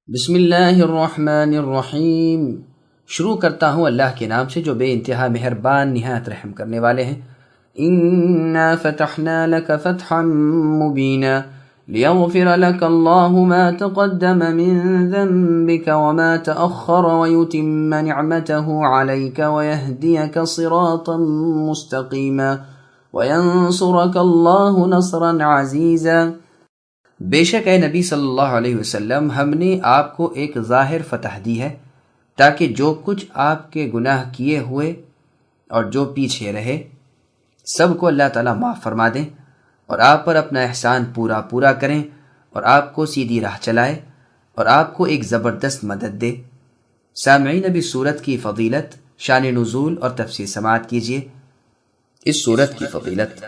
بسم اللہ الرحمن الرحیم۔ شروع کرتا ہوں اللہ کے نام سے جو بے انتہا مہربان نہایت رحم کرنے والے ہیں۔ انا فتحنا لك فتحا مبینا لیغفر لك اللہ ما تقدم من ذنبك وما تأخر ويتم نعمته عليك ويهديك صراطا مستقیما وینصرك اللہ نصرا عزیزا۔ بے شک اے نبی صلی اللہ علیہ وسلم، ہم نے آپ کو ایک ظاہر فتح دی ہے تاکہ جو کچھ آپ کے گناہ کیے ہوئے اور جو پیچھے رہے سب کو اللہ تعالیٰ معاف فرما دیں اور آپ پر اپنا احسان پورا کریں اور آپ کو سیدھی راہ چلائے اور آپ کو ایک زبردست مدد دے۔ سامعین، ابھی سورت کی فضیلت، شان نزول اور تفسیر سماعت کیجیے۔ اس سورت کی فضیلت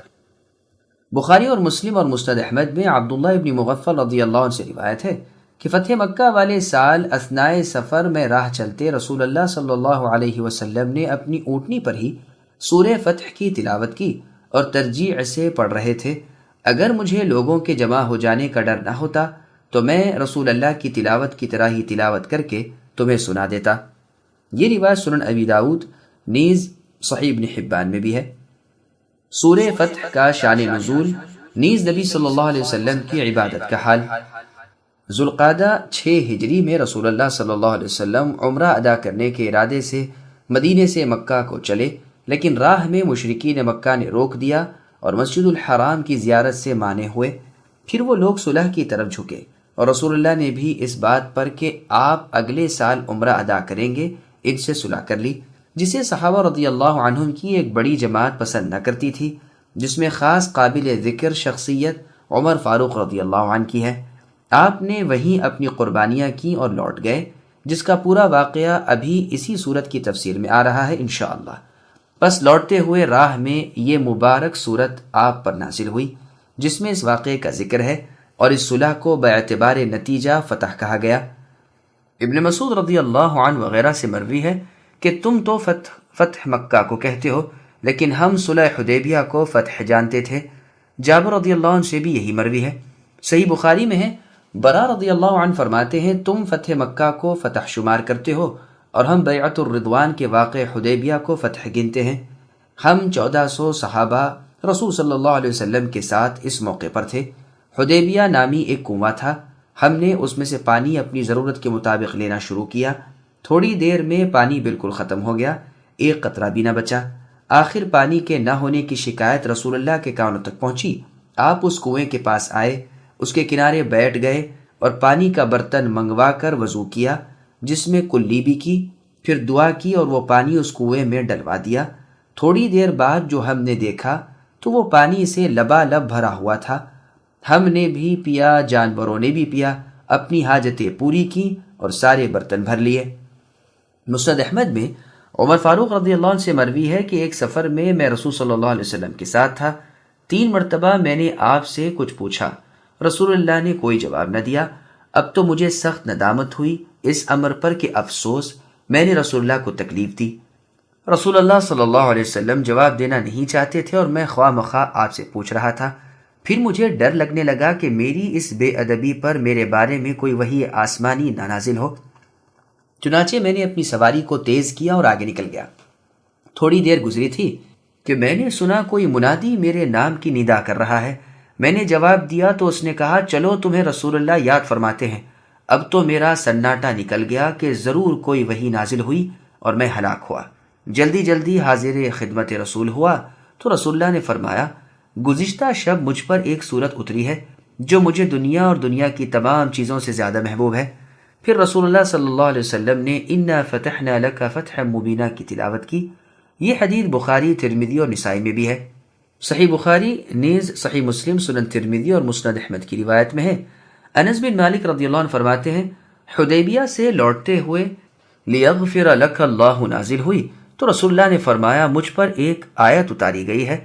بخاری اور مسلم اور مسند احمد میں عبداللہ ابن مغفل رضی اللہ عنہ سے روایت ہے کہ فتح مکہ والے سال اثنائے سفر میں راہ چلتے رسول اللہ صلی اللہ علیہ وسلم نے اپنی اونٹنی پر ہی سورہ فتح کی تلاوت کی اور ترجیع سے پڑھ رہے تھے۔ اگر مجھے لوگوں کے جمع ہو جانے کا ڈر نہ ہوتا تو میں رسول اللہ کی تلاوت کی طرح ہی تلاوت کر کے تمہیں سنا دیتا۔ یہ روایت سنن ابی داؤد نیز صحیح ابن حبان میں بھی ہے۔ سورہ فتح کا شان نزول، نیز نبی صلی اللہ علیہ وسلم کی عبادت کا حال۔ ذوالقعدہ 6 ہجری میں رسول اللہ صلی اللہ علیہ وسلم عمرہ ادا کرنے کے ارادے سے مدینے سے مکہ کو چلے، لیکن راہ میں مشرکین مکہ نے روک دیا اور مسجد الحرام کی زیارت سے مانے ہوئے۔ پھر وہ لوگ صلح کی طرف جھکے اور رسول اللہ نے بھی اس بات پر کہ آپ اگلے سال عمرہ ادا کریں گے ان سے صلح کر لی، جسے صحابہ رضی اللہ عنہم کی ایک بڑی جماعت پسند نہ کرتی تھی، جس میں خاص قابل ذکر شخصیت عمر فاروق رضی اللہ عنہ کی ہے۔ آپ نے وہیں اپنی قربانیاں کی اور لوٹ گئے، جس کا پورا واقعہ ابھی اسی صورت کی تفسیر میں آ رہا ہے انشاءاللہ۔ پس لوٹتے ہوئے راہ میں یہ مبارک صورت آپ پر نازل ہوئی جس میں اس واقعے کا ذکر ہے اور اس صلح کو باعتبار نتیجہ فتح کہا گیا۔ ابن مسعود رضی اللہ عنہ وغیرہ سے مروی ہے کہ تم تو فتح مکہ کو کہتے ہو، لیکن ہم صلح حدیبیہ کو فتح جانتے تھے۔ جابر رضی اللہ عنہ سے بھی یہی مروی ہے۔ صحیح بخاری میں ہے، برا رضی اللہ عنہ فرماتے ہیں تم فتح مکہ کو فتح شمار کرتے ہو اور ہم بیعت الرضوان کے واقع حدیبیہ کو فتح گنتے ہیں۔ ہم 1400 صحابہ رسول صلی اللہ علیہ وسلم کے ساتھ اس موقع پر تھے۔ حدیبیہ نامی ایک کنواں تھا، ہم نے اس میں سے پانی اپنی ضرورت کے مطابق لینا شروع کیا۔ تھوڑی دیر میں پانی بالکل ختم ہو گیا، ایک قطرہ بھی نہ بچا۔ آخر پانی کے نہ ہونے کی شکایت رسول اللہ کے کانوں تک پہنچی۔ آپ اس کنویں کے پاس آئے، اس کے کنارے بیٹھ گئے اور پانی کا برتن منگوا کر وضو کیا، جس میں کلی بھی کی، پھر دعا کی اور وہ پانی اس کنویں میں ڈلوا دیا۔ تھوڑی دیر بعد جو ہم نے دیکھا تو وہ پانی سے لبالب بھرا ہوا تھا۔ ہم نے بھی پیا، جانوروں نے بھی پیا، اپنی حاجتیں پوری کی اور سارے برتن بھر لیے۔ مسند احمد میں عمر فاروق رضی اللہ عنہ سے مروی ہے کہ ایک سفر میں رسول صلی اللہ علیہ وسلم کے ساتھ تھا۔ 3 مرتبہ میں نے آپ سے کچھ پوچھا، رسول اللہ نے کوئی جواب نہ دیا۔ اب تو مجھے سخت ندامت ہوئی اس امر پر کہ افسوس میں نے رسول اللہ کو تکلیف دی۔ رسول اللہ صلی اللہ علیہ وسلم جواب دینا نہیں چاہتے تھے اور میں خواہ مخواہ آپ سے پوچھ رہا تھا۔ پھر مجھے ڈر لگنے لگا کہ میری اس بے ادبی پر میرے بارے میں کوئی وحی آسمانی نہ نازل ہو، چنانچہ میں نے اپنی سواری کو تیز کیا اور آگے نکل گیا۔ تھوڑی دیر گزری تھی کہ میں نے سنا کوئی منادی میرے نام کی ندا کر رہا ہے۔ میں نے جواب دیا تو اس نے کہا، چلو تمہیں رسول اللہ یاد فرماتے ہیں۔ اب تو میرا سناٹا نکل گیا کہ ضرور کوئی وحی نازل ہوئی اور میں ہلاک ہوا۔ جلدی حاضر خدمت رسول ہوا تو رسول اللہ نے فرمایا، گزشتہ شب مجھ پر ایک صورت اتری ہے جو مجھے دنیا اور دنیا کی تمام چیزوں سے زیادہ محبوب ہے۔ پھر رسول اللہ صلی اللہ علیہ وسلم نے انا فتحنا لک فتحا مبینا کی تلاوت کی۔ یہ حدیث بخاری، ترمذی اور نسائی میں بھی ہے۔ صحیح بخاری نیز صحیح مسلم، سنن ترمذی اور مسند احمد کی روایت میں ہے۔ انس بن مالک رضی اللہ عنہ فرماتے ہیں حدیبیہ سے لوٹتے ہوئے لیغفر لک اللہ نازل ہوئی تو رسول اللہ نے فرمایا مجھ پر ایک آیت اتاری گئی ہے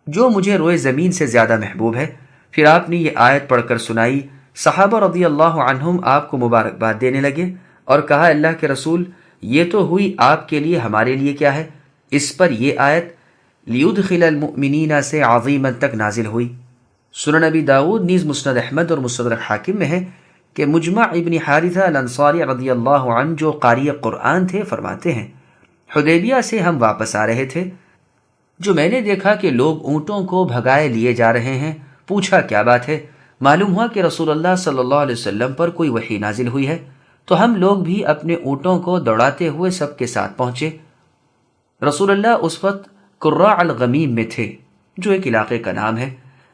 جو مجھے روئے زمین سے زیادہ محبوب ہے۔ پھر آپ نے یہ آیت پڑھ کر سنائی۔ صحابہ رضی اللہ عنہم آپ کو مبارکباد دینے لگے اور کہا، اللہ کے رسول، یہ تو ہوئی، آپ کے لیے ہمارے لیے کیا ہے؟ اس پر یہ آیت لیدخل المؤمنین سے عظیما تک نازل ہوئی۔ سنن ابی داؤد نیز مسند احمد اور مستدرک حاکم میں ہے کہ مجمع ابن حارثہ الانصاری رضی اللہ عنہ جو قاری قرآن تھے فرماتے ہیں حدیبیہ سے ہم واپس آ رہے تھے، جو میں نے دیکھا کہ لوگ اونٹوں کو بھگائے لیے جا رہے ہیں، پوچھا کیا بات ہے؟ معلوم ہوا کہ رسول اللہ صلی اللہ علیہ وسلم پر کوئی وحی نازل ہوئی ہے، تو ہم لوگ بھی اپنے اونٹوں کو دوڑاتے ہوئے سب کے ساتھ پہنچے۔ رسول اللہ اس وقت قراء الغمیم میں تھے، جو ایک علاقے کا نام ہے۔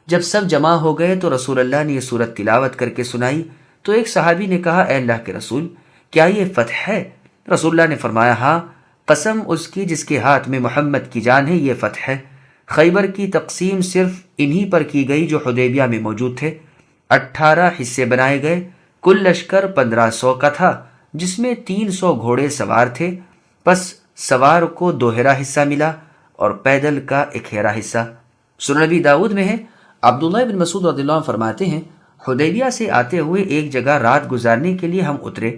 جب سب جمع ہو گئے تو رسول اللہ نے یہ سورت تلاوت کر کے سنائی، تو ایک صحابی نے کہا اے اللہ کے رسول، کیا یہ فتح ہے؟ رسول اللہ نے فرمایا ہاں، قسم اس کی جس کے ہاتھ میں محمد کی جان ہے، یہ فتح ہے۔ خیبر کی تقسیم صرف انہی پر کی گئی جو حدیبیہ میں موجود تھے۔ 18 حصے بنائے گئے، کل لشکر 1500 کا تھا، جس میں 300 گھوڑے سوار تھے، پس سوار کو 2 حصہ ملا اور پیدل کا 1 حصہ۔ سنن نبی داؤد میں ہے، عبداللہ بن مسعود رضی اللہ عنہ فرماتے ہیں حدیبیہ سے آتے ہوئے ایک جگہ رات گزارنے کے لیے ہم اترے،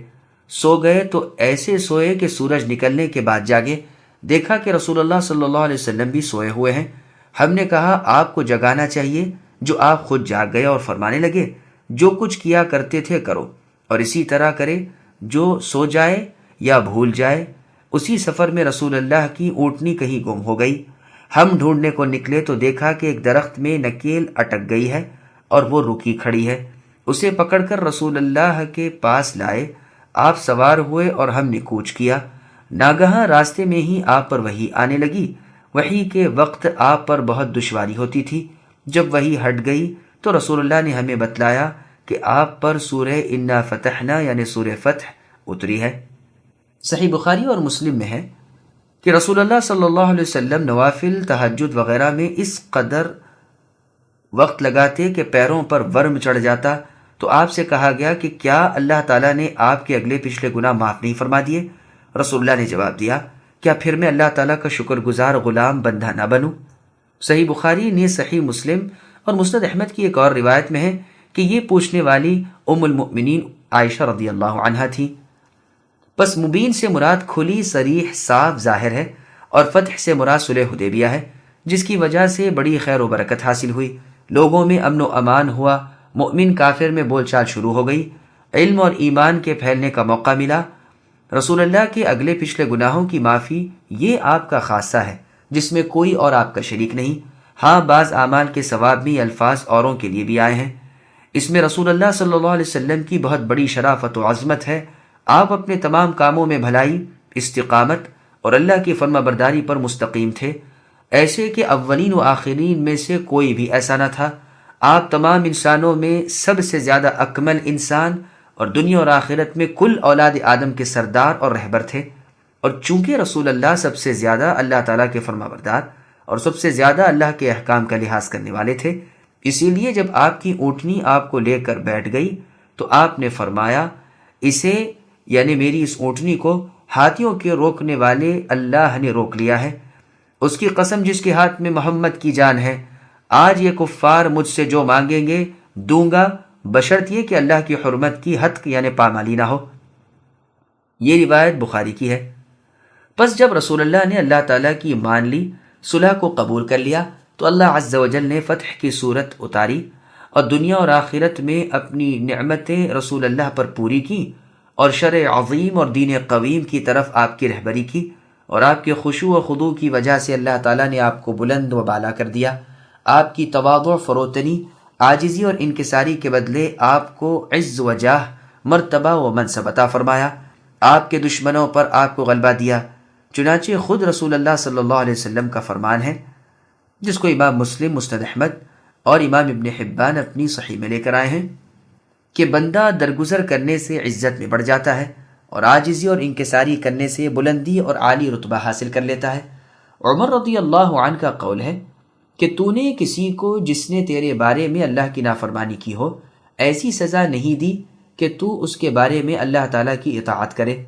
سو گئے تو ایسے سوئے کہ سورج نکلنے کے بعد جاگے، دیکھا کہ رسول اللہ صلی اللہ علیہ وسلم بھی سوئے ہوئے ہیں۔ ہم نے کہا آپ کو جگانا چاہیے، جو آپ خود جاگ گئے اور فرمانے لگے جو کچھ کیا کرتے تھے کرو، اور اسی طرح کرے، جو سو جائے یا بھول جائے۔ اسی سفر میں رسول اللہ کی اونٹنی کہیں گم ہو گئی، ہم ڈھونڈنے کو نکلے تو دیکھا کہ ایک درخت میں نکیل اٹک گئی ہے اور وہ رکی کھڑی ہے، اسے پکڑ کر رسول اللہ کے پاس لائے، آپ سوار ہوئے اور ہم نے کوچ کیا۔ ناگہاں راستے میں ہی آپ پر وحی آنے لگی۔ وحی کے وقت آپ پر بہت دشواری ہوتی تھی، جب وحی ہٹ گئی تو رسول اللہ نے ہمیں بتلایا کہ آپ پر سورہ انا فتحنا یعنی سورہ فتح اتری ہے۔ صحیح بخاری اور مسلم میں ہے کہ رسول اللہ صلی اللہ علیہ وسلم نوافل، تہجد وغیرہ میں اس قدر وقت لگاتے کہ پیروں پر ورم چڑھ جاتا، تو آپ سے کہا گیا کہ کیا اللہ تعالیٰ نے آپ کے اگلے پچھلے گناہ معاف نہیں فرما دیے؟ رسول اللہ نے جواب دیا کیا پھر میں اللہ تعالیٰ کا شکر گزار غلام بندہ نہ بنوں؟ صحیح بخاری نے صحیح مسلم اور مسند احمد کی ایک اور روایت میں ہے کہ یہ پوچھنے والی ام المؤمنین عائشہ رضی اللہ عنہا تھی۔ پس مبین سے مراد کھلی، صریح، صاف، ظاہر ہے، اور فتح سے مراد صلح حدیبیہ ہے، جس کی وجہ سے بڑی خیر و برکت حاصل ہوئی، لوگوں میں امن و امان ہوا، مؤمن کافر میں بول چال شروع ہو گئی، علم اور ایمان کے پھیلنے کا موقع ملا۔ رسول اللہ کے اگلے پچھلے گناہوں کی معافی یہ آپ کا خاصہ ہے، جس میں کوئی اور آپ کا شریک نہیں۔ ہاں، بعض اعمال کے ثواب میں یہ الفاظ اوروں کے لیے بھی آئے ہیں۔ اس میں رسول اللہ صلی اللہ علیہ وسلم کی بہت بڑی شرافت و عظمت ہے۔ آپ اپنے تمام کاموں میں بھلائی، استقامت اور اللہ کی فرما برداری پر مستقیم تھے، ایسے کہ اولین و آخرین میں سے کوئی بھی ایسا نہ تھا۔ آپ تمام انسانوں میں سب سے زیادہ اکمل انسان اور دنیا اور آخرت میں کل اولاد آدم کے سردار اور رہبر تھے، اور چونکہ رسول اللہ سب سے زیادہ اللہ تعالیٰ کے فرما بردار اور سب سے زیادہ اللہ کے احکام کا لحاظ کرنے والے تھے، اسی لیے جب آپ کی اونٹنی آپ کو لے کر بیٹھ گئی تو آپ نے فرمایا اسے یعنی میری اس اونٹنی کو ہاتھیوں کے روکنے والے اللہ نے روک لیا ہے، اس کی قسم جس کے ہاتھ میں محمد کی جان ہے، آج یہ کفار مجھ سے جو مانگیں گے دوں گا، بشرط یہ کہ اللہ کی حرمت کی حتک یعنی پامالی نہ ہو۔ یہ روایت بخاری کی ہے۔ پس جب رسول اللہ نے اللہ تعالیٰ کی مان لی، صلح کو قبول کر لیا، تو اللہ عز و جل نے فتح کی صورت اتاری اور دنیا اور آخرت میں اپنی نعمتیں رسول اللہ پر پوری کی، اور شرع عظیم اور دین قویم کی طرف آپ کی رہبری کی، اور آپ کے خشوع و خضوع کی وجہ سے اللہ تعالیٰ نے آپ کو بلند و بالا کر دیا۔ آپ کی تواضع، فروتنی، عاجزی اور انکساری کے بدلے آپ کو عز و جاہ، مرتبہ و منصب عطا فرمایا، آپ کے دشمنوں پر آپ کو غلبہ دیا۔ چنانچہ خود رسول اللہ صلی اللہ علیہ وسلم کا فرمان ہے، جس کو امام مسلم، مسند احمد اور امام ابن حبان اپنی صحیح میں لے کر آئے ہیں، کہ بندہ درگزر کرنے سے عزت میں بڑھ جاتا ہے، اور عاجزی اور انکساری کرنے سے بلندی اور عالی رتبہ حاصل کر لیتا ہے۔ عمر رضی اللہ عنہ کا قول ہے کہ تو نے کسی کو جس نے تیرے بارے میں اللہ کی نافرمانی کی ہو ایسی سزا نہیں دی کہ تو اس کے بارے میں اللہ تعالیٰ کی اطاعت کرے۔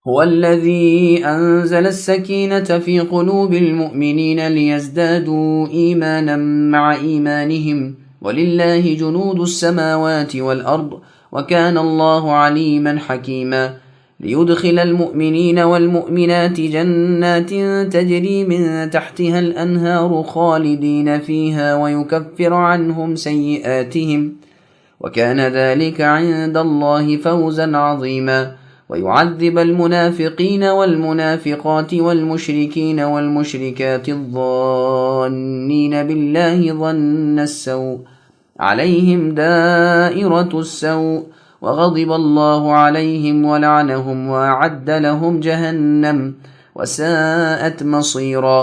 هو الذي أنزل السكينة في قلوب المؤمنين ليزدادوا إيمانا مع إيمانهم ولله جنود السماوات والأرض وكان الله عليما حكيما ليدخل المؤمنين والمؤمنات جنات تجري من تحتها الأنهار خالدين فيها ويكفر عنهم سيئاتهم وكان ذلك عند الله فوزا عظيما ويعذب المنافقين والمنافقات والمشركين والمشركات الظانين بالله ظن السوء عليهم دائرة السوء وغضب الله عليهم ولعنهم وأعد لهم جهنم وساءت مصيرا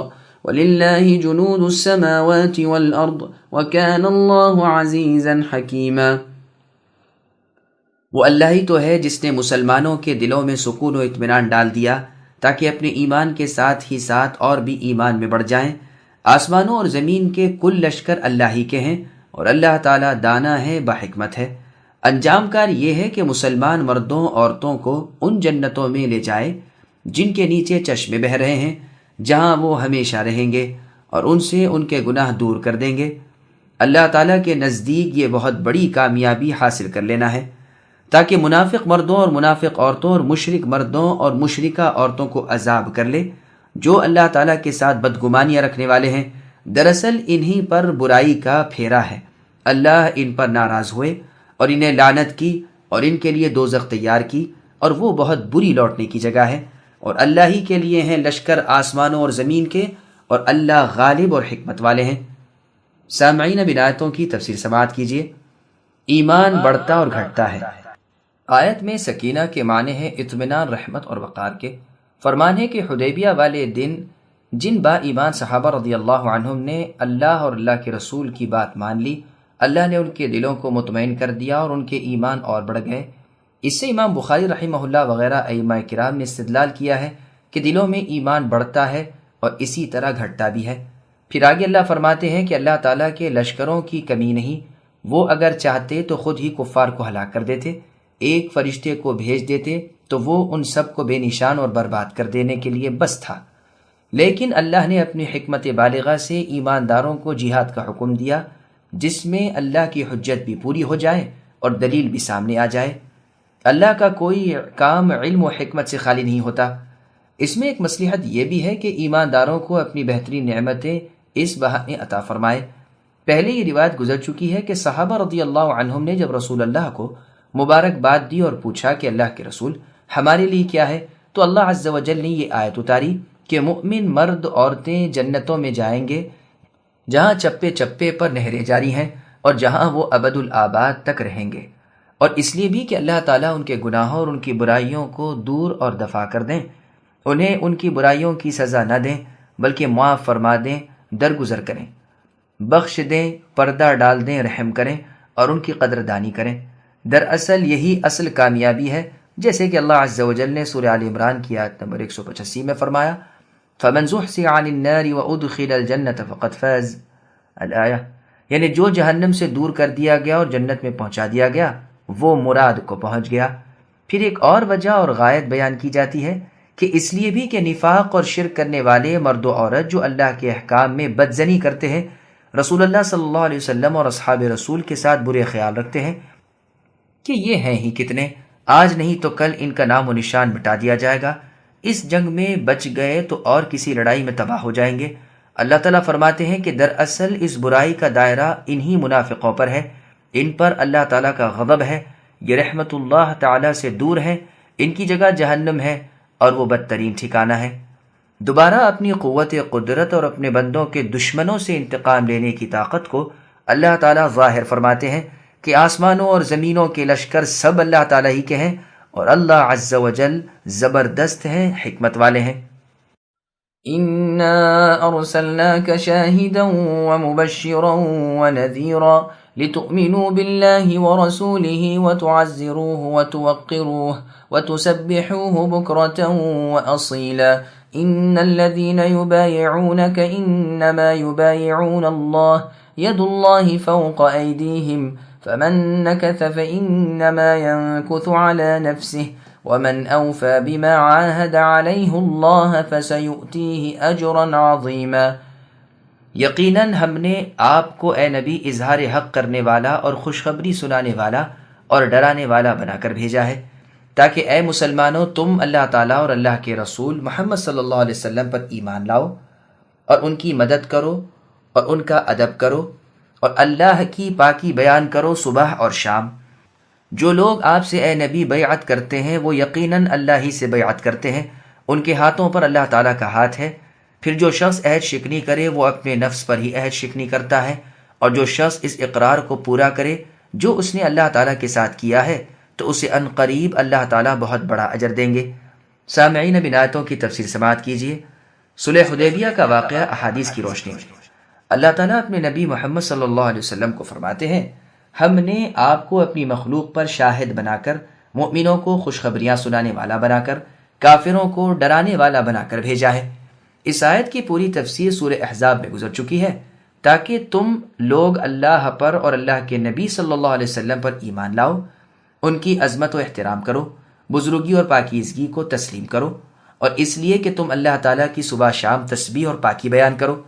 ولله جنود السماوات والأرض وكان الله عزيزا حكيما۔ وہ اللہ ہی تو ہے جس نے مسلمانوں کے دلوں میں سکون و اطمینان ڈال دیا تاکہ اپنے ایمان کے ساتھ ہی ساتھ اور بھی ایمان میں بڑھ جائیں۔ آسمانوں اور زمین کے کل لشکر اللہ ہی کے ہیں اور اللہ تعالیٰ دانا ہے، باحکمت ہے۔ انجام کار یہ ہے کہ مسلمان مردوں عورتوں کو ان جنتوں میں لے جائے جن کے نیچے چشمے بہہ رہے ہیں، جہاں وہ ہمیشہ رہیں گے، اور ان سے ان کے گناہ دور کر دیں گے۔ اللہ تعالیٰ کے نزدیک یہ بہت بڑی کامیابی حاصل کر لینا ہے تاکہ منافق مردوں اور منافق عورتوں اور مشرک مردوں اور مشرکہ عورتوں کو عذاب کر لے جو اللہ تعالیٰ کے ساتھ بدگمانیاں رکھنے والے ہیں۔ دراصل انہی پر برائی کا پھیرا ہے، اللہ ان پر ناراض ہوئے اور انہیں لعنت کی اور ان کے لیے دوزخ تیار کی، اور وہ بہت بری لوٹنے کی جگہ ہے، اور اللہ ہی کے لیے ہیں لشکر آسمانوں اور زمین کے، اور اللہ غالب اور حکمت والے ہیں۔ سامعین، اب آیتوں کی تفسیر سماعت کیجیے۔ ایمان بڑھتا اور گھٹتا ہے۔ آیت میں سکینہ کے معنی ہے اطمینان، رحمت اور وقار کے۔ فرمان ہے کہ حدیبیہ والے دن جن با ایمان صحابہ رضی اللہ عنہم نے اللہ اور اللہ کے رسول کی بات مان لی، اللہ نے ان کے دلوں کو مطمئن کر دیا اور ان کے ایمان اور بڑھ گئے۔ اس سے امام بخاری رحمہ اللہ وغیرہ ائمہ کرام نے استدلال کیا ہے کہ دلوں میں ایمان بڑھتا ہے اور اسی طرح گھٹتا بھی ہے۔ پھر آگے اللہ فرماتے ہیں کہ اللہ تعالیٰ کے لشکروں کی کمی نہیں، وہ اگر چاہتے تو خود ہی کفار کو ہلاک کر دیتے، ایک فرشتے کو بھیج دیتے تو وہ ان سب کو بے نشان اور برباد کر دینے کے لیے بس تھا، لیکن اللہ نے اپنی حکمت بالغہ سے ایمانداروں کو جہاد کا حکم دیا، جس میں اللہ کی حجت بھی پوری ہو جائے اور دلیل بھی سامنے آ جائے۔ اللہ کا کوئی کام علم و حکمت سے خالی نہیں ہوتا۔ اس میں ایک مصلحت یہ بھی ہے کہ ایمانداروں کو اپنی بہترین نعمتیں اس بہانے عطا فرمائے۔ پہلے یہ روایت گزر چکی ہے کہ صحابہ رضی اللہ عنہم نے جب رسول اللہ کو مبارکباد دی اور پوچھا کہ اللہ کے رسول ہمارے لیے کیا ہے، تو اللہ عز و جل نے یہ آیت اتاری کہ مؤمن مرد عورتیں جنتوں میں جائیں گے جہاں چپے چپے پر نہریں جاری ہیں اور جہاں وہ ابد الآباد تک رہیں گے، اور اس لیے بھی کہ اللہ تعالیٰ ان کے گناہوں اور ان کی برائیوں کو دور اور دفع کر دیں، انہیں ان کی برائیوں کی سزا نہ دیں بلکہ معاف فرما دیں، درگزر کریں، بخش دیں، پردہ ڈال دیں، رحم کریں اور ان کی قدردانی کریں۔ دراصل یہی اصل کامیابی ہے، جیسے کہ اللہ عز و جل نے سورہ آل عمران کی آیت نمبر 185 میں فرمایا، فَمَنْ زُحْزِحَ عَنِ النَّارِ وَأُدْخِلَ الْجَنَّةَ فَقَدْ فَازَ الآیہ، یعنی جو جہنم سے دور کر دیا گیا اور جنت میں پہنچا دیا گیا وہ مراد کو پہنچ گیا۔ پھر ایک اور وجہ اور غایت بیان کی جاتی ہے کہ اس لیے بھی کہ نفاق اور شرک کرنے والے مرد و عورت جو اللہ کے احکام میں بدزنی کرتے ہیں، رسول اللہ صلی اللہ علیہ وسلم اور اصحاب رسول کے ساتھ برے خیال رکھتے ہیں کہ یہ ہیں ہی کتنے، آج نہیں تو کل ان کا نام و نشان مٹا دیا جائے گا، اس جنگ میں بچ گئے تو اور کسی لڑائی میں تباہ ہو جائیں گے۔ اللہ تعالیٰ فرماتے ہیں کہ دراصل اس برائی کا دائرہ انہی منافقوں پر ہے، ان پر اللہ تعالیٰ کا غضب ہے، یہ رحمت اللہ تعالیٰ سے دور ہیں، ان کی جگہ جہنم ہے اور وہ بدترین ٹھکانہ ہے۔ دوبارہ اپنی قوت قدرت اور اپنے بندوں کے دشمنوں سے انتقام لینے کی طاقت کو اللہ تعالیٰ ظاہر فرماتے ہیں کہ آسمانوں اور زمینوں کے لشکر سب اللہ تعالیٰ ہی کے ہیں اور اللہ عز و جل زبردست ہیں، حکمت والے ہیں۔ إِنَّا أَرْسَلْنَاكَ شَاهِدًا وَمُبَشِّرًا وَنَذِيرًا لِتُؤْمِنُوا بِاللَّهِ وَرَسُولِهِ وَتُعَزِّرُوهُ وَتُوَقِّرُوهُ وَتُسَبِّحُوهُ بُكْرَةً وَأَصِيلًا إِنَّ الَّذِينَ يُبَايِعُونَكَ إِنَّمَا يُبَايِعُونَ اللَّهَ يَدُ اللَّهِ فَوْقَ أَيْدِيهِمْ فَمَن نَكَثَ فَإِنَّمَا يَنكُثُ عَلَى نَفْسِهِ وَمَنْ أَوْفَى بِمَا عَاهَدَ عَلَيْهُ اللَّهَ فَسَيُؤْتِيهِ أَجْرًا عَظِيمًا۔ یقیناً ہم نے آپ کو اے نبی اظہار حق کرنے والا اور خوشخبری سنانے والا اور ڈرانے والا بنا کر بھیجا ہے تاکہ اے مسلمانوں تم اللہ تعالیٰ اور اللہ کے رسول محمد صلی اللہ علیہ وسلم پر ایمان لاؤ اور ان کی مدد کرو اور ان کا ادب کرو اور اللہ کی پاکی بیان کرو صبح اور شام۔ جو لوگ آپ سے اے نبی بیعت کرتے ہیں وہ یقیناً اللہ ہی سے بیعت کرتے ہیں، ان کے ہاتھوں پر اللہ تعالیٰ کا ہاتھ ہے۔ پھر جو شخص عہد شکنی کرے وہ اپنے نفس پر ہی عہد شکنی کرتا ہے، اور جو شخص اس اقرار کو پورا کرے جو اس نے اللہ تعالیٰ کے ساتھ کیا ہے تو اسے ان قریب اللہ تعالیٰ بہت بڑا اجر دیں گے۔ سامعین، اب ان آیتوں کی تفسیر سماعت کیجیے۔ صلح حدیبیہ کا واقعہ احادیث کی روشنی میں اللہ تعالیٰ اپنے نبی محمد صلی اللہ علیہ وسلم کو فرماتے ہیں، ہم نے آپ کو اپنی مخلوق پر شاہد بنا کر، مؤمنوں کو خوشخبریاں سنانے والا بنا کر، کافروں کو ڈرانے والا بنا کر بھیجا ہے۔ اس آیت کی پوری تفسیر سورہ احزاب میں گزر چکی ہے، تاکہ تم لوگ اللہ پر اور اللہ کے نبی صلی اللہ علیہ وسلم پر ایمان لاؤ، ان کی عظمت و احترام کرو، بزرگی اور پاکیزگی کو تسلیم کرو، اور اس لیے کہ تم اللہ تعالیٰ کی صبح شام تسبیح اور پاکی بیان کرو۔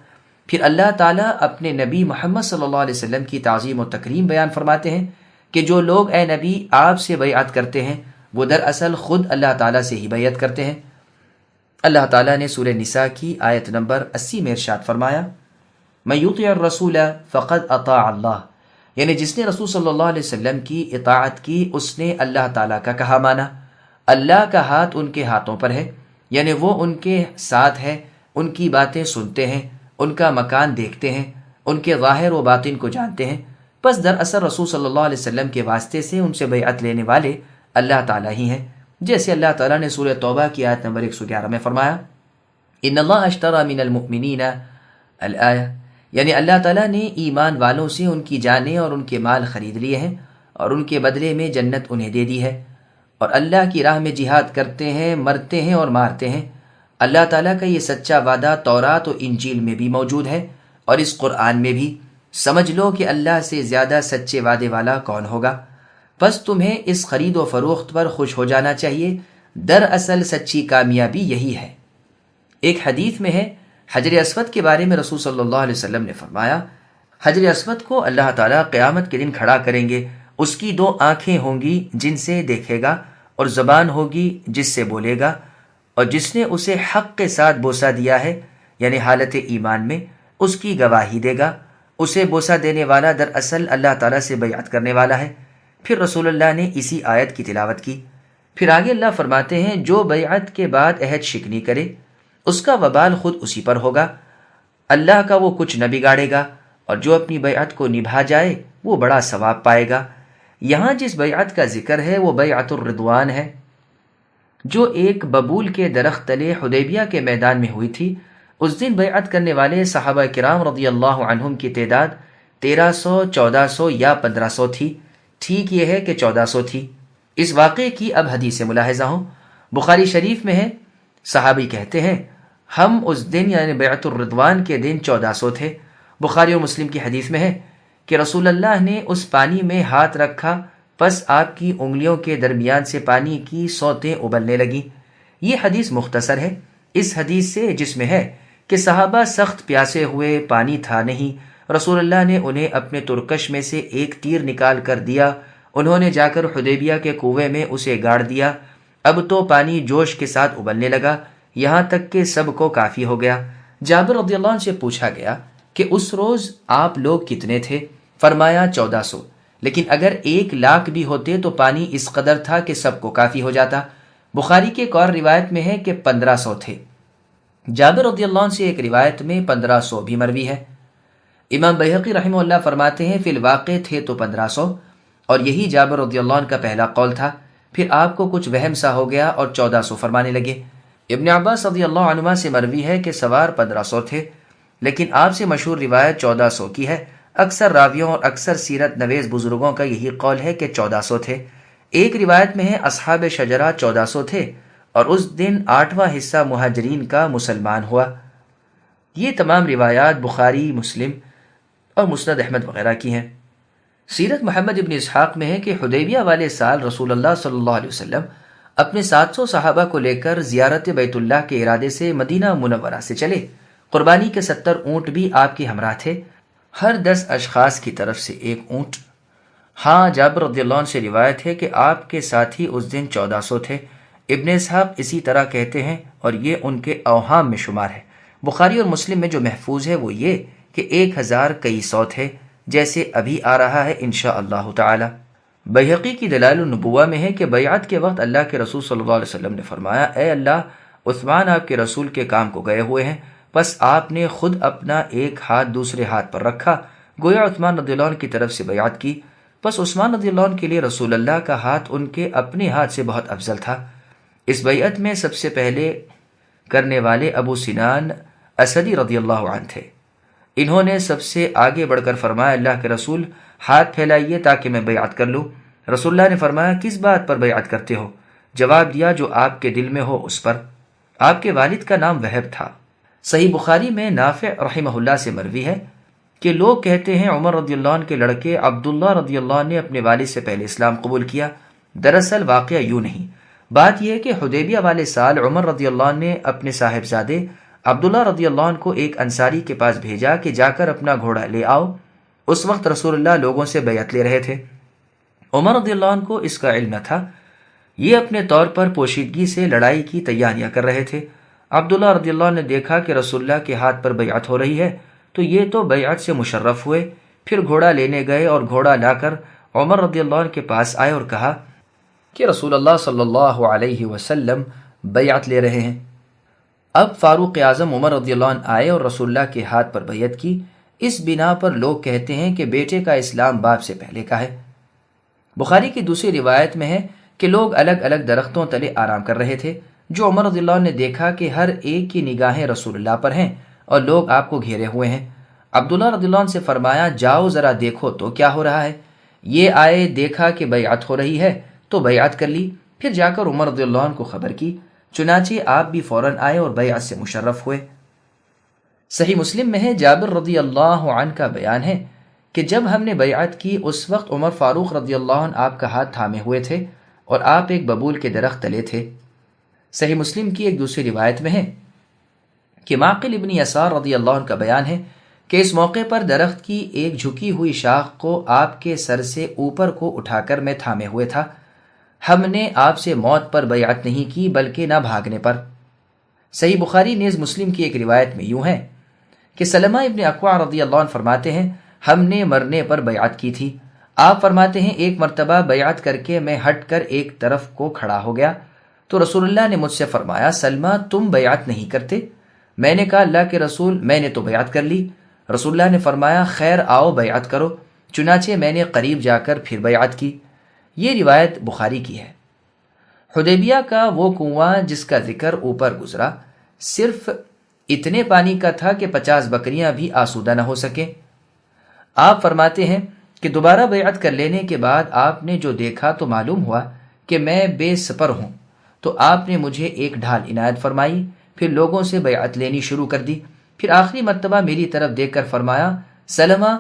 پھر اللہ تعالیٰ اپنے نبی محمد صلی اللہ علیہ وسلم کی تعظیم و تکریم بیان فرماتے ہیں کہ جو لوگ اے نبی آپ سے بیعت کرتے ہیں وہ دراصل خود اللہ تعالیٰ سے ہی بیعت کرتے ہیں۔ اللہ تعالیٰ نے سورہ نساء کی آیت نمبر 80 میں ارشاد فرمایا، من یطع الرسول فقد اطاع اللہ، یعنی جس نے رسول صلی اللہ علیہ وسلم کی اطاعت کی اس نے اللہ تعالیٰ کا کہا مانا۔ اللہ کا ہاتھ ان کے ہاتھوں پر ہے، یعنی وہ ان کے ساتھ ہے، ان کی باتیں سنتے ہیں، ان کا مکان دیکھتے ہیں، ان کے ظاہر و باطن کو جانتے ہیں۔ بس دراصل رسول صلی اللہ علیہ وسلم کے واسطے سے ان سے بیعت لینے والے اللہ تعالیٰ ہی ہیں، جیسے اللہ تعالیٰ نے سورہ توبہ کی آیت نمبر 111 میں فرمایا، ان اللہ اشتری من المؤمنین الآیہ، یعنی اللہ تعالیٰ نے ایمان والوں سے ان کی جانیں اور ان کے مال خرید لیے ہیں، اور ان کے بدلے میں جنت انہیں دے دی ہے، اور اللہ کی راہ میں جہاد کرتے ہیں، مرتے ہیں اور مارتے ہیں۔ اللہ تعالیٰ کا یہ سچا وعدہ تورات و انجیل میں بھی موجود ہے اور اس قرآن میں بھی۔ سمجھ لو کہ اللہ سے زیادہ سچے وعدے والا کون ہوگا؟ بس تمہیں اس خرید و فروخت پر خوش ہو جانا چاہیے، دراصل سچی کامیابی یہی ہے۔ ایک حدیث میں ہے، حجر اسود کے بارے میں رسول صلی اللہ علیہ وسلم نے فرمایا، حجر اسود کو اللہ تعالیٰ قیامت کے دن کھڑا کریں گے، اس کی 2 آنکھیں ہوں گی جن سے دیکھے گا، اور زبان ہوگی جس سے بولے گا، اور جس نے اسے حق کے ساتھ بوسہ دیا ہے یعنی حالت ایمان میں اس کی گواہی دے گا۔ اسے بوسہ دینے والا دراصل اللہ تعالیٰ سے بیعت کرنے والا ہے۔ پھر رسول اللہ نے اسی آیت کی تلاوت کی۔ پھر آگے اللہ فرماتے ہیں، جو بیعت کے بعد عہد شکنی کرے اس کا وبال خود اسی پر ہوگا، اللہ کا وہ کچھ نہ بگاڑے گا، اور جو اپنی بیعت کو نبھا جائے وہ بڑا ثواب پائے گا۔ یہاں جس بیعت کا ذکر ہے وہ بیعت الرضوان ہے، جو ایک ببول کے درخت تلے حدیبیہ کے میدان میں ہوئی تھی۔ اس دن بیعت کرنے والے صحابہ کرام رضی اللہ عنہم کی تعداد 1300، 1400 یا 1500 تھی۔ ٹھیک یہ ہے کہ 1400 تھی۔ اس واقعے کی اب حدیث ملاحظہ ہوں۔ بخاری شریف میں ہے، صحابی کہتے ہیں ہم اس دن یعنی بیعت الرضوان کے دن 1400 تھے۔ بخاری اور مسلم کی حدیث میں ہے کہ رسول اللہ نے اس پانی میں ہاتھ رکھا، پس آپ کی انگلیوں کے درمیان سے پانی کی سوتیں ابلنے لگیں۔ یہ حدیث مختصر ہے اس حدیث سے جس میں ہے کہ صحابہ سخت پیاسے ہوئے، پانی تھا نہیں، رسول اللہ نے انہیں اپنے ترکش میں سے ایک تیر نکال کر دیا، انہوں نے جا کر حدیبیہ کے کنویں میں اسے گاڑ دیا، اب تو پانی جوش کے ساتھ ابلنے لگا، یہاں تک کہ سب کو کافی ہو گیا۔ جابر رضی اللہ عنہ سے پوچھا گیا کہ اس روز آپ لوگ کتنے تھے؟ فرمایا 1400، لیکن اگر 1,00,000 بھی ہوتے تو پانی اس قدر تھا کہ سب کو کافی ہو جاتا۔ بخاری کے ایک اور روایت میں ہے کہ 1500 تھے۔ جابر رضی اللہ عنہ سے ایک روایت میں 1500 بھی مروی ہے۔ امام بیہقی رحمہ اللہ فرماتے ہیں فی الواقع تھے تو 1500، اور یہی جابر رضی اللہ عنہ کا پہلا قول تھا، پھر آپ کو کچھ وہم سا ہو گیا اور 1400 فرمانے لگے۔ ابن عباس رضی اللہ عنہما سے مروی ہے کہ سوار 1500 تھے، لیکن آپ سے مشہور روایت 1400 کی ہے۔ اکثر راویوں اور اکثر سیرت نویس بزرگوں کا یہی قول ہے کہ 1400 تھے۔ ایک روایت میں ہے اصحاب شجرہ 1400 تھے، اور اس دن 8واں حصہ مہاجرین کا مسلمان ہوا۔ یہ تمام روایات بخاری، مسلم اور مسند احمد وغیرہ کی ہیں۔ سیرت محمد ابن اسحاق میں ہے کہ حدیبیہ والے سال رسول اللہ صلی اللہ علیہ وسلم اپنے 700 صحابہ کو لے کر زیارت بیت اللہ کے ارادے سے مدینہ منورہ سے چلے۔ قربانی کے 70 اونٹ بھی آپ کے ہمراہ تھے، ہر 10 اشخاص کی طرف سے 1 اونٹ۔ ہاں، جابر رضی اللہ عنہ سے روایت ہے کہ آپ کے ساتھی اس دن 1400 تھے۔ ابن اسحاق اسی طرح کہتے ہیں اور یہ ان کے اوہام میں شمار ہے۔ بخاری اور مسلم میں جو محفوظ ہے وہ یہ کہ 1000 کئی سو تھے۔ جیسے ابھی آ رہا ہے انشاءاللہ تعالی۔ بیہقی کی دلائل النبوہ میں ہے کہ بیعت کے وقت اللہ کے رسول صلی اللہ علیہ وسلم نے فرمایا، اے اللہ، عثمان آپ کے رسول کے کام کو گئے ہوئے ہیں۔ پس آپ نے خود اپنا ایک ہاتھ دوسرے ہاتھ پر رکھا، گویا عثمان رضی اللہ عنہ کی طرف سے بیعت کی۔ پس عثمان رضی اللہ عنہ کے لیے رسول اللہ کا ہاتھ ان کے اپنے ہاتھ سے بہت افضل تھا۔ اس بیعت میں سب سے پہلے کرنے والے ابو سنان اسدی رضی اللہ عنہ تھے۔ انہوں نے سب سے آگے بڑھ کر فرمایا، اللہ کے رسول، ہاتھ پھیلائیے تاکہ میں بیعت کر لوں۔ رسول اللہ نے فرمایا، کس بات پر بیعت کرتے ہو؟ جواب دیا، جو آپ کے دل میں ہو اس پر۔ آپ کے والد کا نام وہب تھا۔ صحیح بخاری میں نافع رحمہ اللہ سے مروی ہے کہ لوگ کہتے ہیں عمر رضی اللہ عنہ کے لڑکے عبداللہ رضی اللہ عنہ نے اپنے والد سے پہلے اسلام قبول کیا۔ دراصل واقعہ یوں نہیں، بات یہ ہے کہ حدیبیہ والے سال عمر رضی اللہ عنہ نے اپنے صاحبزادے عبداللہ رضی اللہ عنہ کو ایک انصاری کے پاس بھیجا کہ جا کر اپنا گھوڑا لے آؤ۔ اس وقت رسول اللہ لوگوں سے بیعت لے رہے تھے۔ عمر رضی اللہ عنہ کو اس کا علم نہ تھا، یہ اپنے طور پر پوشیدگی سے لڑائی کی تیاریاں کر رہے تھے۔ عبداللہ رضی اللہ عنہ نے دیکھا کہ رسول اللہ کے ہاتھ پر بیعت ہو رہی ہے تو یہ تو بیعت سے مشرف ہوئے، پھر گھوڑا لینے گئے اور گھوڑا لا کر عمر رضی اللہ عنہ کے پاس آئے اور کہا کہ رسول اللہ صلی اللہ علیہ وسلم بیعت لے رہے ہیں۔ اب فاروق اعظم عمر رضی اللہ عنہ آئے اور رسول اللہ کے ہاتھ پر بیعت کی۔ اس بنا پر لوگ کہتے ہیں کہ بیٹے کا اسلام باپ سے پہلے کا ہے۔ بخاری کی دوسری روایت میں ہے کہ لوگ الگ الگ درختوں تلے آرام کر رہے تھے، جو عمر رضی اللہ عنہ نے دیکھا کہ ہر ایک کی نگاہیں رسول اللہ پر ہیں اور لوگ آپ کو گھیرے ہوئے ہیں۔ عبداللہ رضی اللہ عنہ سے فرمایا، جاؤ ذرا دیکھو تو کیا ہو رہا ہے۔ یہ آئے، دیکھا کہ بیعت ہو رہی ہے تو بیعت کر لی، پھر جا کر عمر رضی اللہ عنہ کو خبر کی، چنانچہ آپ بھی فوراً آئے اور بیعت سے مشرف ہوئے۔ صحیح مسلم میں ہے، جابر رضی اللہ عنہ کا بیان ہے کہ جب ہم نے بیعت کی اس وقت عمر فاروق رضی اللہ عنہ آپ کا ہاتھ تھامے ہوئے تھے اور آپ ایک ببول کے درخت تلے تھے۔ صحیح مسلم کی ایک دوسری روایت میں ہے کہ معقل ابن یسار رضی اللہ عنہ کا بیان ہے کہ اس موقع پر درخت کی ایک جھکی ہوئی شاخ کو آپ کے سر سے اوپر کو اٹھا کر میں تھامے ہوئے تھا۔ ہم نے آپ سے موت پر بیعت نہیں کی بلکہ نہ بھاگنے پر۔ صحیح بخاری نیز مسلم کی ایک روایت میں یوں ہے کہ سلمہ ابن اکوع رضی اللہ عنہ فرماتے ہیں، ہم نے مرنے پر بیعت کی تھی۔ آپ فرماتے ہیں، ایک مرتبہ بیعت کر کے میں ہٹ کر ایک طرف کو کھڑا ہو گیا تو رسول اللہ نے مجھ سے فرمایا، سلمہ تم بیعت نہیں کرتے؟ میں نے کہا، اللہ کے رسول، میں نے تو بیعت کر لی۔ رسول اللہ نے فرمایا، خیر آؤ بیعت کرو۔ چنانچہ میں نے قریب جا کر پھر بیعت کی۔ یہ روایت بخاری کی ہے۔ حدیبیہ کا وہ کنواں جس کا ذکر اوپر گزرا صرف اتنے پانی کا تھا کہ 50 بکریاں بھی آسودہ نہ ہو سکیں۔ آپ فرماتے ہیں کہ دوبارہ بیعت کر لینے کے بعد آپ نے جو دیکھا تو معلوم ہوا کہ میں بے سپر ہوں، تو آپ نے مجھے ایک ڈھال عنایت فرمائی، پھر لوگوں سے بیعت لینی شروع کر دی۔ پھر آخری مرتبہ میری طرف دیکھ کر فرمایا، سلمہ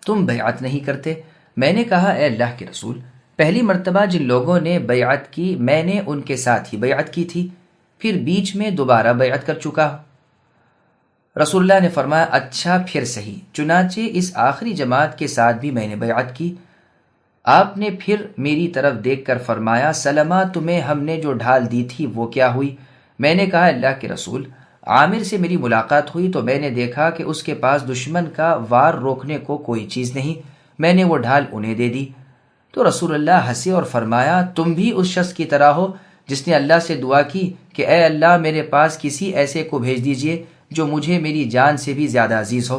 تم بیعت نہیں کرتے؟ میں نے کہا، اے اللہ کے رسول، پہلی مرتبہ جن لوگوں نے بیعت کی میں نے ان کے ساتھ ہی بیعت کی تھی، پھر بیچ میں دوبارہ بیعت کر چکا۔ رسول اللہ نے فرمایا، اچھا پھر صحیح۔ چنانچہ اس آخری جماعت کے ساتھ بھی میں نے بیعت کی۔ آپ نے پھر میری طرف دیکھ کر فرمایا، سلمہ تمہیں ہم نے جو ڈھال دی تھی وہ کیا ہوئی؟ میں نے کہا، اللہ کے رسول، عامر سے میری ملاقات ہوئی تو میں نے دیکھا کہ اس کے پاس دشمن کا وار روکنے کو کوئی چیز نہیں، میں نے وہ ڈھال انہیں دے دی۔ تو رسول اللہ ہنسے اور فرمایا، تم بھی اس شخص کی طرح ہو جس نے اللہ سے دعا کی کہ اے اللہ میرے پاس کسی ایسے کو بھیج دیجئے جو مجھے میری جان سے بھی زیادہ عزیز ہو۔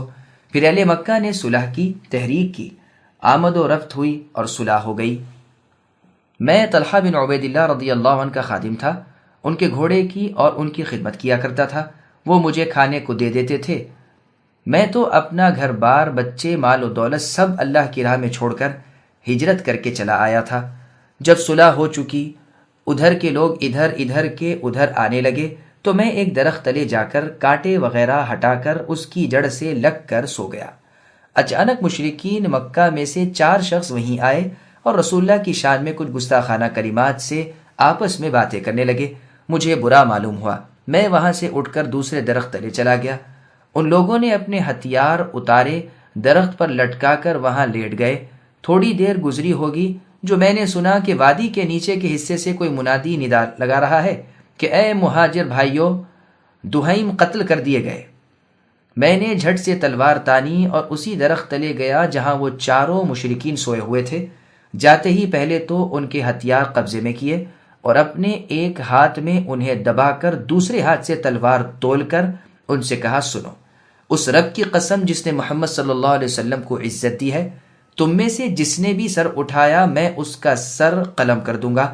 پھر اہل مکہ نے صلح کی، تحریک کی، آمد و رفت ہوئی اور صلح ہو گئی۔ میں طلحہ بن عبید اللہ رضی اللہ عنہ کا خادم تھا، ان کے گھوڑے کی اور ان کی خدمت کیا کرتا تھا، وہ مجھے کھانے کو دے دیتے تھے۔ میں تو اپنا گھر بار، بچے، مال و دولت سب اللہ کی راہ میں چھوڑ کر ہجرت کر کے چلا آیا تھا۔ جب صلح ہو چکی، ادھر کے لوگ ادھر کے ادھر آنے لگے تو میں ایک درخت تلے جا کر کانٹے وغیرہ ہٹا کر اس کی جڑ سے لگ کر سو گیا۔ اچانک مشرکین مکہ میں سے 4 شخص وہیں آئے اور رسول اللہ کی شان میں کچھ گستاخانہ کلمات سے آپس میں باتیں کرنے لگے۔ مجھے برا معلوم ہوا، میں وہاں سے اٹھ کر دوسرے درخت تلے چلا گیا۔ ان لوگوں نے اپنے ہتھیار اتارے، درخت پر لٹکا کر وہاں لیٹ گئے۔ تھوڑی دیر گزری ہوگی جو میں نے سنا کہ وادی کے نیچے کے حصے سے کوئی منادی ندا لگا رہا ہے کہ اے مہاجر بھائیو، دہیم قتل کر دیے گئے۔ میں نے جھٹ سے تلوار تانی اور اسی درخت تلے گیا جہاں وہ چاروں مشرکین سوئے ہوئے تھے۔ جاتے ہی پہلے تو ان کے ہتھیار قبضے میں کیے اور اپنے ایک ہاتھ میں انہیں دبا کر دوسرے ہاتھ سے تلوار تول کر ان سے کہا، سنو، اس رب کی قسم جس نے محمد صلی اللہ علیہ وسلم کو عزت دی ہے، تم میں سے جس نے بھی سر اٹھایا میں اس کا سر قلم کر دوں گا۔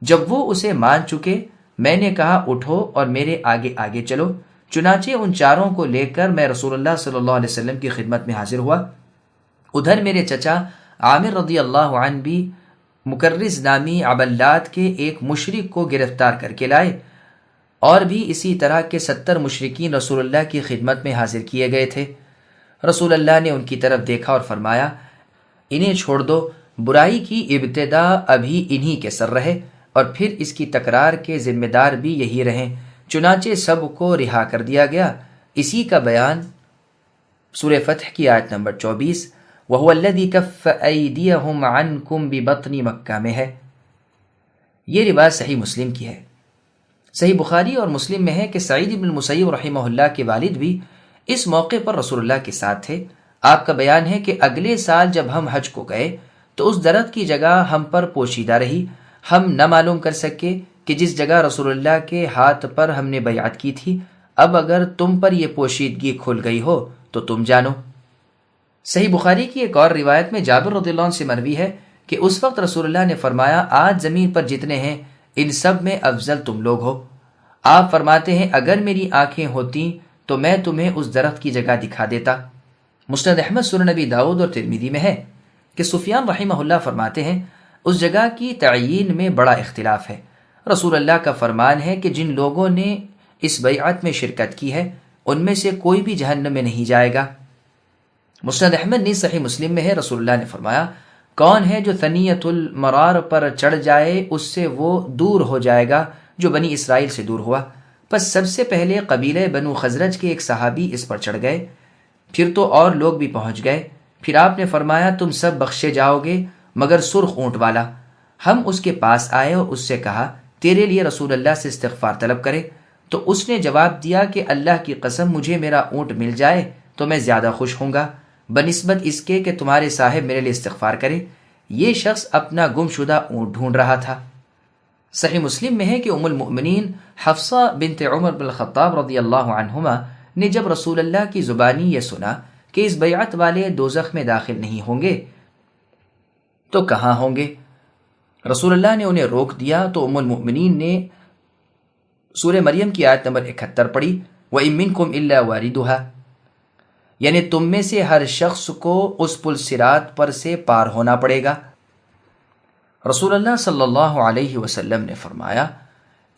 جب وہ اسے مان چکے میں نے کہا، اٹھو اور میرے آگے آگے چلو۔ چنانچہ ان چاروں کو لے کر میں رسول اللہ صلی اللہ علیہ وسلم کی خدمت میں حاضر ہوا۔ ادھر میرے چچا عامر رضی اللہ عنہ بھی مکرز نامی عبلات کے ایک مشرک کو گرفتار کر کے لائے، اور بھی اسی طرح کے 70 مشرکین رسول اللہ کی خدمت میں حاضر کیے گئے تھے۔ رسول اللہ نے ان کی طرف دیکھا اور فرمایا، انہیں چھوڑ دو، برائی کی ابتدا ابھی انہی کے سر رہے اور پھر اس کی تکرار کے ذمہ دار بھی یہی رہیں۔ چنانچہ سب کو رہا کر دیا گیا۔ اسی کا بیان سورہ فتح کی آیت نمبر 24 وَهُوَ الَّذِي كَفَّ أَيْدِيَهُمْ عَنْكُمْ بِبَطْنِ مکہ میں ہے۔ یہ روایت صحیح مسلم کی ہے۔ صحیح بخاری اور مسلم میں ہے کہ سعید بن المسیب رحمہ اللہ کے والد بھی اس موقع پر رسول اللہ کے ساتھ تھے۔ آپ کا بیان ہے کہ اگلے سال جب ہم حج کو گئے تو اس درخت کی جگہ ہم پر پوشیدہ رہی، ہم نہ معلوم کر سکے کہ جس جگہ رسول اللہ کے ہاتھ پر ہم نے بیعت کی تھی، اب اگر تم پر یہ پوشیدگی کھل گئی ہو تو تم جانو۔ صحیح بخاری کی ایک اور روایت میں جابر رضی اللہ عنہ سے مروی ہے کہ اس وقت رسول اللہ نے فرمایا، آج زمین پر جتنے ہیں ان سب میں افضل تم لوگ ہو۔ آپ فرماتے ہیں، اگر میری آنکھیں ہوتیں تو میں تمہیں اس درخت کی جگہ دکھا دیتا۔ مسند احمد، سنن نبی داؤد اور ترمذی میں ہے کہ سفیان رحمہ اللہ فرماتے ہیں، اس جگہ کی تعیین میں بڑا اختلاف ہے۔ رسول اللہ کا فرمان ہے کہ جن لوگوں نے اس بیعت میں شرکت کی ہے ان میں سے کوئی بھی جہنم میں نہیں جائے گا۔ مسند احمد نیز صحیح مسلم میں ہے، رسول اللہ نے فرمایا، کون ہے جو ثنیۃ المرار پر چڑھ جائے اس سے وہ دور ہو جائے گا جو بنی اسرائیل سے دور ہوا۔ پس سب سے پہلے قبیلہ بنو خزرج کے ایک صحابی اس پر چڑھ گئے، پھر تو اور لوگ بھی پہنچ گئے۔ پھر آپ نے فرمایا، تم سب بخشے جاؤ گے مگر سرخ اونٹ والا۔ ہم اس کے پاس آئے اور اس سے کہا، تیرے لیے رسول اللہ سے استغفار طلب کرے۔ تو اس نے جواب دیا کہ اللہ کی قسم مجھے میرا اونٹ مل جائے تو میں زیادہ خوش ہوں گا بنسبت اس کے کہ تمہارے صاحب میرے لیے استغفار کرے۔ یہ شخص اپنا گم شدہ اونٹ ڈھونڈ رہا تھا۔ صحیح مسلم میں ہے کہ ام المؤمنین حفصہ بنت عمر بن الخطاب رضی اللہ عنہما نے جب رسول اللہ کی زبانی یہ سنا کہ اس بیعت والے دوزخ میں داخل نہیں ہوں گے تو کہاں ہوں گے، رسول اللہ نے انہیں روک دیا تو ام المؤمنین نے سورہ مریم کی آیت نمبر 71 پڑھی، وَإِن مِّنكُمْ إِلَّا وَارِدُهَا، یعنی تم میں سے ہر شخص کو اس پل صراط پر سے پار ہونا پڑے گا۔ رسول اللہ صلی اللہ علیہ وسلم نے فرمایا،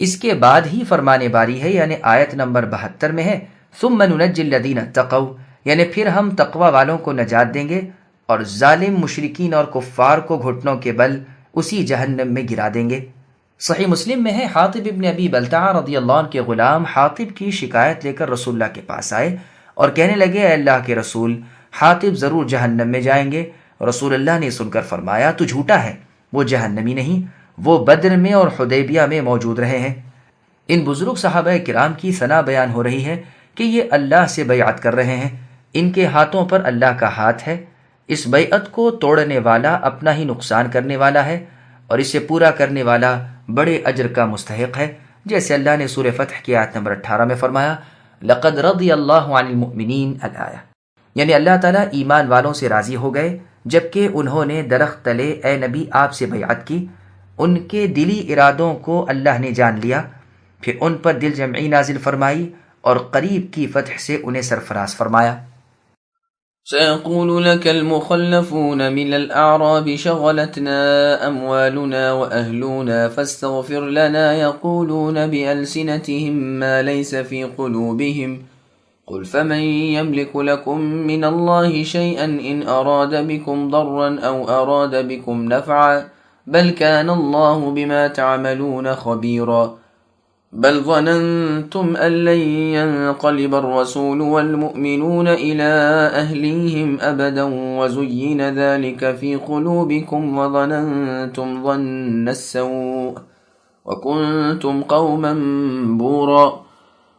اس کے بعد ہی فرمانے باری ہے، یعنی آیت نمبر 72 میں ہے، ثُمَّ نُنَجِّي الَّذِينَ اتَّقَوْا، یعنی پھر ہم تقوی والوں کو نجات دیں گے اور ظالم مشرکین اور کفار کو گھٹنوں کے بل اسی جہنم میں گرا دیں گے۔ صحیح مسلم میں ہے، حاطب ابن ابی بلتعہ رضی اللہ عنہ کے غلام حاطب کی شکایت لے کر رسول اللہ کے پاس آئے اور کہنے لگے، اے اللہ کے رسول، حاطب ضرور جہنم میں جائیں گے۔ رسول اللہ نے سن کر فرمایا، تو جھوٹا ہے، وہ جہنمی نہیں، وہ بدر میں اور حدیبیہ میں موجود رہے ہیں۔ ان بزرگ صحابہ کرام کی ثنا بیان ہو رہی ہے کہ یہ اللہ سے بیعت کر رہے ہیں، ان کے ہاتھوں پر اللہ کا ہاتھ ہے۔ اس بیعت کو توڑنے والا اپنا ہی نقصان کرنے والا ہے اور اسے پورا کرنے والا بڑے اجر کا مستحق ہے، جیسے اللہ نے سورہ فتح کی آیت نمبر 18 میں فرمایا، لقد رضی اللہ عن المؤمنین الآیہ، یعنی اللہ تعالیٰ ایمان والوں سے راضی ہو گئے جبکہ انہوں نے درخت تلے اے نبی آپ سے بیعت کی۔ ان کے دلی ارادوں کو اللہ نے جان لیا، پھر ان پر دل جمعی نازل فرمائی اور قریب کی فتح سے انہیں سرفراز فرمایا۔ سيقول لك المخلفون من الأعراب شغلتنا أموالنا وأهلنا فاستغفر لنا يقولون بألسنتهم ما ليس في قلوبهم قل فمن يملك لكم من الله شيئا إن أراد بكم ضرا أو أراد بكم نفعا بل كان الله بما تعملون خبيرا بل ظننتم أن لن ينقلب الرسول والمؤمنون إلى أهليهم أبدا وزين ذلك في قلوبكم وظننتم ظن السوء وكنتم قوما بورا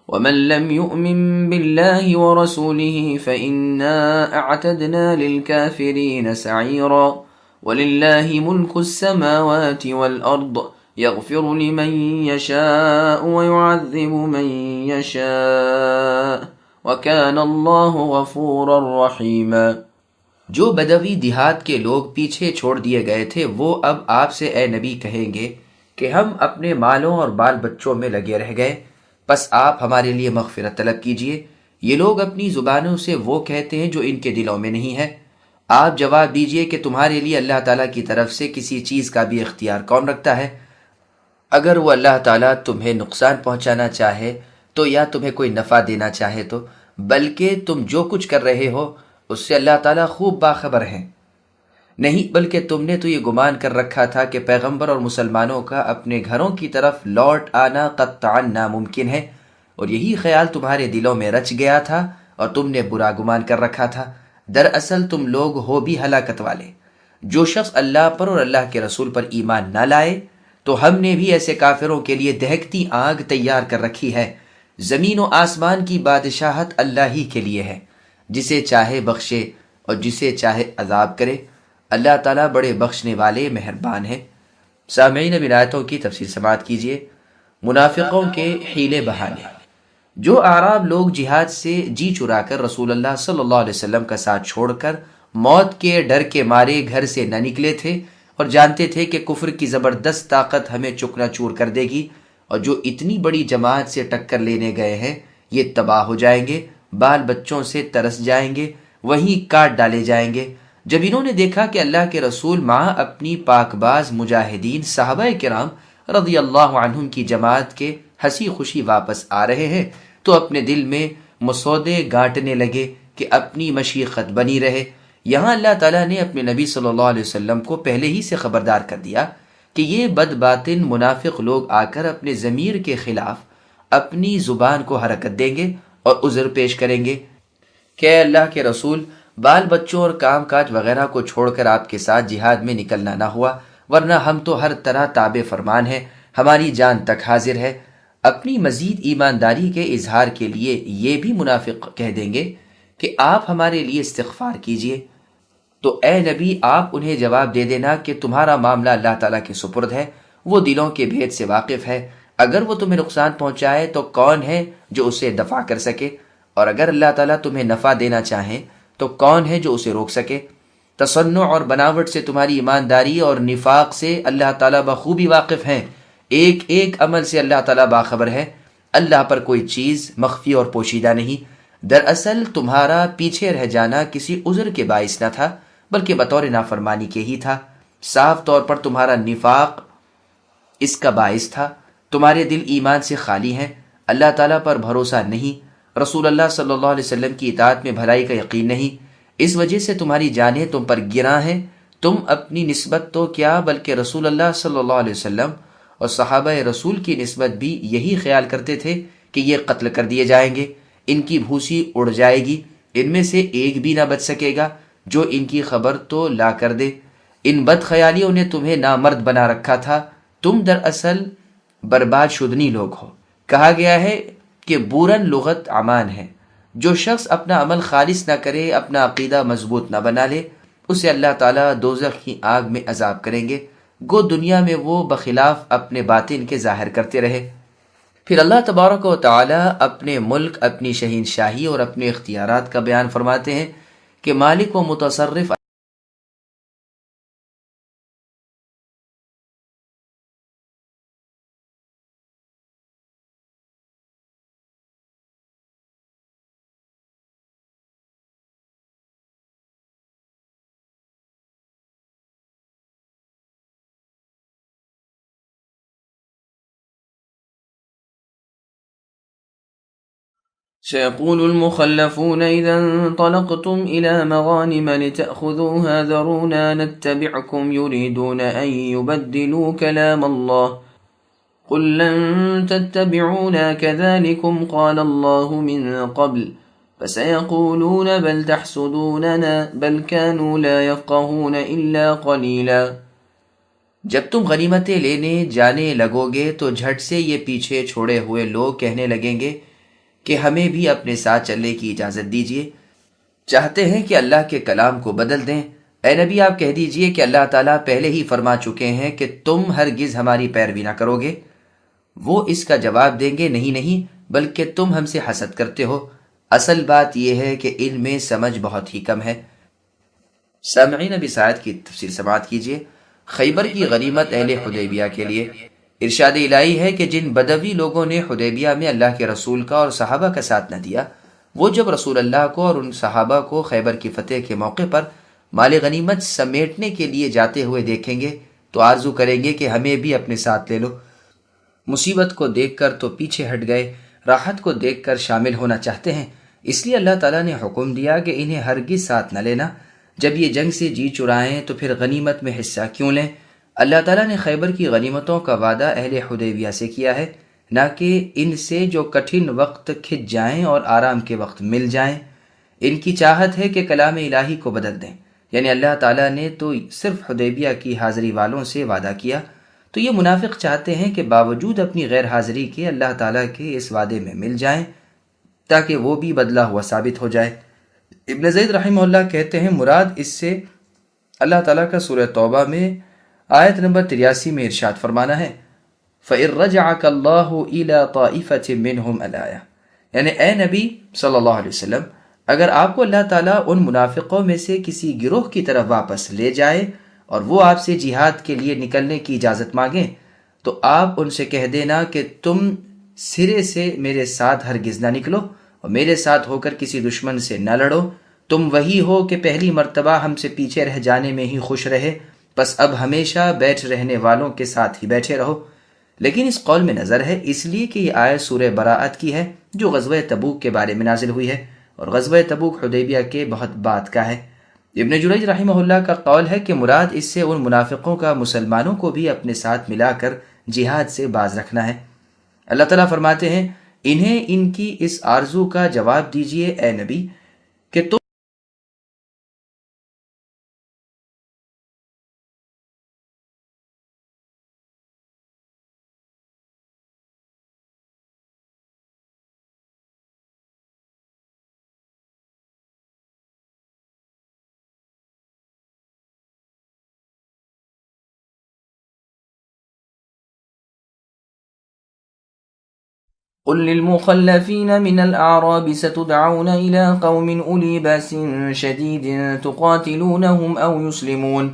ومن لم يؤمن بالله ورسوله فإنا أعتدنا للكافرين سعيرا ولله ملك السماوات والأرض يغفر لمن يشاء ويعذب من يشاء وكان الله غفورا رحيما۔ جو بدوی دیہات کے لوگ پیچھے چھوڑ دیے گئے تھے وہ اب آپ سے اے نبی کہیں گے کہ ہم اپنے مالوں اور بال بچوں میں لگے رہ گئے، پس آپ ہمارے لیے مغفرت طلب کیجئے۔ یہ لوگ اپنی زبانوں سے وہ کہتے ہیں جو ان کے دلوں میں نہیں ہے۔ آپ جواب دیجئے کہ تمہارے لیے اللہ تعالیٰ کی طرف سے کسی چیز کا بھی اختیار کون رکھتا ہے؟ اگر وہ اللہ تعالیٰ تمہیں نقصان پہنچانا چاہے تو یا تمہیں کوئی نفع دینا چاہے تو، بلکہ تم جو کچھ کر رہے ہو اس سے اللہ تعالیٰ خوب باخبر ہیں۔ نہیں بلکہ تم نے تو یہ گمان کر رکھا تھا کہ پیغمبر اور مسلمانوں کا اپنے گھروں کی طرف لوٹ آنا قطعاً ناممکن ہے، اور یہی خیال تمہارے دلوں میں رچ گیا تھا اور تم نے برا گمان کر رکھا تھا۔ دراصل تم لوگ ہو بھی ہلاکت والے۔ جو شخص اللہ پر اور اللہ کے رسول پر ایمان نہ لائے تو ہم نے بھی ایسے کافروں کے لیے دہکتی آگ تیار کر رکھی ہے۔ زمین و آسمان کی بادشاہت اللہ ہی کے لیے ہے، جسے چاہے بخشے اور جسے چاہے عذاب کرے۔ اللہ تعالیٰ بڑے بخشنے والے مہربان ہیں۔ سامعین اب آیتوں کی تفسیر سماعت کیجیے۔ منافقوں کے حیلے بہانے۔ جو اعراب لوگ جہاد سے جی چرا کر رسول اللہ صلی اللہ علیہ وسلم کا ساتھ چھوڑ کر موت کے ڈر کے مارے گھر سے نہ نکلے تھے اور جانتے تھے کہ کفر کی زبردست طاقت ہمیں چکنا چور کر دے گی، اور جو اتنی بڑی جماعت سے ٹکر لینے گئے ہیں یہ تباہ ہو جائیں گے، بال بچوں سے ترس جائیں گے، وہیں کاٹ ڈالے جائیں گے۔ جب انہوں نے دیکھا کہ اللہ کے رسول مع اپنی پاک باز مجاہدین صحابہ کرام رضی اللہ عنہم کی جماعت کے ہنسی خوشی واپس آ رہے ہیں تو اپنے دل میں مسودے گانٹنے لگے کہ اپنی مشیخت بنی رہے۔ یہاں اللہ تعالیٰ نے اپنے نبی صلی اللہ علیہ وسلم کو پہلے ہی سے خبردار کر دیا کہ یہ بد باطن منافق لوگ آ کر اپنے ضمیر کے خلاف اپنی زبان کو حرکت دیں گے اور عذر پیش کریں گے کہ اے اللہ کے رسول، بال بچوں اور کام کاج وغیرہ کو چھوڑ کر آپ کے ساتھ جہاد میں نکلنا نہ ہوا، ورنہ ہم تو ہر طرح تابع فرمان ہیں، ہماری جان تک حاضر ہے۔ اپنی مزید ایمانداری کے اظہار کے لیے یہ بھی منافق کہہ دیں گے کہ آپ ہمارے لیے استغفار کیجئے۔ تو اے نبی آپ انہیں جواب دے دینا کہ تمہارا معاملہ اللہ تعالیٰ کے سپرد ہے، وہ دلوں کے بھید سے واقف ہے۔ اگر وہ تمہیں نقصان پہنچائے تو کون ہے جو اسے دفع کر سکے، اور اگر اللہ تعالیٰ تمہیں نفع دینا چاہیں تو کون ہے جو اسے روک سکے۔ تصنع اور بناوٹ سے تمہاری ایمانداری اور نفاق سے اللہ تعالیٰ بخوبی واقف ہیں۔ ایک ایک عمل سے اللہ تعالیٰ باخبر ہے۔ اللہ پر کوئی چیز مخفی اور پوشیدہ نہیں۔ دراصل تمہارا پیچھے رہ جانا کسی عذر کے باعث نہ تھا، بلکہ بطور نافرمانی کے ہی تھا۔ صاف طور پر تمہارا نفاق اس کا باعث تھا۔ تمہارے دل ایمان سے خالی ہیں، اللہ تعالیٰ پر بھروسہ نہیں، رسول اللہ صلی اللہ علیہ وسلم کی اطاعت میں بھلائی کا یقین نہیں، اس وجہ سے تمہاری جانیں تم پر گراں ہیں۔ تم اپنی نسبت تو کیا بلکہ رسول اللہ صلی اللہ علیہ وسلم اور صحابہ رسول کی نسبت بھی یہی خیال کرتے تھے کہ یہ قتل کر دیے جائیں گے، ان کی بھوسی اڑ جائے گی، ان میں سے ایک بھی نہ بچ سکے گا جو ان کی خبر تو لا کر دے۔ ان بد خیالیوں نے تمہیں نامرد بنا رکھا تھا، تم دراصل برباد شدنی لوگ ہو۔ کہا گیا ہے کہ بورن لغت امان ہے۔ جو شخص اپنا عمل خالص نہ کرے، اپنا عقیدہ مضبوط نہ بنا لے، اسے اللہ تعالیٰ دوزخ کی آگ میں عذاب کریں گے، گو دنیا میں وہ بخلاف اپنے باطن کے ظاہر کرتے رہے۔ پھر اللہ تبارک و تعالیٰ اپنے ملک، اپنی شہنشاہی اور اپنے اختیارات کا بیان فرماتے ہیں کہ مالک و متصرف سيقول المخلفون إذا انطلقتم إلى مغانم لتأخذوها ذرونا نتبعكم يريدون أن يبدلوا كلام الله قل لن تتبعونا كذلكم قال الله من قبل فسيقولون بل تحسدوننا بل كانوا لا يفقهون إلا قليلا۔ جب تم غنیمتیں لینے جانے لگو گے تو جھٹ سے یہ پیچھے چھوڑے ہوئے لوگ کہنے لگیں گے کہ ہمیں بھی اپنے ساتھ چلنے کی اجازت دیجیے، چاہتے ہیں کہ اللہ کے کلام کو بدل دیں۔ اے نبی آپ کہہ دیجئے کہ اللہ تعالیٰ پہلے ہی فرما چکے ہیں کہ تم ہرگز ہماری پیروی نہ کرو گے۔ وہ اس کا جواب دیں گے، نہیں نہیں، بلکہ تم ہم سے حسد کرتے ہو، اصل بات یہ ہے کہ ان میں سمجھ بہت ہی کم ہے۔ سامعین ابی سعید کی تفسیر سماعت کیجیے۔ خیبر کی غنیمت اہل حدیبیہ کے لیے ارشاد الہی ہے کہ جن بدوی لوگوں نے حدیبیہ میں اللہ کے رسول کا اور صحابہ کا ساتھ نہ دیا، وہ جب رسول اللہ کو اور ان صحابہ کو خیبر کی فتح کے موقع پر مال غنیمت سمیٹنے کے لیے جاتے ہوئے دیکھیں گے تو آرزو کریں گے کہ ہمیں بھی اپنے ساتھ لے لو۔ مصیبت کو دیکھ کر تو پیچھے ہٹ گئے، راحت کو دیکھ کر شامل ہونا چاہتے ہیں، اس لیے اللہ تعالیٰ نے حکم دیا کہ انہیں ہرگز ساتھ نہ لینا۔ جب یہ جنگ سے جی چرائیں تو پھر غنیمت میں حصہ کیوں لیں؟ اللہ تعالیٰ نے خیبر کی غنیمتوں کا وعدہ اہل حدیبیہ سے کیا ہے، نہ کہ ان سے جو کٹھن وقت کھچ جائیں اور آرام کے وقت مل جائیں۔ ان کی چاہت ہے کہ کلام الہی کو بدل دیں، یعنی اللہ تعالیٰ نے تو صرف حدیبیہ کی حاضری والوں سے وعدہ کیا، تو یہ منافق چاہتے ہیں کہ باوجود اپنی غیر حاضری کے اللہ تعالیٰ کے اس وعدے میں مل جائیں تاکہ وہ بھی بدلا ہوا ثابت ہو جائے۔ ابن زید رحمہ اللہ کہتے ہیں مراد اس سے اللہ تعالیٰ کا سورہ توبہ میں آیت نمبر 83 میں ارشاد فرمانا ہے، فَإِن رَجَعَكَ اللَّهُ إِلَىٰ طَائِفَةٍ مِّنْهُمْ الْآيَةِ، یعنی اے نبی صلی اللہ علیہ وسلم، اگر آپ کو اللہ تعالیٰ ان منافقوں میں سے کسی گروہ کی طرف واپس لے جائے اور وہ آپ سے جہاد کے لیے نکلنے کی اجازت مانگیں تو آپ ان سے کہہ دینا کہ تم سرے سے میرے ساتھ ہرگز نہ نکلو اور میرے ساتھ ہو کر کسی دشمن سے نہ لڑو، تم وہی ہو کہ پہلی مرتبہ ہم سے پیچھے رہ جانے میں ہی خوش رہے، بس اب ہمیشہ بیٹھ رہنے والوں کے ساتھ ہی بیٹھے رہو۔ لیکن اس قول میں نظر ہے، اس لیے کہ یہ آیت سورہ براءت کی ہے جو غزوہ تبوک کے بارے میں نازل ہوئی ہے، اور غزوہ تبوک حدیبیہ کے بہت بعد کا ہے۔ ابن جریج رحمہ اللہ کا قول ہے کہ مراد اس سے ان منافقوں کا مسلمانوں کو بھی اپنے ساتھ ملا کر جہاد سے باز رکھنا ہے۔ اللہ تعالیٰ فرماتے ہیں، انہیں ان کی اس آرزو کا جواب دیجئے اے نبی کہ تم قل للمخلفين من الأعراب ستدعون إلى قوم أولي بأس شديد تقاتلونهم أو يسلمون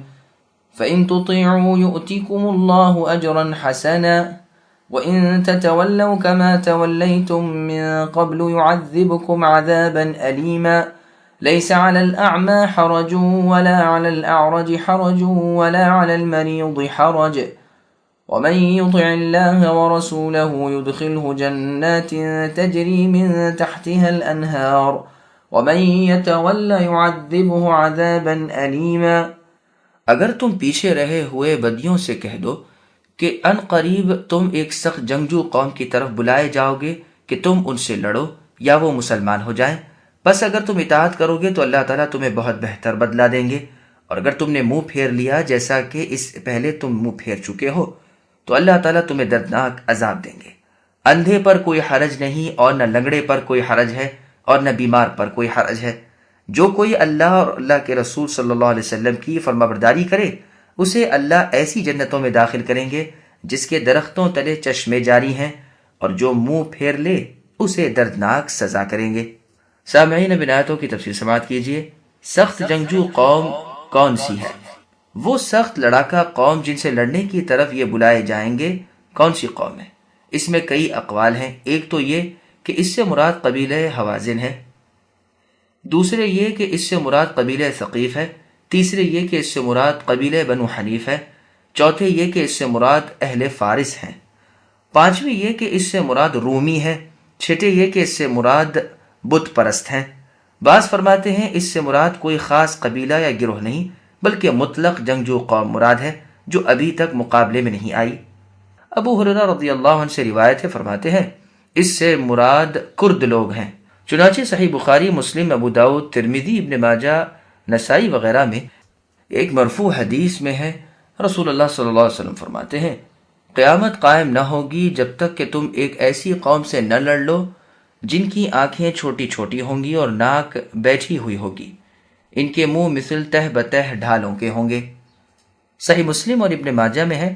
فإن تطيعوا يؤتكم الله أجرا حسنا وإن تتولوا كما توليتم من قبل يعذبكم عذابا أليما ليس على الأعمى حرج ولا على الأعرج حرج ولا على المريض حرج ومن يطع الله ورسوله يدخله جنات تجري من تحتها الأنهار ومن يتول يعذبه عذابا أليما۔ اگر تم پیچھے رہے ہوئے بدیوں سے کہہ دو کہ ان قریب تم ایک سخت جنگجو قوم کی طرف بلائے جاؤ گے کہ تم ان سے لڑو یا وہ مسلمان ہو جائیں، بس اگر تم اطاعت کرو گے تو اللہ تعالیٰ تمہیں بہت بہتر بدلہ دیں گے، اور اگر تم نے منہ پھیر لیا جیسا کہ اس سے پہلے تم منہ پھیر چکے ہو تو اللہ تعالیٰ تمہیں دردناک عذاب دیں گے۔ اندھے پر کوئی حرج نہیں اور نہ لنگڑے پر کوئی حرج ہے اور نہ بیمار پر کوئی حرج ہے۔ جو کوئی اللہ اور اللہ کے رسول صلی اللہ علیہ وسلم کی فرمانبرداری کرے اسے اللہ ایسی جنتوں میں داخل کریں گے جس کے درختوں تلے چشمے جاری ہیں، اور جو منہ پھیر لے اسے دردناک سزا کریں گے۔ سامعین اب آیتوں کی تفسیر سماعت کیجیے۔ سخت جنگجو قوم کون سی ہے؟ وہ سخت لڑاکا قوم جن سے لڑنے کی طرف یہ بلائے جائیں گے کون سی قوم ہے؟ اس میں کئی اقوال ہیں۔ ایک تو یہ کہ اس سے مراد قبیلہ حوازن ہے، دوسرے یہ کہ اس سے مراد قبیلہ ثقیف ہے، تیسرے یہ کہ اس سے مراد قبیلہ بنو حنیف ہے، چوتھے یہ کہ اس سے مراد اہل فارس ہیں، پانچویں یہ کہ اس سے مراد رومی ہے، چھٹے یہ کہ اس سے مراد بت پرست ہیں۔ بعض فرماتے ہیں اس سے مراد کوئی خاص قبیلہ یا گروہ نہیں بلکہ مطلق جنگجو قوم مراد ہے جو ابھی تک مقابلے میں نہیں آئی۔ ابو ہریرہ رضی اللہ عنہ سے روایت ہے، فرماتے ہیں اس سے مراد کرد لوگ ہیں۔ چنانچہ صحیح بخاری، مسلم، ابو داؤد، ترمذی، ابن ماجہ، نسائی وغیرہ میں ایک مرفوع حدیث میں ہے، رسول اللہ صلی اللہ علیہ وسلم فرماتے ہیں قیامت قائم نہ ہوگی جب تک کہ تم ایک ایسی قوم سے نہ لڑ لو جن کی آنکھیں چھوٹی چھوٹی ہوں گی اور ناک بیٹھی ہوئی ہوگی، ان کے منہ مثل تہ بتہ ڈھالوں کے ہوں گے۔ صحیح مسلم اور ابن ماجہ میں ہے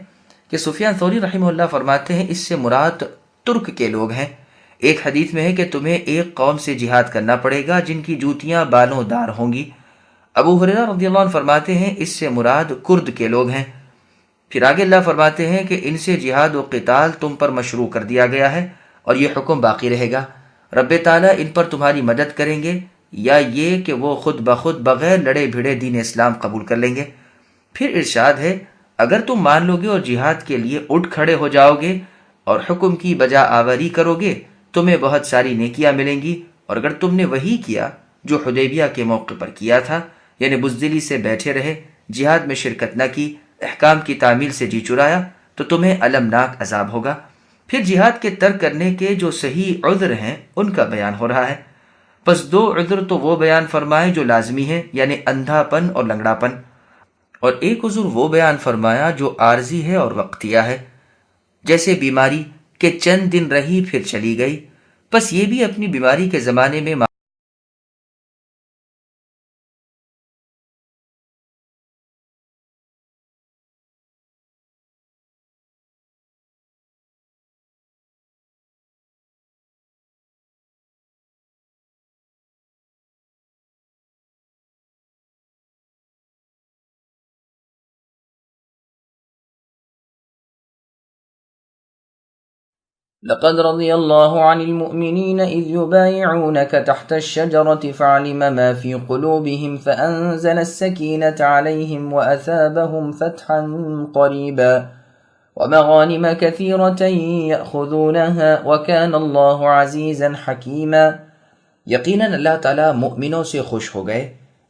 کہ سفیان ثوری رحمہ اللہ فرماتے ہیں اس سے مراد ترک کے لوگ ہیں۔ ایک حدیث میں ہے کہ تمہیں ایک قوم سے جہاد کرنا پڑے گا جن کی جوتیاں بالوں دار ہوں گی۔ ابو ہریرہ رضی اللہ عنہ فرماتے ہیں اس سے مراد کرد کے لوگ ہیں۔ پھر آگے اللہ فرماتے ہیں کہ ان سے جہاد و قتال تم پر مشروع کر دیا گیا ہے اور یہ حکم باقی رہے گا۔ رب تعالیٰ ان پر تمہاری مدد کریں گے یا یہ کہ وہ خود بخود بغیر لڑے بھیڑے دین اسلام قبول کر لیں گے۔ پھر ارشاد ہے اگر تم مان لو گے اور جہاد کے لیے اٹھ کھڑے ہو جاؤ گے اور حکم کی بجا آوری کرو گے تمہیں بہت ساری نیکیاں ملیں گی، اور اگر تم نے وہی کیا جو حدیبیہ کے موقع پر کیا تھا، یعنی بزدلی سے بیٹھے رہے، جہاد میں شرکت نہ کی، احکام کی تعمیل سے جی چرایا، تو تمہیں المناک عذاب ہوگا۔ پھر جہاد کے ترک کرنے کے جو صحیح عذر ہیں ان کا بیان ہو رہا ہے۔ پس دو عذر تو وہ بیان فرمائے جو لازمی ہیں، یعنی اندھا پن اور لنگڑا پن، اور ایک عذر وہ بیان فرمایا جو عارضی ہے اور وقتیہ ہے، جیسے بیماری کہ چند دن رہی پھر چلی گئی۔ پس یہ بھی اپنی بیماری کے زمانے میں لقد رضي الله عن المؤمنين إذ يبايعونك تحت الشجرة فعلم ما في قلوبهم فأنزل السكينة عليهم وأثابهم فتحا قريبا ومغانم كثيرة يأخذونها وكان الله عزيزا حكيما۔ یقیناً اللہ تعالیٰ مؤمنوں سے خوش ہو گئے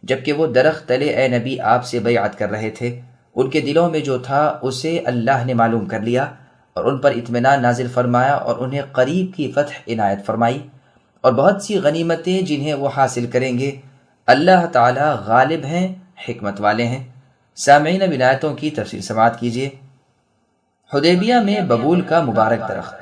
جبکہ وہ درخت تلے اے نبی آپ سے بیعت کر رہے تھے۔ ان کے دلوں میں جو تھا اسے اللہ نے معلوم کر لیا اور ان پر اطمینان نازل فرمایا اور انہیں قریب کی فتح عنایت فرمائی اور بہت سی غنیمتیں جنہیں وہ حاصل کریں گے۔ اللہ تعالیٰ غالب ہیں، حکمت والے ہیں۔ سامعین اب عنایتوں کی تفصیل سماعت کیجیے۔ حدیبیہ میں ببول کا مبارک درخت۔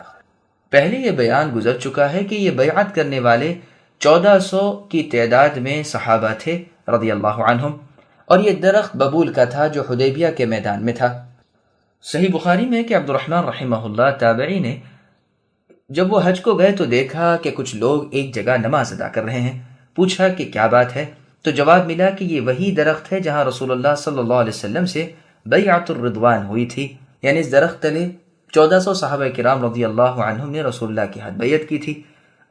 پہلے یہ بیان گزر چکا ہے کہ یہ بیعت کرنے والے 1400 کی تعداد میں صحابہ تھے رضی اللہ عنہم، اور یہ درخت ببول کا تھا جو حدیبیہ کے میدان میں تھا۔ صحیح بخاری میں کہ عبد الرحمن رحمہ اللہ تابعی نے جب وہ حج کو گئے تو دیکھا کہ کچھ لوگ ایک جگہ نماز ادا کر رہے ہیں۔ پوچھا کہ کیا بات ہے، تو جواب ملا کہ یہ وہی درخت ہے جہاں رسول اللہ صلی اللہ علیہ وسلم سے بیعت الرضوان ہوئی تھی، یعنی اس درخت تلے 1400 صحابہ کرام رضی اللہ عنہم نے رسول اللہ کی حد بیعت کی تھی۔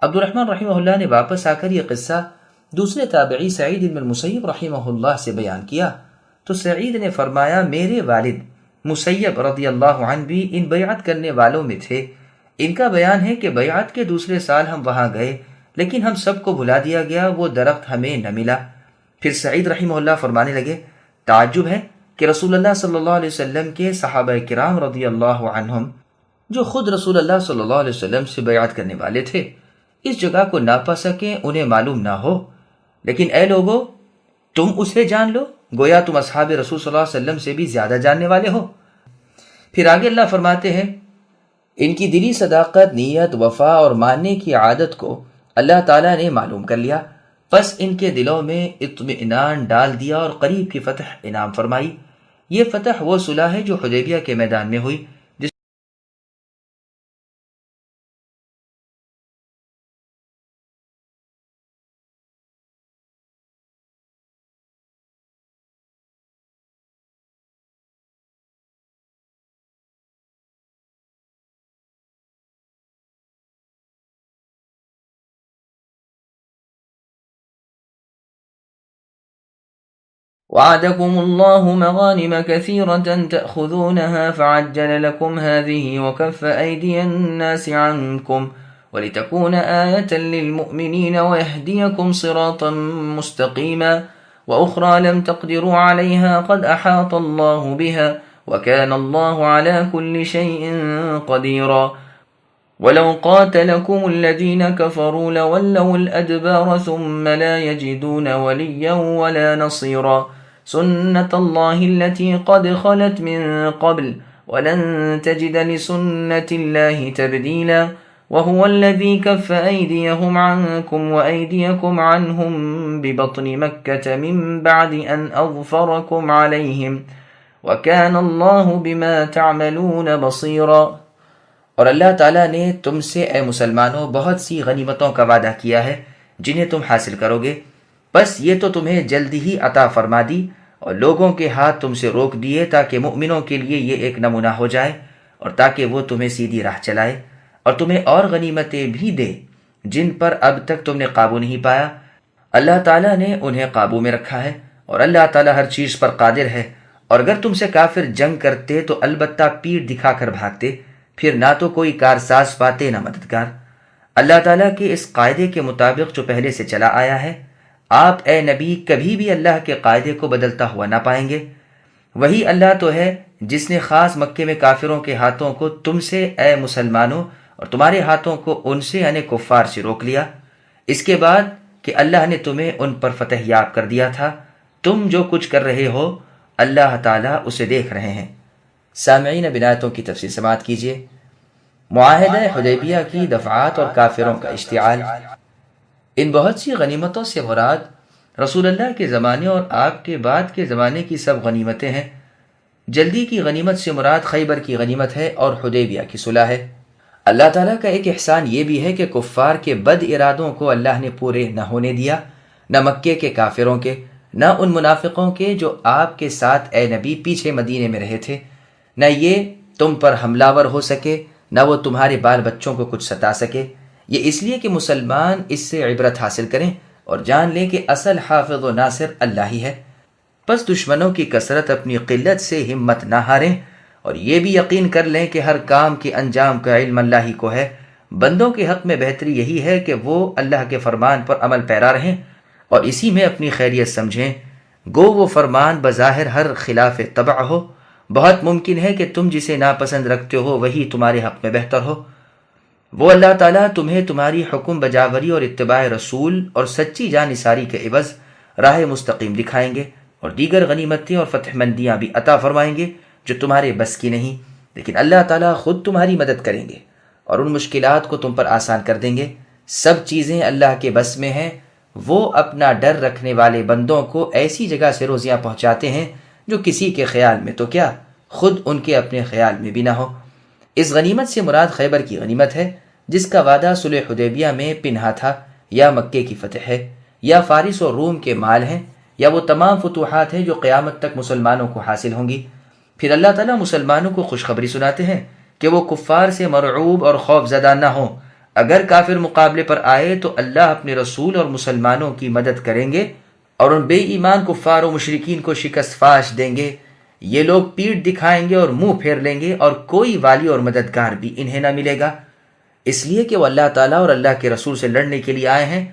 عبد الرحمن رحمہ اللہ نے واپس آ کر یہ قصہ دوسرے تابعی سعید بن المسیب رحمہ اللہ سے بیان کیا، تو سعید نے فرمایا میرے والد مسیب رضی اللہ عنہ بھی ان بیعت کرنے والوں میں تھے۔ ان کا بیان ہے کہ بیعت کے دوسرے سال ہم وہاں گئے لیکن ہم سب کو بھلا دیا گیا، وہ درخت ہمیں نہ ملا۔ پھر سعید رحمہ اللہ فرمانے لگے تعجب ہے کہ رسول اللہ صلی اللہ علیہ وسلم کے صحابہ کرام رضی اللہ عنہم جو خود رسول اللہ صلی اللہ علیہ وسلم سے بیعت کرنے والے تھے اس جگہ کو نہ پا سکیں، انہیں معلوم نہ ہو، لیکن اے لوگو تم اسے جان لو، گویا تم اصحاب رسول صلی اللہ علیہ وسلم سے بھی زیادہ جاننے والے ہو۔ پھر آگے اللہ فرماتے ہیں ان کی دلی صداقت، نیت، وفا اور ماننے کی عادت کو اللہ تعالیٰ نے معلوم کر لیا، پس ان کے دلوں میں اطمینان ڈال دیا اور قریب کی فتح انعام فرمائی۔ یہ فتح وہ صلح ہے جو حدیبیہ کے میدان میں ہوئی، وعدكم الله مغانم كثيرة تأخذونها فعجل لكم هذه وكف أيدي الناس عنكم ولتكون آية للمؤمنين ويهديكم صراطا مستقيما وأخرى لم تقدروا عليها قد أحاط الله بها وكان الله على كل شيء قديرا ولو قاتلكم الذين كفروا لولوا الأدبار ثم لا يجدون وليا ولا نصيرا سنة الله التي قد خلت من قبل ولن تجد لسنة الله تبديلا وهو الذي كف أيديهم عنكم وأيديكم عنهم ببطن مكة من بعد أن أظفركم عليهم وكان الله بما تعملون بصيرا۔ اور اللہ تعالیٰ نے تم سے اے مسلمانوں بہت سی غنیمتوں کا وعدہ کیا ہے جنہیں تم حاصل کرو گے، بس یہ تو تمہیں جلدی ہی عطا فرما دی اور لوگوں کے ہاتھ تم سے روک دیے تاکہ مؤمنوں کے لیے یہ ایک نمونہ ہو جائے اور تاکہ وہ تمہیں سیدھی راہ چلائے اور تمہیں اور غنیمتیں بھی دے جن پر اب تک تم نے قابو نہیں پایا۔ اللہ تعالیٰ نے انہیں قابو میں رکھا ہے اور اللہ تعالیٰ ہر چیز پر قادر ہے، اور اگر تم سے کافر جنگ کرتے تو البتہ پیٹھ دکھا کر بھاگتے، پھر نہ تو کوئی کارساز پاتے نہ مددگار۔ اللہ تعالیٰ کے اس قاعدے کے مطابق جو پہلے سے چلا آیا ہے، آپ اے نبی کبھی بھی اللہ کے قاعدے کو بدلتا ہوا نہ پائیں گے۔ وہی اللہ تو ہے جس نے خاص مکے میں کافروں کے ہاتھوں کو تم سے اے مسلمانوں اور تمہارے ہاتھوں کو ان سے یعنی کفار سے روک لیا، اس کے بعد کہ اللہ نے تمہیں ان پر فتح یاب کر دیا تھا۔ تم جو کچھ کر رہے ہو اللہ تعالیٰ اسے دیکھ رہے ہیں۔ سامعین، اب آیتوں کی تفصیل سماعت کیجیے۔ معاہدہ حدیبیہ کی دفعات اور کافروں کا اشتعال۔ ان بہت سی غنیمتوں سے مراد رسول اللہ کے زمانے اور آپ کے بعد کے زمانے کی سب غنیمتیں ہیں۔ جلدی کی غنیمت سے مراد خیبر کی غنیمت ہے اور حدیبیہ کی صلح ہے۔ اللہ تعالیٰ کا ایک احسان یہ بھی ہے کہ کفار کے بد ارادوں کو اللہ نے پورے نہ ہونے دیا، نہ مکے کے کافروں کے، نہ ان منافقوں کے جو آپ کے ساتھ اے نبی پیچھے مدینے میں رہے تھے، نہ یہ تم پر حملہ ور ہو سکے، نہ وہ تمہارے بال بچوں کو کچھ ستا سکے۔ یہ اس لیے کہ مسلمان اس سے عبرت حاصل کریں اور جان لیں کہ اصل حافظ و ناصر اللہ ہی ہے۔ پس دشمنوں کی کثرت اپنی قلت سے ہمت نہ ہاریں اور یہ بھی یقین کر لیں کہ ہر کام کے انجام کا علم اللہ ہی کو ہے۔ بندوں کے حق میں بہتری یہی ہے کہ وہ اللہ کے فرمان پر عمل پیرا رہیں اور اسی میں اپنی خیریت سمجھیں، گو وہ فرمان بظاہر ہر خلاف طبع ہو۔ بہت ممکن ہے کہ تم جسے ناپسند رکھتے ہو وہی تمہارے حق میں بہتر ہو۔ وہ اللہ تعالیٰ تمہیں تمہاری حکم بجاوری اور اتباع رسول اور سچی جانثاری کے عوض راہ مستقیم دکھائیں گے اور دیگر غنیمتیں اور فتح مندیاں بھی عطا فرمائیں گے جو تمہارے بس کی نہیں، لیکن اللہ تعالیٰ خود تمہاری مدد کریں گے اور ان مشکلات کو تم پر آسان کر دیں گے۔ سب چیزیں اللہ کے بس میں ہیں۔ وہ اپنا ڈر رکھنے والے بندوں کو ایسی جگہ سے روزیاں پہنچاتے ہیں جو کسی کے خیال میں تو کیا خود ان کے اپنے خیال میں بھی نہ ہو۔ اس غنیمت سے مراد خیبر کی غنیمت ہے جس کا وعدہ صلح حدیبیہ میں پنہا تھا، یا مکے کی فتح ہے، یا فارس و روم کے مال ہیں، یا وہ تمام فتوحات ہیں جو قیامت تک مسلمانوں کو حاصل ہوں گی۔ پھر اللہ تعالیٰ مسلمانوں کو خوشخبری سناتے ہیں کہ وہ کفار سے مرعوب اور خوف زدہ نہ ہوں۔ اگر کافر مقابلے پر آئے تو اللہ اپنے رسول اور مسلمانوں کی مدد کریں گے اور ان بے ایمان کفار و مشرکین کو شکست فاش دیں گے۔ یہ لوگ پیٹھ دکھائیں گے اور منہ پھیر لیں گے اور کوئی والی اور مددگار بھی انہیں نہ ملے گا، اس لیے کہ وہ اللہ تعالیٰ اور اللہ کے رسول سے لڑنے کے لیے آئے ہیں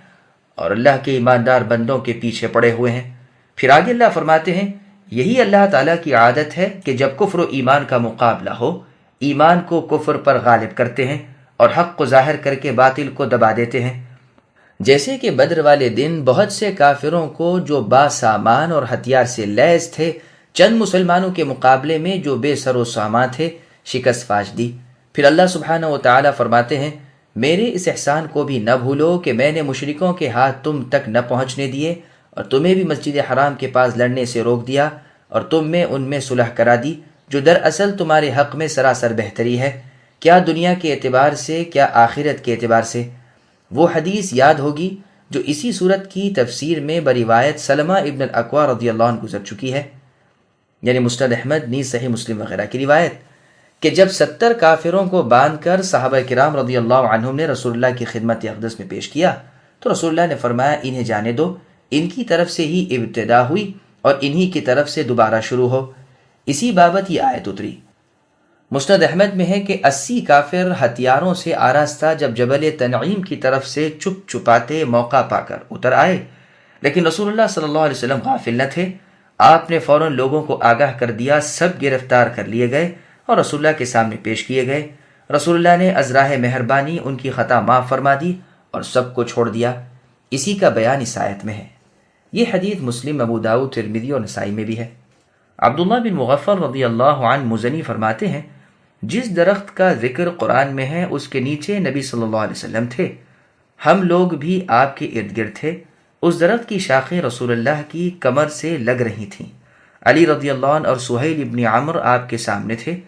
اور اللہ کے ایماندار بندوں کے پیچھے پڑے ہوئے ہیں۔ پھر آگے اللہ فرماتے ہیں، یہی اللہ تعالیٰ کی عادت ہے کہ جب کفر و ایمان کا مقابلہ ہو، ایمان کو کفر پر غالب کرتے ہیں اور حق کو ظاہر کر کے باطل کو دبا دیتے ہیں۔ جیسے کہ بدر والے دن بہت سے کافروں کو جو با سامان اور ہتھیار سے لیس تھے چند مسلمانوں کے مقابلے میں جو بے سر و سامان تھے شکست فاش دی۔ پھر اللہ سبحانہ و تعالیٰ فرماتے ہیں، میرے اس احسان کو بھی نہ بھولو کہ میں نے مشرکوں کے ہاتھ تم تک نہ پہنچنے دیے اور تمہیں بھی مسجد حرام کے پاس لڑنے سے روک دیا اور تم میں ان میں صلح کرا دی جو دراصل تمہارے حق میں سراسر بہتری ہے، کیا دنیا کے اعتبار سے کیا آخرت کے اعتبار سے۔ وہ حدیث یاد ہوگی جو اسی صورت کی تفسیر میں بروایت سلمہ ابن الاکوع رضی اللہ عنہ گزر چکی ہے، یعنی مسند احمد نیز صحیح مسلم وغیرہ کی روایت، کہ جب 70 کافروں کو باندھ کر صحابہ کرام رضی اللہ عنہم نے رسول اللہ کی خدمت اقدس میں پیش کیا تو رسول اللہ نے فرمایا، انہیں جانے دو، ان کی طرف سے ہی ابتدا ہوئی اور انہی کی طرف سے دوبارہ شروع ہو۔ اسی بابت یہ آیت اتری۔ مسند احمد میں ہے کہ 80 کافر ہتھیاروں سے آراستہ جب جبل تنعیم کی طرف سے چپ چپاتے موقع پا کر اتر آئے، لیکن رسول اللہ صلی اللہ علیہ وسلم غافل نہ تھے۔ آپ نے فوراً لوگوں کو آگاہ کر دیا، سب گرفتار کر لیے گئے اور رسول اللہ کے سامنے پیش کیے گئے۔ رسول اللہ نے ازراہ مہربانی ان کی خطا معاف فرما دی اور سب کو چھوڑ دیا۔ اسی کا بیان اس آیت میں ہے۔ یہ حدیث مسلم، ابو داؤد، ترمذی اور نسائی میں بھی ہے۔ عبداللہ بن مغفل رضی اللہ عنہ مزنی فرماتے ہیں، جس درخت کا ذکر قرآن میں ہے اس کے نیچے نبی صلی اللہ علیہ وسلم تھے، ہم لوگ بھی آپ کے ارد گرد تھے۔ اس درخت کی شاخیں رسول اللہ کی کمر سے لگ رہی تھیں۔ علی رضی اللہ عنہ اور سہیل ابن عمرو آپ کے سامنے تھے۔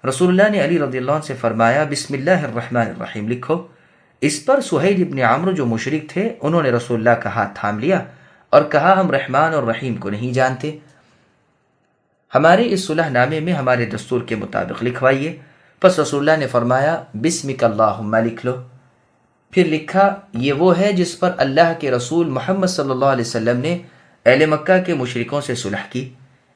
رسول اللہ نے علی رضی اللہ عنہ سے فرمایا بسم اللہ الرحمن الرحیم لکھو۔ اس پر سہیل ابن عمرو جو مشرک تھے انہوں نے رسول اللہ کا ہاتھ تھام لیا اور کہا ہم رحمان اور رحیم کو نہیں جانتے، ہمارے اس صلح نامے میں ہمارے دستور کے مطابق لکھوائیے۔ پس رسول اللہ نے فرمایا بسمک اللہم لکھ لو۔ پھر لکھا یہ وہ ہے جس پر اللہ کے رسول محمد صلی اللہ علیہ وسلم نے اہل مکہ کے مشرکوں سے صلح کی۔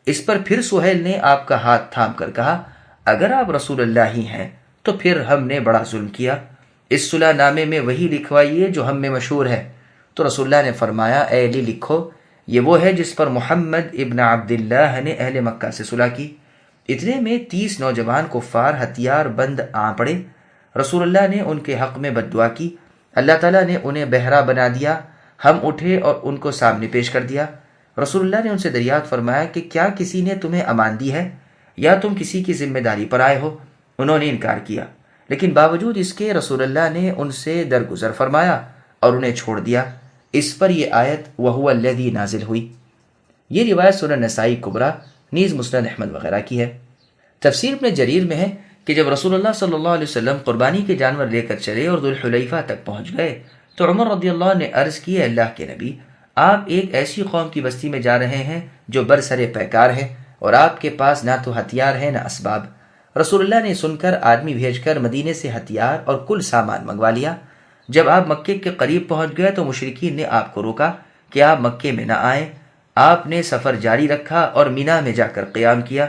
اس پر پھر سہیل نے آپ کا ہاتھ تھام کر کہا اگر آپ رسول اللہ ہی ہیں تو پھر ہم نے بڑا ظلم کیا، اس صلح نامے میں وہی لکھوائیے جو ہم میں مشہور ہے۔ تو رسول اللہ نے فرمایا اے علی لکھو یہ وہ ہے جس پر محمد ابن عبداللہ نے اہل مکہ سے صلح کی۔ اتنے میں 30 نوجوان کفار ہتھیار بند آ پڑے۔ رسول اللہ نے ان کے حق میں بد دعا کی، اللہ تعالیٰ نے انہیں بہرا بنا دیا۔ ہم اٹھے اور ان کو سامنے پیش کر دیا۔ رسول اللہ نے ان سے دریافت فرمایا کہ کیا کسی نے تمہیں امان دی ہے یا تم کسی کی ذمہ داری پر آئے ہو؟ انہوں نے انکار کیا، لیکن باوجود اس کے رسول اللہ نے ان سے درگزر فرمایا اور انہیں چھوڑ دیا۔ اس پر یہ آیت وَهُوَ الَّذِي نازل ہوئی۔ یہ روایت سنن نسائی کبریٰ نیز مسند احمد وغیرہ کی ہے۔ تفسیر ابن جریر میں ہے کہ جب رسول اللہ صلی اللہ علیہ وسلم قربانی کے جانور لے کر چلے اور ذوالحلیفہ تک پہنچ گئے تو عمر رضی اللہ عنہ نے عرض کی اللہ کے نبی آپ ایک ایسی قوم کی بستی میں جا رہے ہیں جو برسر پیکار ہے اور آپ کے پاس نہ تو ہتھیار ہے نہ اسباب۔ رسول اللہ نے سن کر آدمی بھیج کر مدینے سے ہتھیار اور کل سامان منگوا لیا۔ جب آپ مکے کے قریب پہنچ گئے تو مشرکین نے آپ کو روکا کہ آپ مکے میں نہ آئیں۔ آپ نے سفر جاری رکھا اور مینا میں جا کر قیام کیا۔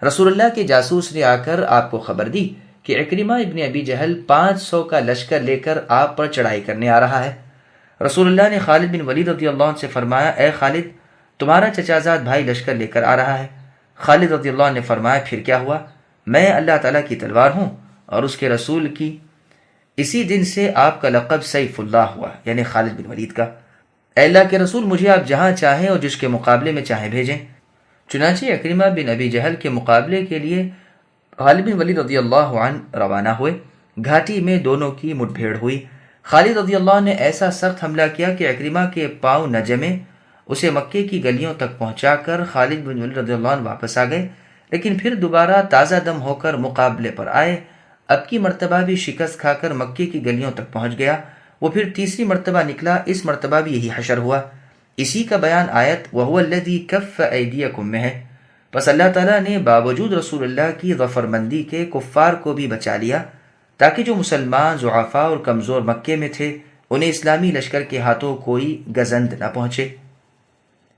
رسول اللہ کے جاسوس نے آ کر آپ کو خبر دی کہ عکرمہ ابن ابی جہل 500 کا لشکر لے کر آپ پر چڑھائی کرنے آ رہا ہے۔ رسول اللہ نے خالد بن ولید رضی اللہ عنہ سے فرمایا اے خالد تمہارا چچا زاد بھائی لشکر لے کر آ رہا ہے۔ خالد رضی اللہ عنہ نے فرمایا پھر کیا ہوا؟ میں اللہ تعالیٰ کی تلوار ہوں اور اس کے رسول کی۔ اسی دن سے آپ کا لقب سیف اللہ ہوا، یعنی خالد بن ولید کا۔ اے اللہ کے رسول مجھے آپ جہاں چاہیں اور جس کے مقابلے میں چاہیں بھیجیں۔ چنانچہ عکرمہ بن ابی جہل کے مقابلے کے لیے خالد بن ولید رضی اللہ عنہ روانہ ہوئے۔ گھاٹی میں دونوں کی مٹ بھیڑ ہوئی۔ خالد رضی اللہ عنہ نے ایسا سخت حملہ کیا کہ عکرمہ کے پاؤں نہ جمے۔ اسے مکے کی گلیوں تک پہنچا کر خالد بن ولید رضی اللہ عنہ واپس آ گئے، لیکن پھر دوبارہ تازہ دم ہو کر مقابلے پر آئے۔ اب کی مرتبہ بھی شکست کھا کر مکے کی گلیوں تک پہنچ گیا۔ وہ پھر تیسری مرتبہ نکلا، اس مرتبہ بھی یہی حشر ہوا۔ اسی کا بیان آیت وَهُوَ الَّذِي كَفَّ أَيْدِيَكُم میں ہے۔ پس اللہ تعالیٰ نے باوجود رسول اللہ کی ظفرمندی کے کفار کو بھی بچا لیا تاکہ جو مسلمان ضعفاء اور کمزور مکے میں تھے انہیں اسلامی لشکر کے ہاتھوں کوئی گزند نہ پہنچے۔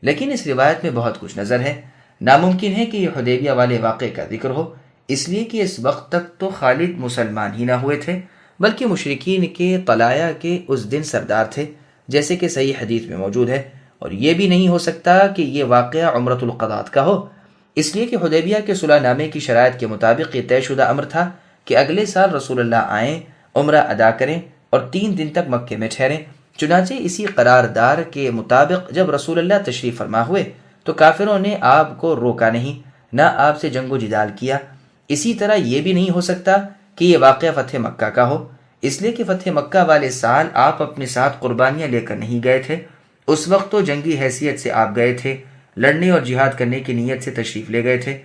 لیکن اس روایت میں بہت کچھ نظر ہے۔ ناممکن ہے کہ یہ حدیبیہ والے واقعے کا ذکر ہو، اس لیے کہ اس وقت تک تو خالد مسلمان ہی نہ ہوئے تھے بلکہ مشرکین کے طلایہ کے اس دن سردار تھے، جیسے کہ صحیح حدیث میں موجود ہے۔ اور یہ بھی نہیں ہو سکتا کہ یہ واقعہ عمرۃ القضاۃ کا ہو، اس لیے کہ حدیبیہ کے صلح نامے کی شرائط کے مطابق یہ طے شدہ امر تھا کہ اگلے سال رسول اللہ آئیں، عمرہ ادا کریں اور 3 دن تک مکے میں ٹھہریں۔ چنانچہ اسی قراردار کے مطابق جب رسول اللہ تشریف فرما ہوئے تو کافروں نے آپ کو روکا نہیں، نہ آپ سے جنگ و جدال کیا۔ اسی طرح یہ بھی نہیں ہو سکتا کہ یہ واقعہ فتح مکہ کا ہو، اس لیے کہ فتح مکہ والے سال آپ اپنے ساتھ قربانیاں لے کر نہیں گئے تھے۔ اس وقت تو جنگی حیثیت سے آپ گئے تھے، لڑنے اور جہاد کرنے کی نیت سے تشریف لے گئے تھے۔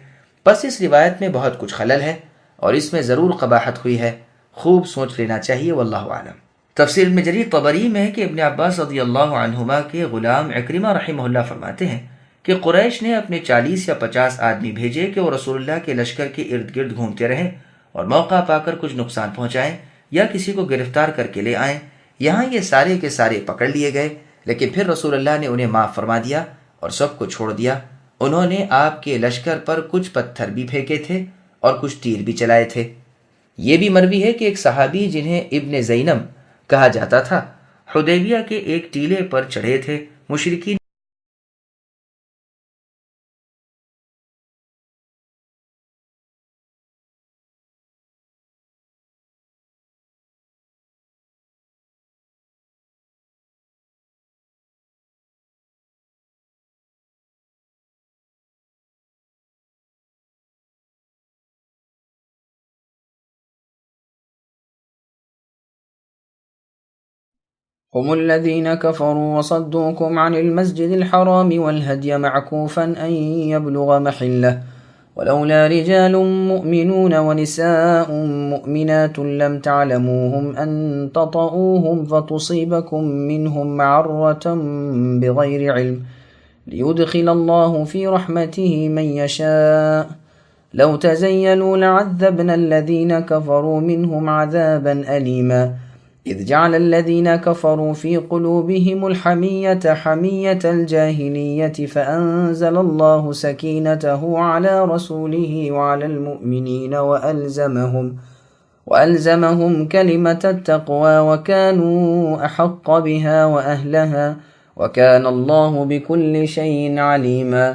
پس اس روایت میں بہت کچھ خلل ہے اور اس میں ضرور قباحت ہوئی ہے، خوب سوچ لینا چاہیے، واللہ اعلم۔ تفسیر ابن جریر طبری میں ہے کہ ابن عباس رضی اللہ عنہما کے غلام عکرمہ رحمہ اللہ فرماتے ہیں کہ قریش نے اپنے 40 یا 50 آدمی بھیجے کہ وہ رسول اللہ کے لشکر کے ارد گرد گھومتے رہیں اور موقع پا کر کچھ نقصان پہنچائیں یا کسی کو گرفتار کر کے لے آئیں۔ یہاں یہ سارے کے سارے پکڑ لیے گئے، لیکن پھر رسول اللہ نے انہیں معاف فرما دیا اور سب کو چھوڑ دیا۔ انہوں نے آپ کے لشکر پر کچھ پتھر بھی پھینکے تھے اور کچھ تیر بھی چلائے تھے۔ یہ بھی مروی ہے کہ ایک صحابی جنہیں ابن زینم کہا جاتا تھا حدیبیہ کے ایک ٹیلے پر چڑھے تھے۔ مشرکین هم الذين كفروا وصدوكم عن المسجد الحرام والهدي معكوفا أن يبلغ محله ولولا رجال مؤمنون ونساء مؤمنات لم تعلموهم أن تطؤوهم فتصيبكم منهم معرة بغير علم ليدخل الله في رحمته من يشاء لو تزيلوا لعذبنا الذين كفروا منهم عذابا أليما إذ جعل الذين كفروا في قلوبهم الحمية حمية الجاهلية فأنزل الله سكينته على رسوله وعلى المؤمنين وألزمهم كلمة التقوى وكانوا أحق بها وأهلها وكان الله بكل شيء عليما۔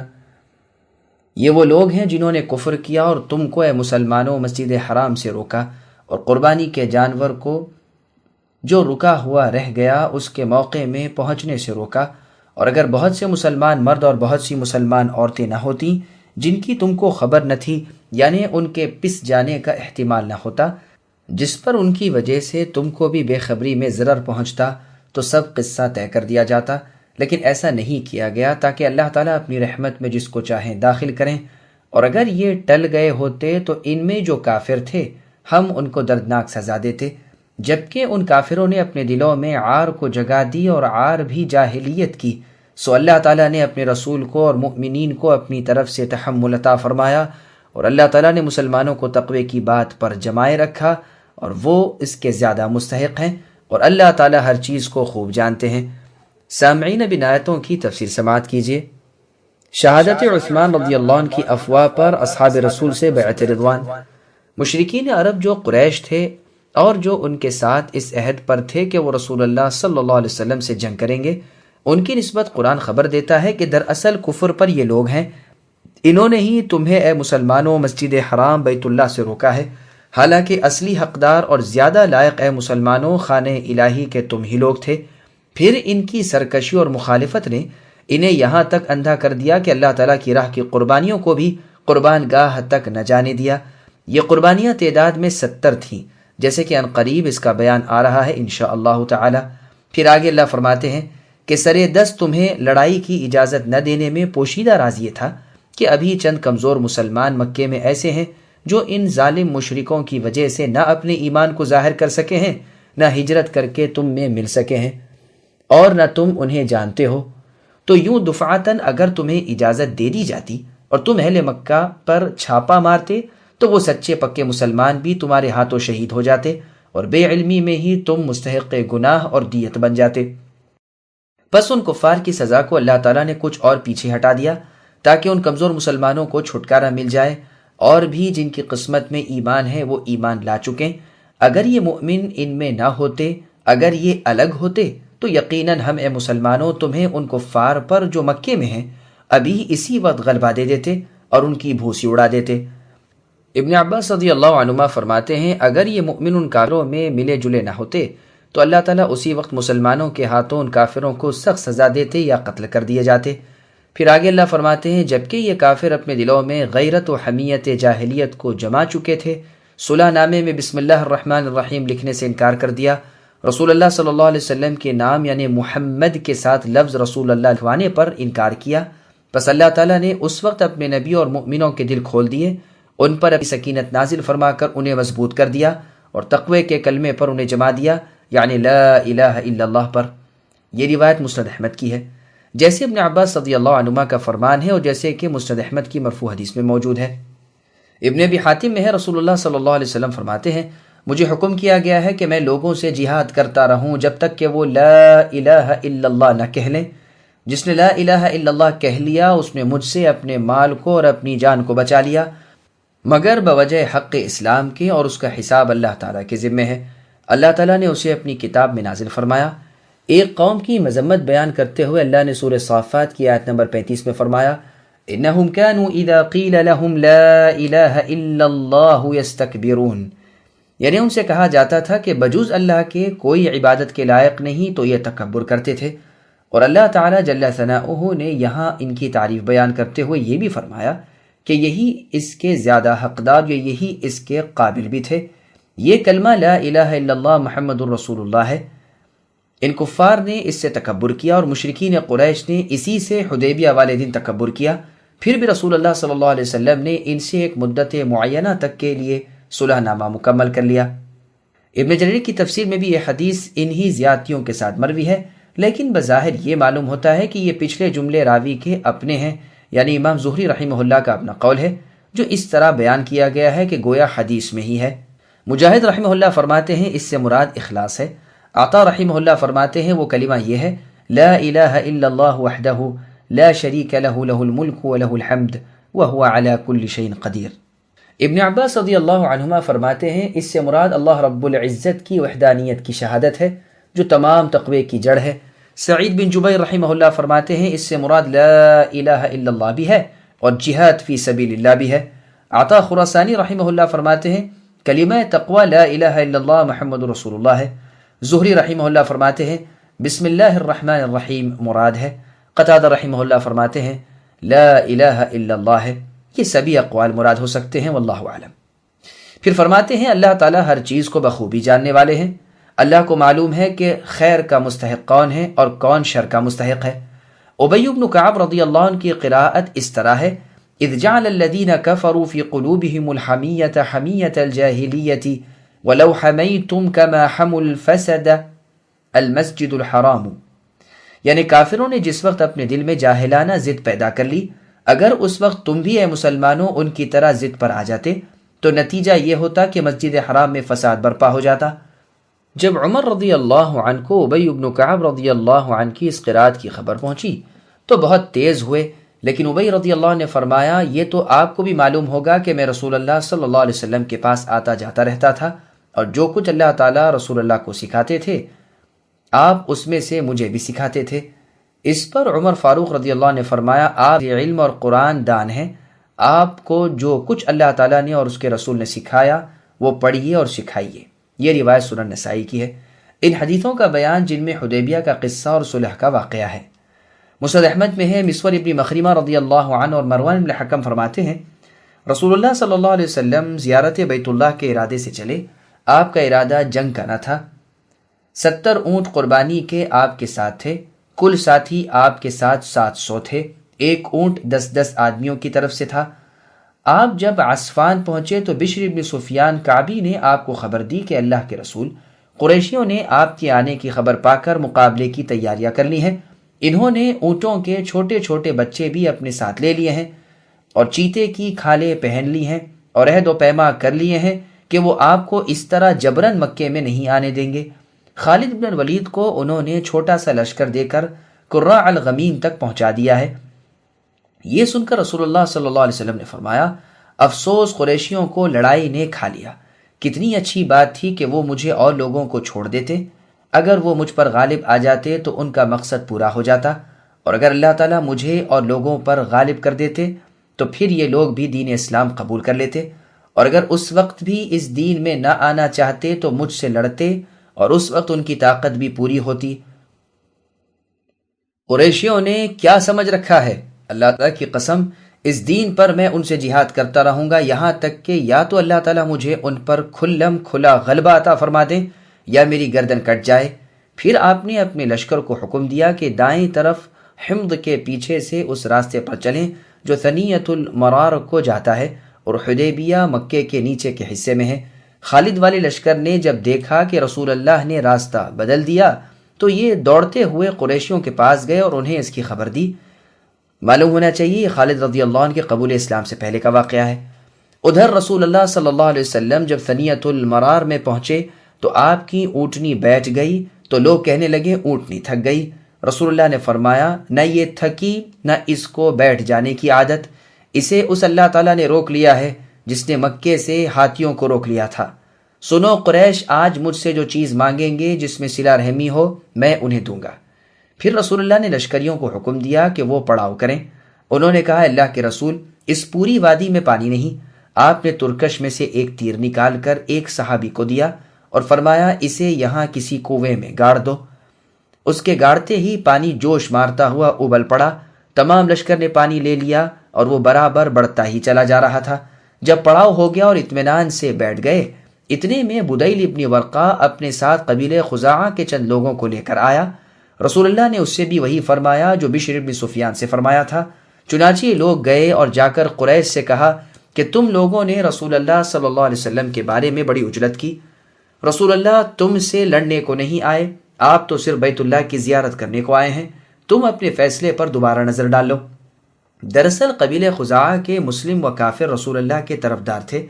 یہ وہ لوگ ہیں جنہوں نے کفر کیا اور تم کو اے مسلمانوں مسجد حرام سے روکا اور قربانی کے جانور کو جو رکا ہوا رہ گیا اس کے موقع میں پہنچنے سے روکا، اور اگر بہت سے مسلمان مرد اور بہت سی مسلمان عورتیں نہ ہوتیں جن کی تم کو خبر نہ تھی، یعنی ان کے پس جانے کا احتمال نہ ہوتا، جس پر ان کی وجہ سے تم کو بھی بے خبری میں ضرر پہنچتا، تو سب قصہ طے کر دیا جاتا، لیکن ایسا نہیں کیا گیا تاکہ اللہ تعالیٰ اپنی رحمت میں جس کو چاہیں داخل کریں۔ اور اگر یہ ٹل گئے ہوتے تو ان میں جو کافر تھے ہم ان کو دردناک سزا دیتے، جبکہ ان کافروں نے اپنے دلوں میں عار کو جگا دی اور عار بھی جاہلیت کی، سو اللہ تعالیٰ نے اپنے رسول کو اور مؤمنین کو اپنی طرف سے تحمل عطا فرمایا، اور اللہ تعالیٰ نے مسلمانوں کو تقوی کی بات پر جمائے رکھا، اور وہ اس کے زیادہ مستحق ہیں، اور اللہ تعالیٰ ہر چیز کو خوب جانتے ہیں۔ سامعین اب ان آیتوں کی تفسیر سماعت کیجیے۔ شہادت عثمان رضی اللہ عنہ کی افواہ پر اصحاب رسول سے بیعت رضوان۔ مشرکین عرب جو قریش تھے اور جو ان کے ساتھ اس عہد پر تھے کہ وہ رسول اللہ صلی اللہ علیہ وسلم سے جنگ کریں گے، ان کی نسبت قرآن خبر دیتا ہے کہ دراصل کفر پر یہ لوگ ہیں، انہوں نے ہی تمہیں اے مسلمانوں مسجد حرام بیت اللہ سے روکا ہے، حالانکہ اصلی حقدار اور زیادہ لائق اے مسلمانوں خانہ الہی کے تم ہی لوگ تھے۔ پھر ان کی سرکشی اور مخالفت نے انہیں یہاں تک اندھا کر دیا کہ اللہ تعالیٰ کی راہ کی قربانیوں کو بھی قربان گاہ تک نہ جانے دیا۔ یہ قربانیاں تعداد میں 70 تھیں، جیسے کہ عنقریب اس کا بیان آ رہا ہے انشاءاللہ تعالی۔ پھر آگے اللہ فرماتے ہیں کہ سرے دست تمہیں لڑائی کی اجازت نہ دینے میں پوشیدہ راز یہ تھا کہ ابھی چند کمزور مسلمان مکے میں ایسے ہیں جو ان ظالم مشرکوں کی وجہ سے نہ اپنے ایمان کو ظاہر کر سکے ہیں، نہ ہجرت کر کے تم میں مل سکے ہیں، اور نہ تم انہیں جانتے ہو، تو یوں دفعتاً اگر تمہیں اجازت دے دی جاتی اور تم اہل مکہ پر چھاپا مارتے تو وہ سچے پکے مسلمان بھی تمہارے ہاتھوں شہید ہو جاتے، اور بے علمی میں ہی تم مستحق گناہ اور دیت بن جاتے۔ بس ان کفار کی سزا کو اللہ تعالیٰ نے کچھ اور پیچھے ہٹا دیا تاکہ ان کمزور مسلمانوں کو چھٹکارا مل جائے، اور بھی جن کی قسمت میں ایمان ہے وہ ایمان لا چکیں۔ اگر یہ مؤمن ان میں نہ ہوتے، اگر یہ الگ ہوتے، تو یقیناً ہم اے مسلمانوں تمہیں ان کفار پر جو مکے میں ہیں ابھی اسی وقت غلبہ دے دیتے اور ان کی بھوسی اڑا دیتے۔ ابن عباس رضی اللہ عنہما فرماتے ہیں اگر یہ مؤمن ان کافروں میں ملے جلے نہ ہوتے تو اللہ تعالیٰ اسی وقت مسلمانوں کے ہاتھوں ان کافروں کو سخت سزا دیتے یا قتل کر دیے جاتے۔ پھر آگے اللہ فرماتے ہیں جبکہ یہ کافر اپنے دلوں میں غیرت و حمیت جاہلیت کو جما چکے تھے، صلح نامے میں بسم اللہ الرحمن الرحیم لکھنے سے انکار کر دیا، رسول اللہ صلی اللہ علیہ وسلم کے نام یعنی محمد کے ساتھ لفظ رسول اللہ لکھوانے پر انکار کیا، پس اللہ تعالیٰ نے اس وقت اپنے نبی اور مؤمنوں کے دل کھول دیے، ان پر اپنی سکینت نازل فرما کر انہیں مضبوط کر دیا، اور تقوی کے کلمے پر انہیں جما دیا، یعنی لا الہ الا اللہ پر۔ یہ روایت مسند احمد کی ہے، جیسے ابن عباس رضی اللہ عنہما کا فرمان ہے اور جیسے کہ مسند احمد کی مرفوع حدیث میں موجود ہے۔ ابن ابی حاتم میں ہے رسول اللہ صلی اللہ علیہ وسلم فرماتے ہیں مجھے حکم کیا گیا ہے کہ میں لوگوں سے جہاد کرتا رہوں جب تک کہ وہ لا الہ الا اللہ نہ کہہ لیں۔ جس نے لا الہ الا اللہ کہہ لیا اس نے مجھ سے اپنے مال کو اور اپنی جان کو بچا لیا، مگر بوجہ حق اسلام کے، اور اس کا حساب اللہ تعالیٰ کے ذمے ہے۔ اللہ تعالیٰ نے اسے اپنی کتاب میں نازل فرمایا۔ ایک قوم کی مذمت بیان کرتے ہوئے اللہ نے سورہ صافات کی آیت نمبر 35 میں فرمایا انہم کانوا اذا قیل لهم لا الہ الا اللہ یستکبرون، یعنی ان سے کہا جاتا تھا کہ بجوز اللہ کے کوئی عبادت کے لائق نہیں تو یہ تکبر کرتے تھے۔ اور اللہ تعالیٰ جل ثناؤہ نے یہاں ان کی تعریف بیان کرتے ہوئے یہ بھی فرمایا کہ یہی اس کے زیادہ حقدار یا یہی اس کے قابل بھی تھے۔ یہ کلمہ لا الہ الا اللہ محمد الرسول اللہ ہے، ان کفار نے اس سے تکبر کیا اور مشرکین قریش نے اسی سے حدیبیہ والے دن تکبر کیا. پھر بھی رسول اللہ صلی اللہ علیہ وسلم نے ان سے ایک مدت معینہ تک کے لیے صلح نامہ مکمل کر لیا. ابن جریر کی تفسیر میں بھی یہ حدیث انہی زیادتیوں کے ساتھ مروی ہے، لیکن بظاہر یہ معلوم ہوتا ہے کہ یہ پچھلے جملے راوی کے اپنے ہیں، یعنی امام زہری رحمہ اللہ کا اپنا قول ہے جو اس طرح بیان کیا گیا ہے کہ گویا حدیث میں ہی ہے. مجاہد رحمہ اللہ فرماتے ہیں اس سے مراد اخلاص ہے. عطا رحمہ اللہ فرماتے ہیں وہ کلمہ یہ ہے لا الہ الا اللہ وحدہ لا شریک لہ لہ الملک ولہ الحمد وہو علی کل شیء قدیر. ابن عباس رضی اللہ عنہما فرماتے ہیں اس سے مراد اللہ رب العزت کی وحدانیت کی شہادت ہے جو تمام تقوی کی جڑ ہے. سعید بن جبیر رحمہ اللہ فرماتے ہیں اس سے مراد لا الہ الا اللہ بھی ہے اور جہاد فی سبیل اللہ بھی ہے. عطا خراسانی رحمہ اللہ فرماتے ہیں کلمہ تقوی لا الہ الا اللہ محمد رسول اللہ ہے. زہری رحمہ اللہ فرماتے ہیں بسم اللہ الرحمن الرحیم مراد ہے. قتادہ رحمہ اللہ فرماتے ہیں لا الہ الا اللہ ہے. یہ سبھی اقوال مراد ہو سکتے ہیں واللہ اعلم. پھر فرماتے ہیں اللہ تعالیٰ ہر چیز کو بخوبی جاننے والے ہیں. اللہ کو معلوم ہے کہ خیر کا مستحق کون ہے اور کون شر کا مستحق ہے. ابی بن کعب رضی اللہ عنہ کی قراءت اس طرح ہے اذ جعل الذین کفروا فی قلوبہم الحمیۃ حمیۃ الجاہلیۃ ولو حمیتم کما حموا الفسد المسجد الحرام. یعنی کافروں نے جس وقت اپنے دل میں جاہلانہ ضد پیدا کر لی، اگر اس وقت تم بھی اے مسلمانوں ان کی طرح ضد پر آ جاتے تو نتیجہ یہ ہوتا کہ مسجد حرام میں فساد برپا ہو جاتا. جب عمر رضی اللہ عنہ کو ابی بن کعب رضی اللہ عنہ کی اس قرات کی خبر پہنچی تو بہت تیز ہوئے، لیکن ابی رضی اللہ عنہ نے فرمایا یہ تو آپ کو بھی معلوم ہوگا کہ میں رسول اللہ صلی اللہ علیہ وسلم کے پاس آتا جاتا رہتا تھا اور جو کچھ اللہ تعالیٰ رسول اللہ کو سکھاتے تھے آپ اس میں سے مجھے بھی سکھاتے تھے. اس پر عمر فاروق رضی اللہ عنہ نے فرمایا آپ علم اور قرآن دان ہیں، آپ کو جو کچھ اللہ تعالیٰ نے اور اس کے رسول نے سکھایا وہ پڑھیے اور سکھائیے. یہ روایت سنن نسائی کی ہے. ان حدیثوں کا بیان جن میں حدیبیہ کا قصہ اور صلح کا واقعہ ہے. مسند احمد میں ہے مسور ابن مخرمہ رضی اللہ عنہ اور مروان بن حکم فرماتے ہیں رسول اللہ صلی اللہ علیہ وسلم زیارت بیت اللہ کے ارادے سے چلے. آپ کا ارادہ جنگ کا نہ تھا. 70 اونٹ قربانی کے آپ کے ساتھ تھے. کل ساتھی آپ کے ساتھ 700 تھے. ایک اونٹ 10 آدمیوں کی طرف سے تھا. آپ جب عصفان پہنچے تو بشر بن سفیان کعبی نے آپ کو خبر دی کہ اللہ کے رسول قریشیوں نے آپ کے آنے کی خبر پا کر مقابلے کی تیاریاں کر لی ہیں. انہوں نے اونٹوں کے چھوٹے چھوٹے بچے بھی اپنے ساتھ لے لیے ہیں اور چیتے کی کھالیں پہن لی ہیں اور عہد و پیما کر لیے ہیں کہ وہ آپ کو اس طرح جبرن مکے میں نہیں آنے دیں گے. خالد بن الولید کو انہوں نے چھوٹا سا لشکر دے کر قراء الغمیم تک پہنچا دیا ہے. یہ سن کر رسول اللہ صلی اللہ علیہ وسلم نے فرمایا افسوس قریشیوں کو لڑائی نے کھا لیا. کتنی اچھی بات تھی کہ وہ مجھے اور لوگوں کو چھوڑ دیتے. اگر وہ مجھ پر غالب آ جاتے تو ان کا مقصد پورا ہو جاتا، اور اگر اللہ تعالیٰ مجھے اور لوگوں پر غالب کر دیتے تو پھر یہ لوگ بھی دین اسلام قبول کر لیتے، اور اگر اس وقت بھی اس دین میں نہ آنا چاہتے تو مجھ سے لڑتے اور اس وقت ان کی طاقت بھی پوری ہوتی. قریشیوں نے کیا سمجھ رکھا ہے؟ اللہ تعالیٰ کی قسم اس دین پر میں ان سے جہاد کرتا رہوں گا یہاں تک کہ یا تو اللہ تعالیٰ مجھے ان پر کھلا غلبہ عطا فرما دیں یا میری گردن کٹ جائے. پھر آپ نے اپنے لشکر کو حکم دیا کہ دائیں طرف حمد کے پیچھے سے اس راستے پر چلیں جو ثنیۃ المرار کو جاتا ہے اور حدیبیہ مکے کے نیچے کے حصے میں ہے. خالد والے لشکر نے جب دیکھا کہ رسول اللہ نے راستہ بدل دیا تو یہ دوڑتے ہوئے قریشیوں کے پاس گئے اور انہیں اس کی خبر دی. معلوم ہونا چاہیے خالد رضی اللہ عنہ کے قبول اسلام سے پہلے کا واقعہ ہے. ادھر رسول اللہ صلی اللہ علیہ وسلم جب ثنیۃ المرار میں پہنچے تو آپ کی اونٹنی بیٹھ گئی تو لوگ کہنے لگے اونٹنی تھک گئی. رسول اللہ نے فرمایا نہ یہ تھکی نہ اس کو بیٹھ جانے کی عادت، اسے اس اللہ تعالیٰ نے روک لیا ہے جس نے مکے سے ہاتھیوں کو روک لیا تھا. سنو قریش آج مجھ سے جو چیز مانگیں گے جس میں صلہ رحمی ہو میں انہیں دوں گا. پھر رسول اللہ نے لشکریوں کو حکم دیا کہ وہ پڑاؤ کریں. انہوں نے کہا اللہ کے رسول اس پوری وادی میں پانی نہیں. آپ نے ترکش میں سے ایک تیر نکال کر ایک صحابی کو دیا اور فرمایا اسے یہاں کسی کنویں میں گاڑ دو. اس کے گاڑتے ہی پانی جوش مارتا ہوا ابل پڑا. تمام لشکر نے پانی لے لیا اور وہ برابر بڑھتا ہی چلا جا رہا تھا. جب پڑاؤ ہو گیا اور اطمینان سے بیٹھ گئے اتنے میں بدیل ابن ورقا اپنے ساتھ قبیلہ خزاعہ کے چند لوگوں کو لے کر آیا۔ رسول اللہ نے اس سے بھی وہی فرمایا جو بشر ابن سفیان سے فرمایا تھا۔ چنانچہ لوگ گئے اور جا کر قریش سے کہا کہ تم لوگوں نے رسول اللہ صلی اللہ علیہ وسلم کے بارے میں بڑی عجلت کی، رسول اللہ تم سے لڑنے کو نہیں آئے، آپ تو صرف بیت اللہ کی زیارت کرنے کو آئے ہیں، تم اپنے فیصلے پر دوبارہ نظر ڈال لو۔ دراصل قبیلہ خزاعہ کے مسلم و کافر رسول اللہ کے طرفدار تھے۔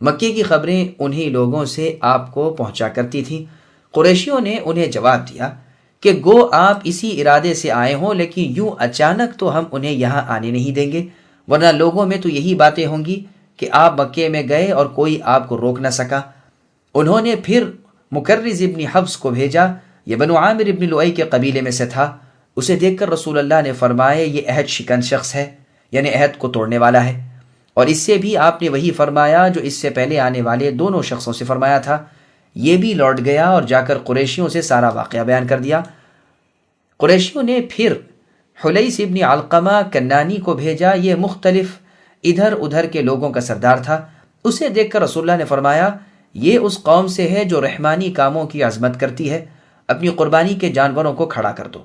مکے کی خبریں انہی لوگوں سے آپ کو پہنچا کرتی تھیں۔ قریشیوں نے انہیں جواب دیا کہ گو آپ اسی ارادے سے آئے ہوں، لیکن یوں اچانک تو ہم انہیں یہاں آنے نہیں دیں گے، ورنہ لوگوں میں تو یہی باتیں ہوں گی کہ آپ مکے میں گئے اور کوئی آپ کو روک نہ سکا۔ انہوں نے پھر مکرز ابن حفص کو بھیجا، یہ بنو عامر ابن لؤی کے قبیلے میں سے تھا۔ اسے دیکھ کر رسول اللہ نے فرمایا یہ عہد شکن شخص ہے، یعنی عہد کو توڑنے والا ہے، اور اس سے بھی آپ نے وہی فرمایا جو اس سے پہلے آنے والے دونوں شخصوں سے فرمایا تھا۔ یہ بھی لوٹ گیا اور جا کر قریشیوں سے سارا واقعہ بیان کر دیا۔ قریشیوں نے پھر حلیس ابن علقمہ کنانی کو بھیجا، یہ مختلف ادھر ادھر کے لوگوں کا سردار تھا۔ اسے دیکھ کر رسول اللہ نے فرمایا یہ اس قوم سے ہے جو رحمانی کاموں کی عظمت کرتی ہے، اپنی قربانی کے جانوروں کو کھڑا کر دو۔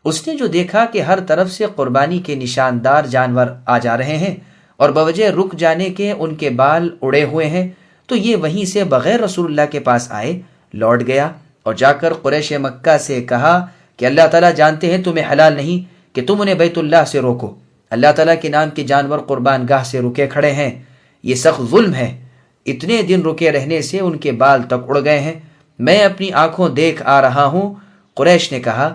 اس نے جو دیکھا کہ ہر طرف سے قربانی کے نشاندار جانور آ جا رہے ہیں اور بوجہ رک جانے کے ان کے بال اڑے ہوئے ہیں، تو یہ وہیں سے بغیر رسول اللہ کے پاس آئے، لوٹ گیا اور جا کر قریش مکہ سے کہا کہ اللہ تعالیٰ جانتے ہیں تمہیں حلال نہیں کہ تم انہیں بیت اللہ سے روکو، اللہ تعالیٰ کے نام کے جانور قربان گاہ سے رکے کھڑے ہیں، یہ سخت ظلم ہے، اتنے دن رکے رہنے سے ان کے بال تک اڑ گئے ہیں، میں اپنی آنکھوں دیکھ آ رہا ہوں۔ قریش نے کہا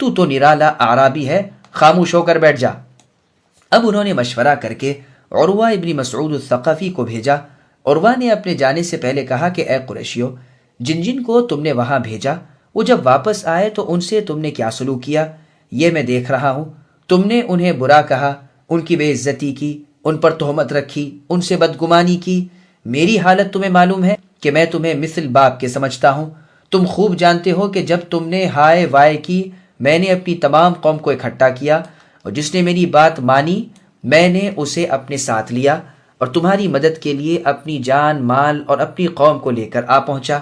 تو نرالا اعرابی ہے، خاموش ہو کر بیٹھ جا۔ اب انہوں نے مشورہ کر کے عروہ ابن مسعود الثقفی کو بھیجا۔ عروہ نے اپنے جانے سے پہلے کہا کہ اے قریشیو، جن جن کو تم نے وہاں بھیجا وہ جب واپس آئے تو ان سے تم نے کیا سلوک کیا یہ میں دیکھ رہا ہوں۔ تم نے انہیں برا کہا، ان کی بے عزتی کی، ان پر تہمت رکھی، ان سے بدگمانی کی۔ میری حالت تمہیں معلوم ہے کہ میں تمہیں مثل باپ کے سمجھتا ہوں۔ تم خوب جانتے ہو کہ جب تم نے ہائے وائے کی، میں نے اپنی تمام قوم کو اکٹھا کیا اور جس نے میری بات مانی میں نے اسے اپنے ساتھ لیا اور تمہاری مدد کے لیے اپنی جان مال اور اپنی قوم کو لے کر آ پہنچا۔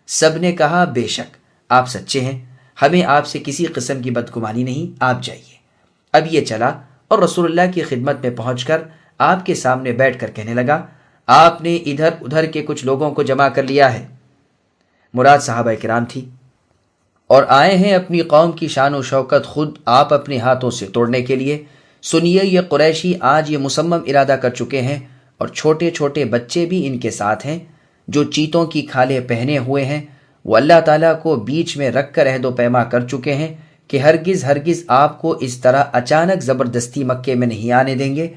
سب نے کہا بے شک آپ سچے ہیں، ہمیں آپ سے کسی قسم کی بدگمانی نہیں، آپ جائیے۔ اب یہ چلا اور رسول اللہ کی خدمت میں پہنچ کر آپ کے سامنے بیٹھ کر کہنے لگا آپ نے ادھر ادھر کے کچھ لوگوں کو جمع کر لیا ہے، مراد صحابہ کرام تھی، اور آئے ہیں اپنی قوم کی شان و شوکت خود آپ اپنے ہاتھوں سے توڑنے کے لیے۔ سنیے یہ قریشی آج یہ مصمم ارادہ کر چکے ہیں اور چھوٹے چھوٹے بچے بھی ان کے ساتھ ہیں جو چیتوں کی کھالیں پہنے ہوئے ہیں، وہ اللہ تعالیٰ کو بیچ میں رکھ کر عہد و پیما کر چکے ہیں کہ ہرگز ہرگز آپ کو اس طرح اچانک زبردستی مکے میں نہیں آنے دیں گے۔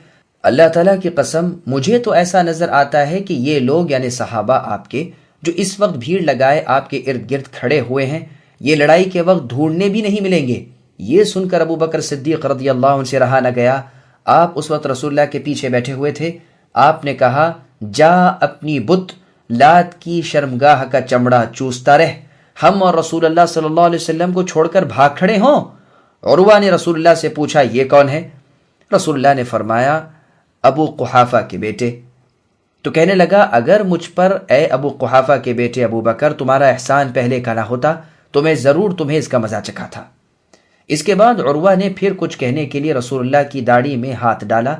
اللہ تعالیٰ کی قسم مجھے تو ایسا نظر آتا ہے کہ یہ لوگ یعنی صحابہ آپ کے جو اس وقت بھیڑ لگائے آپ کے ارد گرد کھڑے ہوئے ہیں، یہ لڑائی کے وقت ڈھونڈنے بھی نہیں ملیں گے۔ یہ سن کر ابو بکر صدیق رضی اللہ عنہ سے رہا نہ گیا۔ آپ اس وقت رسول اللہ کے پیچھے بیٹھے ہوئے تھے۔ آپ نے کہا جا اپنی بت لات کی شرمگاہ کا چمڑا چوستا رہ، ہم اور رسول اللہ صلی اللہ علیہ وسلم کو چھوڑ کر بھاگ کھڑے ہوں۔ عروہ نے رسول اللہ سے پوچھا یہ کون ہے؟ رسول اللہ نے فرمایا ابو قحافہ کے بیٹے۔ تو کہنے لگا اگر مجھ پر اے ابو قحافہ کے بیٹے ابو بکر تمہارا احسان پہلے کا نہ ہوتا تو میں ضرور تمہیں اس کا مزہ چکھا تھا۔ اس کے بعد عروہ نے پھر کچھ کہنے کے لیے رسول اللہ کی داڑھی میں ہاتھ ڈالا۔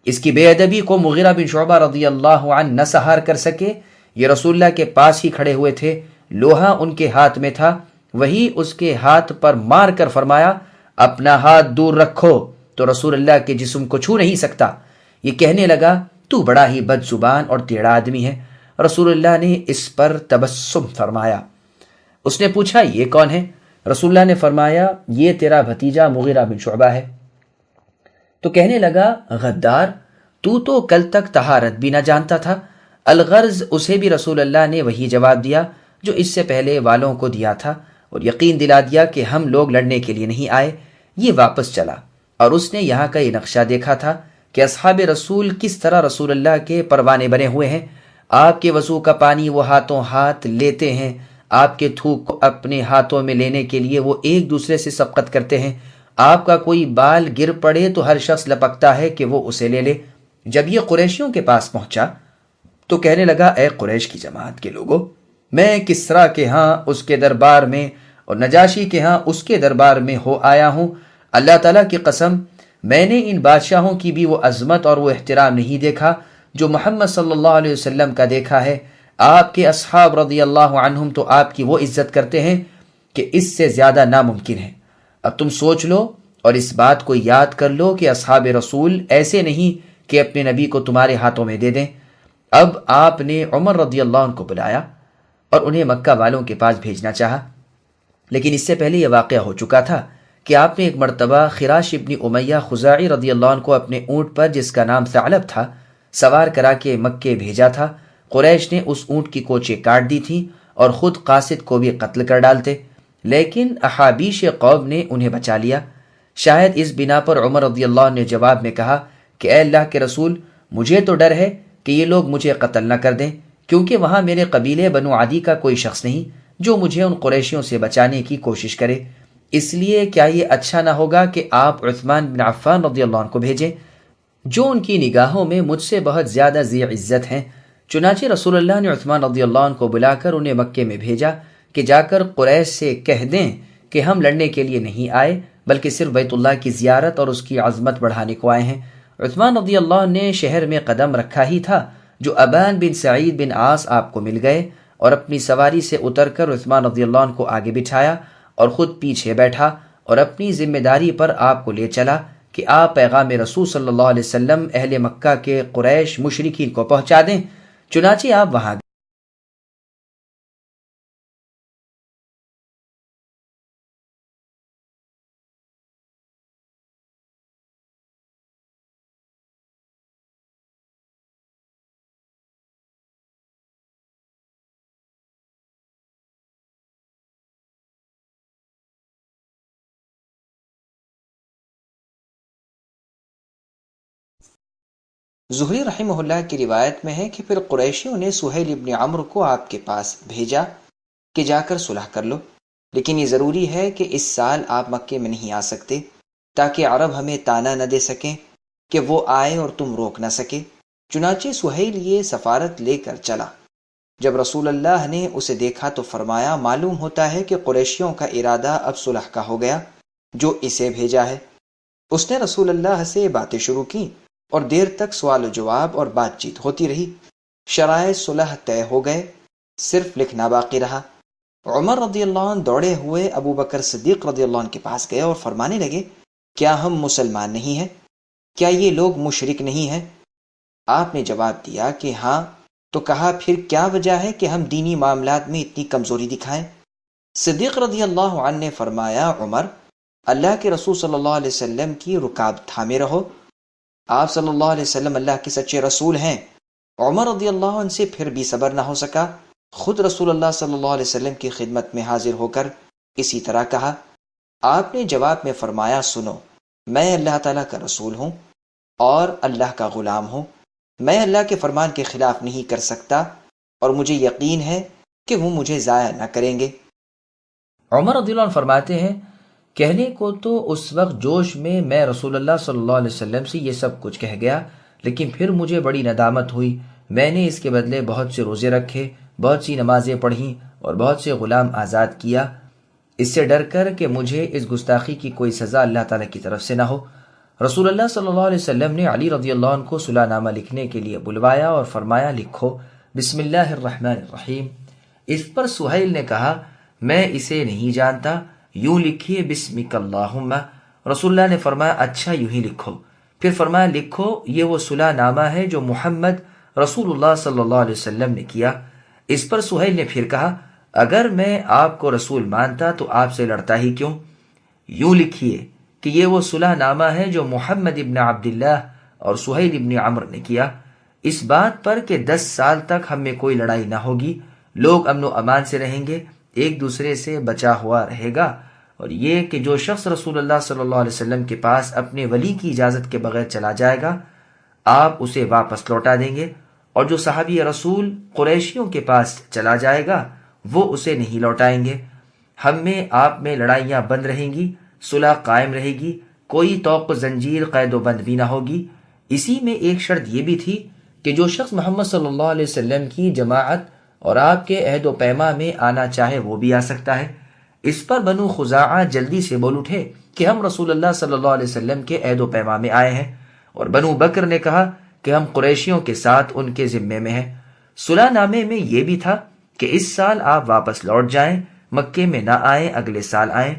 اس کی بے ادبی کو مغیرہ بن شعبہ رضی اللہ عنہ نہ سہار کر سکے۔ یہ رسول اللہ کے پاس ہی کھڑے ہوئے تھے، لوہا ان کے ہاتھ میں تھا، وہی اس کے ہاتھ پر مار کر فرمایا اپنا ہاتھ دور رکھو تو رسول اللہ کے جسم کو چھو نہیں سکتا۔ یہ کہنے لگا تو بڑا ہی بد زبان اور ٹیڑھا آدمی ہے۔ رسول اللہ نے اس پر تبسم فرمایا۔ اس نے پوچھا یہ کون ہے؟ رسول اللہ نے فرمایا یہ تیرا بھتیجا مغیرہ بن شعبہ ہے۔ تو کہنے لگا غدار تو کل تک طہارت بھی نہ جانتا تھا۔ الغرض اسے بھی رسول اللہ نے وہی جواب دیا جو اس سے پہلے والوں کو دیا تھا اور یقین دلا دیا کہ ہم لوگ لڑنے کے لیے نہیں آئے۔ یہ واپس چلا اور اس نے یہاں کا یہ نقشہ دیکھا تھا کہ اصحاب رسول کس طرح رسول اللہ کے پروانے بنے ہوئے ہیں۔ آپ کے وضو کا پانی وہ ہاتھوں ہاتھ لیتے ہیں، آپ کے تھوک کو اپنے ہاتھوں میں لینے کے لیے وہ ایک دوسرے سے سبقت کرتے ہیں، آپ کا کوئی بال گر پڑے تو ہر شخص لپکتا ہے کہ وہ اسے لے لے۔ جب یہ قریشیوں کے پاس پہنچا تو کہنے لگا اے قریش کی جماعت کے لوگوں، میں کسریٰ کے ہاں اس کے دربار میں اور نجاشی کے ہاں اس کے دربار میں ہو آیا ہوں، اللہ تعالیٰ کی قسم میں نے ان بادشاہوں کی بھی وہ عظمت اور وہ احترام نہیں دیکھا جو محمد صلی اللہ علیہ وسلم کا دیکھا ہے۔ آپ کے اصحاب رضی اللہ عنہم تو آپ کی وہ عزت کرتے ہیں کہ اس سے زیادہ ناممکن ہے۔ اب تم سوچ لو اور اس بات کو یاد کر لو کہ اصحاب رسول ایسے نہیں کہ اپنے نبی کو تمہارے ہاتھوں میں دے دیں۔ اب آپ نے عمر رضی اللہ عنہ کو بلایا اور انہیں مکہ والوں کے پاس بھیجنا چاہا، لیکن اس سے پہلے یہ واقعہ ہو چکا تھا کہ آپ نے ایک مرتبہ خراش ابن امیہ خزاعی رضی اللہ عنہ کو اپنے اونٹ پر، جس کا نام ثعلب تھا، سوار کرا کے مکے بھیجا تھا۔ قریش نے اس اونٹ کی کوچیں کاٹ دی تھیں اور خود قاصد کو بھی قتل کر ڈالتے، لیکن احابیش قوم نے انہیں بچا لیا۔ شاید اس بنا پر عمر رضی اللہ عنہ نے جواب میں کہا کہ اے اللہ کے رسول، مجھے تو ڈر ہے کہ یہ لوگ مجھے قتل نہ کر دیں، کیونکہ وہاں میرے قبیلے بنو عدی کا کوئی شخص نہیں جو مجھے ان قریشیوں سے بچانے کی کوشش کرے، اس لیے کیا یہ اچھا نہ ہوگا کہ آپ عثمان بن عفان رضی اللہ عنہ کو بھیجیں جو ان کی نگاہوں میں مجھ سے بہت زیادہ ذی عزت ہیں۔ چنانچہ رسول اللہ نے عثمان رضی اللہ عنہ کو بلا کر انہیں مکے میں بھیجا کہ جا کر قریش سے کہہ دیں کہ ہم لڑنے کے لیے نہیں آئے بلکہ صرف بیت اللہ کی زیارت اور اس کی عظمت بڑھانے کو آئے ہیں۔ عثمان رضی اللہ عنہ نے شہر میں قدم رکھا ہی تھا جو ابان بن سعید بن عاص آپ کو مل گئے اور اپنی سواری سے اتر کر عثمان رضی اللہ عنہ کو آگے بٹھایا اور خود پیچھے بیٹھا اور اپنی ذمہ داری پر آپ کو لے چلا کہ آپ پیغام رسول صلی اللہ علیہ وسلم اہل مکہ کے قریش مشرکین کو پہنچا دیں۔ چنانچہ آپ وہاں زہری رحمہ اللہ کی روایت میں ہے کہ پھر قریشیوں نے سہیل ابن عمرو کو آپ کے پاس بھیجا کہ جا کر صلح کر لو، لیکن یہ ضروری ہے کہ اس سال آپ مکے میں نہیں آ سکتے تاکہ عرب ہمیں تانا نہ دے سکیں کہ وہ آئے اور تم روک نہ سکے۔ چنانچہ سہیل یہ سفارت لے کر چلا۔ جب رسول اللہ نے اسے دیکھا تو فرمایا معلوم ہوتا ہے کہ قریشیوں کا ارادہ اب صلح کا ہو گیا جو اسے بھیجا ہے۔ اس نے رسول اللہ سے باتیں شروع کی اور دیر تک سوال و جواب اور بات چیت ہوتی رہی۔ شرائط صلح طے ہو گئے، صرف لکھنا باقی رہا۔ عمر رضی اللہ عنہ دوڑے ہوئے ابو بکر صدیق رضی اللہ عنہ کے پاس گئے اور فرمانے لگے کیا ہم مسلمان نہیں ہیں؟ کیا یہ لوگ مشرک نہیں ہیں؟ آپ نے جواب دیا کہ ہاں۔ تو کہا پھر کیا وجہ ہے کہ ہم دینی معاملات میں اتنی کمزوری دکھائیں؟ صدیق رضی اللہ عنہ نے فرمایا عمر، اللہ کے رسول صلی اللہ علیہ وسلم کی رکاب تھامے رہو، آپ صلی اللہ علیہ وسلم اللہ کے سچے رسول ہیں۔ عمر رضی اللہ عنہ سے پھر بھی صبر نہ ہو سکا، خود رسول اللہ صلی اللہ علیہ وسلم کی خدمت میں حاضر ہو کر اسی طرح کہا۔ آپ نے جواب میں فرمایا سنو، میں اللہ تعالیٰ کا رسول ہوں اور اللہ کا غلام ہوں، میں اللہ کے فرمان کے خلاف نہیں کر سکتا اور مجھے یقین ہے کہ وہ مجھے ضائع نہ کریں گے۔ عمر رضی اللہ عنہ فرماتے ہیں کہنے کو تو اس وقت جوش میں رسول اللہ صلی اللہ علیہ وسلم سے یہ سب کچھ کہہ گیا، لیکن پھر مجھے بڑی ندامت ہوئی۔ میں نے اس کے بدلے بہت سے روزے رکھے، بہت سی نمازیں پڑھیں اور بہت سے غلام آزاد کیا، اس سے ڈر کر کہ مجھے اس گستاخی کی کوئی سزا اللہ تعالیٰ کی طرف سے نہ ہو۔ رسول اللہ صلی اللہ علیہ وسلم نے علی رضی اللہ عنہ کو صلح نامہ لکھنے کے لیے بلوایا اور فرمایا لکھو بسم اللہ الرحمن الرحیم۔ اس پر سہیل نے کہا میں اسے نہیں جانتا، یوں لکھیے بسمک اللہم۔ رسول اللہ نے فرمایا اچھا یوں ہی لکھو۔ پھر فرمایا لکھو یہ وہ صلح نامہ ہے جو محمد رسول اللہ صلی اللہ علیہ وسلم نے کیا۔ اس پر سہیل نے پھر کہا اگر میں آپ کو رسول مانتا تو آپ سے لڑتا ہی کیوں؟ یوں لکھیے کہ یہ وہ صلح نامہ ہے جو محمد ابن عبداللہ اور سہیل ابن عمرو نے کیا، اس بات پر کہ 10 سال تک ہم میں کوئی لڑائی نہ ہوگی، لوگ امن و امان سے رہیں گے، ایک دوسرے سے بچا ہوا رہے گا، اور یہ کہ جو شخص رسول اللہ صلی اللہ علیہ وسلم کے پاس اپنے ولی کی اجازت کے بغیر چلا جائے گا آپ اسے واپس لوٹا دیں گے، اور جو صحابی رسول قریشیوں کے پاس چلا جائے گا وہ اسے نہیں لوٹائیں گے۔ ہم میں آپ میں لڑائیاں بند رہیں گی، صلح قائم رہے گی، کوئی توق و زنجیر قید و بند بھی نہ ہوگی۔ اسی میں ایک شرط یہ بھی تھی کہ جو شخص محمد صلی اللہ علیہ وسلم کی جماعت اور آپ کے عہد و پیما میں آنا چاہے وہ بھی آ سکتا ہے۔ اس پر بنو خزاعہ جلدی سے بول اٹھے کہ ہم رسول اللہ صلی اللہ علیہ وسلم کے عہد و پیما میں آئے ہیں، اور بنو بکر نے کہا کہ ہم قریشیوں کے ساتھ ان کے ذمے میں ہیں۔ صلح نامے میں یہ بھی تھا کہ اس سال آپ واپس لوٹ جائیں، مکے میں نہ آئیں، اگلے سال آئیں،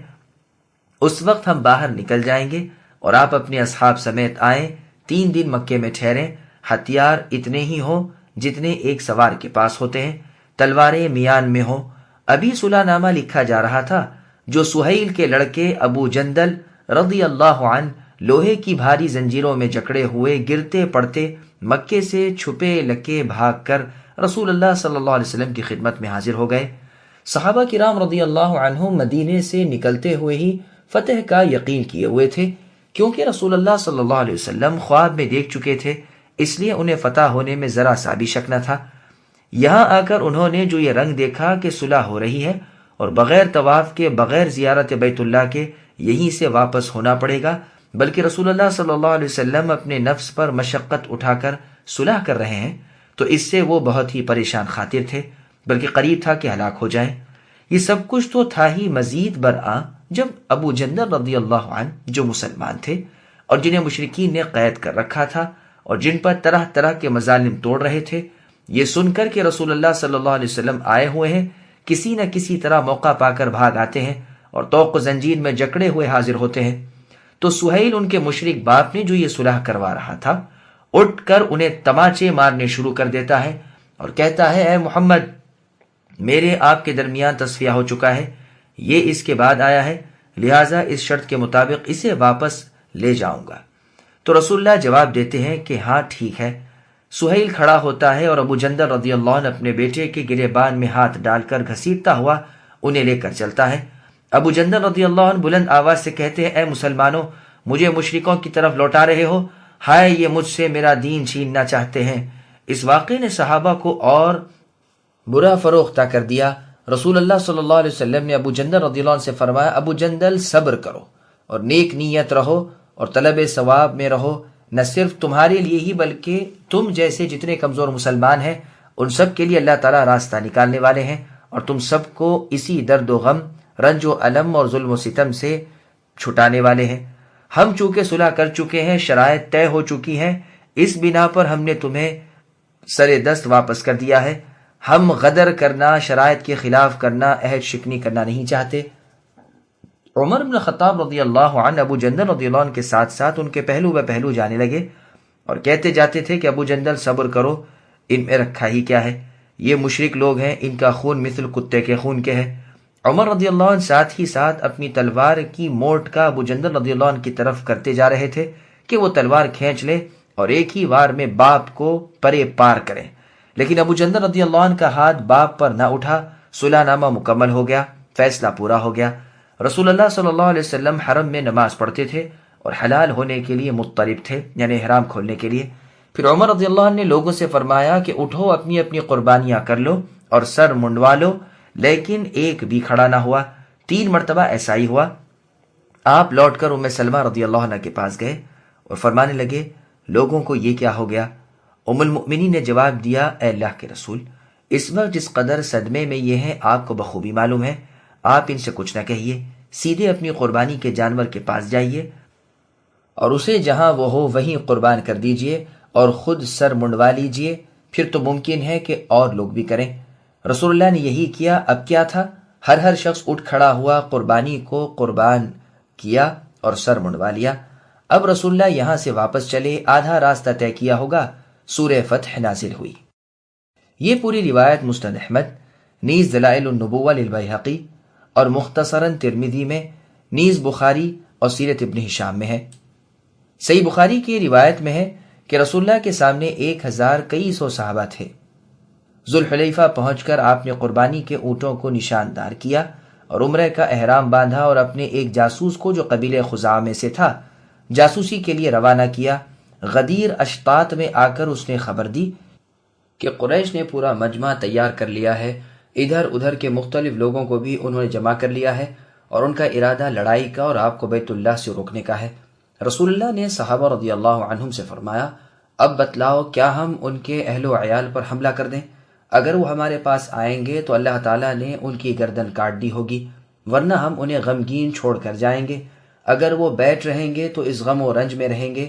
اس وقت ہم باہر نکل جائیں گے اور آپ اپنے اصحاب سمیت آئیں، 3 دن مکے میں ٹھہریں، ہتھیار اتنے ہی ہوں جتنے ایک سوار کے پاس ہوتے ہیں، تلواریں میان میں ہوں۔ ابھی صلح نامہ لکھا جا رہا تھا جو سہیل کے لڑکے ابو جندل رضی اللہ عنہ لوہے کی بھاری زنجیروں میں جکڑے ہوئے گرتے پڑتے مکے سے چھپے لکے بھاگ کر رسول اللہ صلی اللہ علیہ وسلم کی خدمت میں حاضر ہو گئے۔ صحابہ کرام رضی اللہ عنہم مدینے سے نکلتے ہوئے ہی فتح کا یقین کیے ہوئے تھے، کیونکہ رسول اللہ صلی اللہ علیہ وسلم خواب میں دیکھ چکے تھے، اس لیے انہیں فتح ہونے میں ذرا سا بھی شک نہ تھا۔ یہاں آ کر انہوں نے جو یہ رنگ دیکھا کہ صلح ہو رہی ہے اور بغیر طواف کے، بغیر زیارت بیت اللہ کے یہیں سے واپس ہونا پڑے گا، بلکہ رسول اللہ صلی اللہ علیہ وسلم اپنے نفس پر مشقت اٹھا کر صلح کر رہے ہیں، تو اس سے وہ بہت ہی پریشان خاطر تھے، بلکہ قریب تھا کہ ہلاک ہو جائیں۔ یہ سب کچھ تو تھا ہی مزید برآں جب ابو جندل رضی اللہ عنہ جو مسلمان تھے اور جنہیں مشرکین نے قید کر رکھا تھا اور جن پر طرح طرح کے مظالم توڑ رہے تھے، یہ سن کر کہ رسول اللہ صلی اللہ علیہ وسلم آئے ہوئے ہیں، کسی نہ کسی طرح موقع پا کر بھاگ آتے ہیں اور طوق و زنجیر میں جکڑے ہوئے حاضر ہوتے ہیں، تو سہیل ان کے مشرک باپ نے جو یہ صلح کروا رہا تھا اٹھ کر انہیں تماچے مارنے شروع کر دیتا ہے اور کہتا ہے، اے محمد، میرے آپ کے درمیان تصفیہ ہو چکا ہے، یہ اس کے بعد آیا ہے، لہٰذا اس شرط کے مطابق اسے واپس لے جاؤں گا۔ تو رسول اللہ جواب دیتے ہیں کہ ہاں ٹھیک ہے۔ سہیل کھڑا ہوتا ہے اور ابو جندل رضی اللہ عنہ اپنے بیٹے کے گریبان میں ہاتھ ڈال کر گھسیٹتا ہوا انہیں لے کر چلتا ہے۔ ابو جندل رضی اللہ عنہ بلند آواز سے کہتے ہیں، اے مسلمانوں، مجھے مشرکوں کی طرف لوٹا رہے ہو، ہائے یہ مجھ سے میرا دین چھیننا چاہتے ہیں۔ اس واقعے نے صحابہ کو اور برا فروختہ کر دیا۔ رسول اللہ صلی اللہ علیہ وسلم نے ابو جندل رضی اللہ عنہ سے فرمایا، ابو جندل صبر کرو اور نیک نیت رہو اور طلب ثواب میں رہو، نہ صرف تمہارے لیے ہی بلکہ تم جیسے جتنے کمزور مسلمان ہیں ان سب کے لیے اللہ تعالیٰ راستہ نکالنے والے ہیں، اور تم سب کو اسی درد و غم، رنج و علم اور ظلم و ستم سے چھٹانے والے ہیں۔ ہم چونکہ صلح کر چکے ہیں، شرائط طے ہو چکی ہیں، اس بنا پر ہم نے تمہیں سر دست واپس کر دیا ہے۔ ہم غدر کرنا، شرائط کے خلاف کرنا، عہد شکنی کرنا نہیں چاہتے۔ عمر بن خطاب رضی اللہ عنہ ابو جندل رضی اللہ عنہ کے ساتھ ساتھ ان کے پہلو بہ پہلو جانے لگے اور کہتے جاتے تھے کہ ابو جندل صبر کرو، ان میں رکھا ہی کیا ہے، یہ مشرک لوگ ہیں، ان کا خون مثل کتے کے خون کے ہے۔ عمر رضی اللہ عنہ ساتھ ہی ساتھ اپنی تلوار کی موٹ کا ابو جندل رضی اللہ عنہ کی طرف کرتے جا رہے تھے کہ وہ تلوار کھینچ لے اور ایک ہی وار میں باپ کو پرے پار کریں، لیکن ابو جندل رضی اللہ عنہ کا ہاتھ باپ پر نہ اٹھا۔ صلح نامہ مکمل ہو گیا، فیصلہ پورا ہو گیا۔ رسول اللہ صلی اللہ علیہ وسلم حرم میں نماز پڑھتے تھے اور حلال ہونے کے لیے مضطرب تھے، یعنی احرام کھولنے کے لیے۔ پھر عمر رضی اللہ عنہ نے لوگوں سے فرمایا کہ اٹھو، اپنی اپنی قربانیاں کر لو اور سر منڈوا لو، لیکن ایک بھی کھڑا نہ ہوا۔ 3 مرتبہ ایسا ہی ہوا۔ آپ لوٹ کر ام سلمہ رضی اللہ عنہ کے پاس گئے اور فرمانے لگے، لوگوں کو یہ کیا ہو گیا؟ ام المؤمنین نے جواب دیا، اے اللہ کے رسول، اس وقت جس قدر صدمے میں یہ ہیں آپ کو بخوبی معلوم ہے، آپ ان سے کچھ نہ کہیے، سیدھے اپنی قربانی کے جانور کے پاس جائیے اور اسے جہاں وہ ہو وہیں قربان کر دیجئے اور خود سر منڈوا لیجئے، پھر تو ممکن ہے کہ اور لوگ بھی کریں۔ رسول اللہ نے یہی کیا۔ اب کیا تھا، ہر شخص اٹھ کھڑا ہوا، قربانی کو قربان کیا اور سر منڈوا لیا۔ اب رسول اللہ یہاں سے واپس چلے، آدھا راستہ طے کیا ہوگا، سورہ فتح نازل ہوئی۔ یہ پوری روایت مسند احمد، نیز دلائل النبوہ للبیہقی اور مختصراً ترمذی میں، نیز بخاری اور سیرت ابن ہشام میں ہے۔ صحیح بخاری کی روایت میں ہے کہ رسول اللہ کے سامنے 1000 کئی سو صحابہ تھے۔ ذوالحلیفہ پہنچ کر آپ نے قربانی کے اونٹوں کو نشاندار کیا اور عمرہ کا احرام باندھا اور اپنے ایک جاسوس کو جو قبیلہ خزاعہ میں سے تھا جاسوسی کے لیے روانہ کیا۔ غدیر اشتات میں آ کر اس نے خبر دی کہ قریش نے پورا مجمع تیار کر لیا ہے، ادھر ادھر کے مختلف لوگوں کو بھی انہوں نے جمع کر لیا ہے اور ان کا ارادہ لڑائی کا اور آپ کو بیت اللہ سے روکنے کا ہے۔ رسول اللہ نے صحابہ رضی اللہ عنہم سے فرمایا، اب بتلاؤ کیا ہم ان کے اہل و عیال پر حملہ کر دیں؟ اگر وہ ہمارے پاس آئیں گے تو اللہ تعالیٰ نے ان کی گردن کاٹ دی ہوگی، ورنہ ہم انہیں غمگین چھوڑ کر جائیں گے۔ اگر وہ بیٹھ رہیں گے تو اس غم و رنج میں رہیں گے،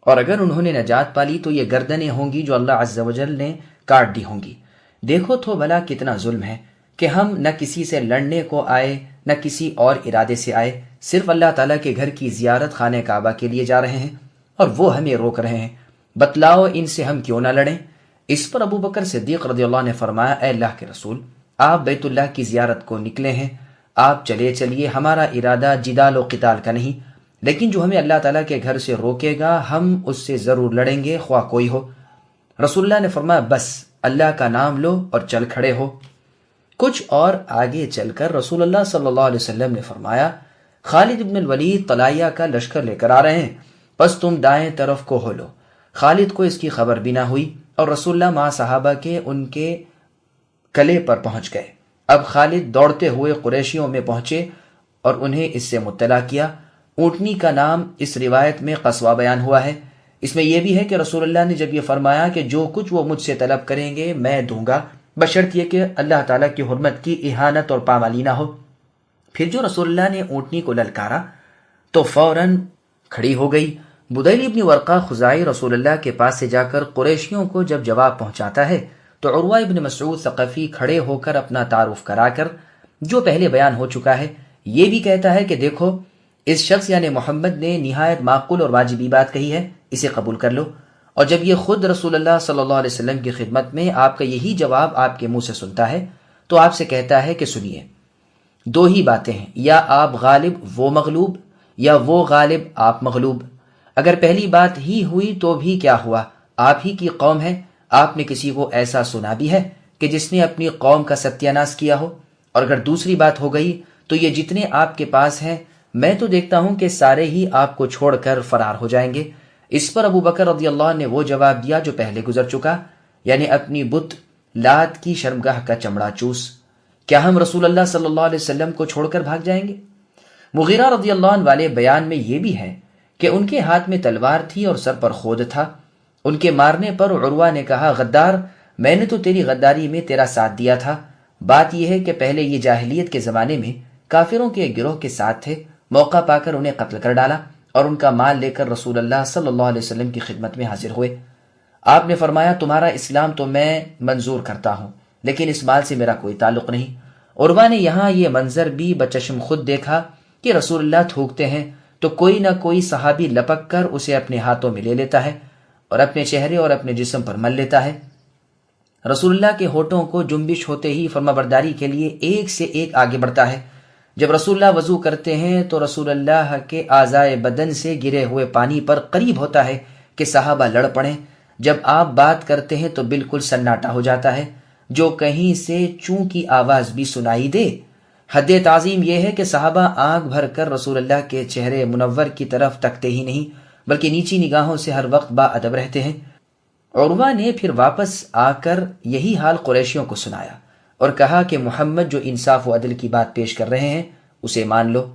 اور اگر انہوں نے نجات پالی تو یہ گردنیں ہوں گی جو اللہ عز و جل نے کاٹ دی ہوں گی۔ دیکھو تو بھلا کتنا ظلم ہے کہ ہم نہ کسی سے لڑنے کو آئے نہ کسی اور ارادے سے آئے، صرف اللہ تعالیٰ کے گھر کی زیارت خانہ کعبہ کے لیے جا رہے ہیں اور وہ ہمیں روک رہے ہیں۔ بتلاؤ ان سے ہم کیوں نہ لڑیں؟ اس پر ابو بکر صدیق رضی اللہ عنہ نے فرمایا، اے اللہ کے رسول، آپ بیت اللہ کی زیارت کو نکلے ہیں، آپ چلیے، ہمارا ارادہ جدال و قتال کا نہیں، لیکن جو ہمیں اللہ تعالیٰ کے گھر سے روکے گا ہم اس سے ضرور لڑیں گے، خواہ کوئی ہو۔ رسول اللہ نے فرمایا، بس اللہ کا نام لو اور چل کھڑے ہو۔ کچھ اور آگے چل کر رسول اللہ صلی اللہ علیہ وسلم نے فرمایا، خالد بن الولید طلائیہ کا لشکر لے کر آ رہے ہیں، بس تم دائیں طرف کو ہو لو۔ خالد کو اس کی خبر بھی نہ ہوئی اور رسول اللہ مع صحابہ کے ان کے کلے پر پہنچ گئے۔ اب خالد دوڑتے ہوئے قریشیوں میں پہنچے اور انہیں اس سے مطلع کیا۔ اونٹنی کا نام اس روایت میں قصوہ بیان ہوا ہے۔ اس میں یہ بھی ہے کہ رسول اللہ نے جب یہ فرمایا کہ جو کچھ وہ مجھ سے طلب کریں گے میں دوں گا، بشرط یہ کہ اللہ تعالیٰ کی حرمت کی اہانت اور پامالی نہ ہو۔ پھر جو رسول اللہ نے اونٹنی کو للکارا تو فوراً کھڑی ہو گئی۔ بدیل ابن ورقہ خزاعی رسول اللہ کے پاس سے جا کر قریشیوں کو جب جواب پہنچاتا ہے تو عروہ ابن مسعود ثقفی کھڑے ہو کر اپنا تعارف کرا کر، جو پہلے بیان ہو چکا ہے، یہ بھی کہتا ہے کہ دیکھو اس شخص یعنی محمد نے نہایت معقول اور واجبی بات کہی ہے، اسے قبول کر لو۔ اور جب یہ خود رسول اللہ صلی اللہ علیہ وسلم کی خدمت میں آپ کا یہی جواب آپ کے منہ سے سنتا ہے تو آپ سے کہتا ہے کہ سنیے، دو ہی باتیں ہیں، یا آپ غالب وہ مغلوب، یا وہ غالب آپ مغلوب۔ اگر پہلی بات ہی ہوئی تو بھی کیا ہوا، آپ ہی کی قوم ہے، آپ نے کسی کو ایسا سنا بھی ہے کہ جس نے اپنی قوم کا ستیہ ناش کیا ہو؟ اور اگر دوسری بات ہو گئی تو یہ جتنے آپ کے پاس ہیں میں تو دیکھتا ہوں کہ سارے ہی آپ کو چھوڑ کر فرار ہو جائیں گے۔ اس پر ابو بکر رضی اللہ عنہ نے وہ جواب دیا جو پہلے گزر چکا، یعنی اپنی بت لات کی شرمگاہ کا چمڑا چوس، کیا ہم رسول اللہ صلی اللہ علیہ وسلم کو چھوڑ کر بھاگ جائیں گے؟ مغیرہ رضی اللہ عنہ والے بیان میں یہ بھی ہے کہ ان کے ہاتھ میں تلوار تھی اور سر پر خود تھا۔ ان کے مارنے پر عروہ نے کہا، غدار، میں نے تو تیری غداری میں تیرا ساتھ دیا تھا۔ بات یہ ہے کہ پہلے یہ جاہلیت کے زمانے میں کافروں کے گروہ کے ساتھ تھے، موقع پا کر انہیں قتل کر ڈالا اور ان کا مال لے کر رسول اللہ صلی اللہ علیہ وسلم کی خدمت میں حاضر ہوئے۔ آپ نے فرمایا، تمہارا اسلام تو میں منظور کرتا ہوں لیکن اس مال سے میرا کوئی تعلق نہیں۔ عروہ نے یہاں یہ منظر بھی بچشم خود دیکھا کہ رسول اللہ تھوکتے ہیں تو کوئی نہ کوئی صحابی لپک کر اسے اپنے ہاتھوں میں لے لیتا ہے اور اپنے چہرے اور اپنے جسم پر مل لیتا ہے۔ رسول اللہ کے ہونٹوں کو جنبش ہوتے ہی فرما برداری کے لیے ایک سے ایک آگے بڑھتا ہے۔ جب رسول اللہ وضو کرتے ہیں تو رسول اللہ کے اعضائے بدن سے گرے ہوئے پانی پر قریب ہوتا ہے کہ صحابہ لڑ پڑیں۔ جب آپ بات کرتے ہیں تو بالکل سناٹا ہو جاتا ہے، جو کہیں سے چوں کی آواز بھی سنائی دے۔ حد تعظیم یہ ہے کہ صحابہ آنکھ بھر کر رسول اللہ کے چہرے منور کی طرف تکتے ہی نہیں بلکہ نیچی نگاہوں سے ہر وقت با ادب رہتے ہیں۔ عروہ نے پھر واپس آ کر یہی حال قریشیوں کو سنایا اور کہا کہ محمد جو انصاف و عدل کی بات پیش کر رہے ہیں اسے مان لو۔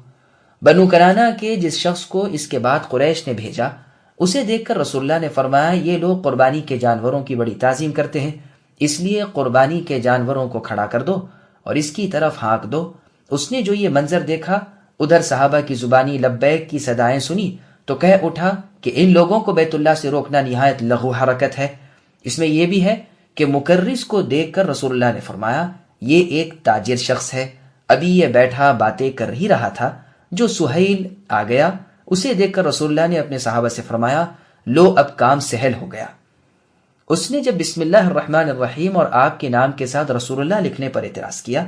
بنو کنانہ کے جس شخص کو اس کے بعد قریش نے بھیجا اسے دیکھ کر رسول اللہ نے فرمایا، یہ لوگ قربانی کے جانوروں کی بڑی تعظیم کرتے ہیں، اس لیے قربانی کے جانوروں کو کھڑا کر دو اور اس کی طرف ہانک دو۔ اس نے جو یہ منظر دیکھا، ادھر صحابہ کی زبانی لبیک کی صدائیں سنی تو کہہ اٹھا کہ ان لوگوں کو بیت اللہ سے روکنا نہایت لغو حرکت ہے۔ اس میں یہ بھی ہے کہ مکرس کو دیکھ کر رسول اللہ نے فرمایا، یہ ایک تاجر شخص ہے، ابھی یہ بیٹھا باتیں کر ہی رہا تھا، جو سہیل آ گیا، اسے دیکھ کر رسول اللہ نے اپنے صحابہ سے فرمایا، لو اب کام سہل ہو گیا۔ اس نے جب بسم اللہ الرحمن الرحیم اور آپ کے نام کے ساتھ رسول اللہ لکھنے پر اعتراض کیا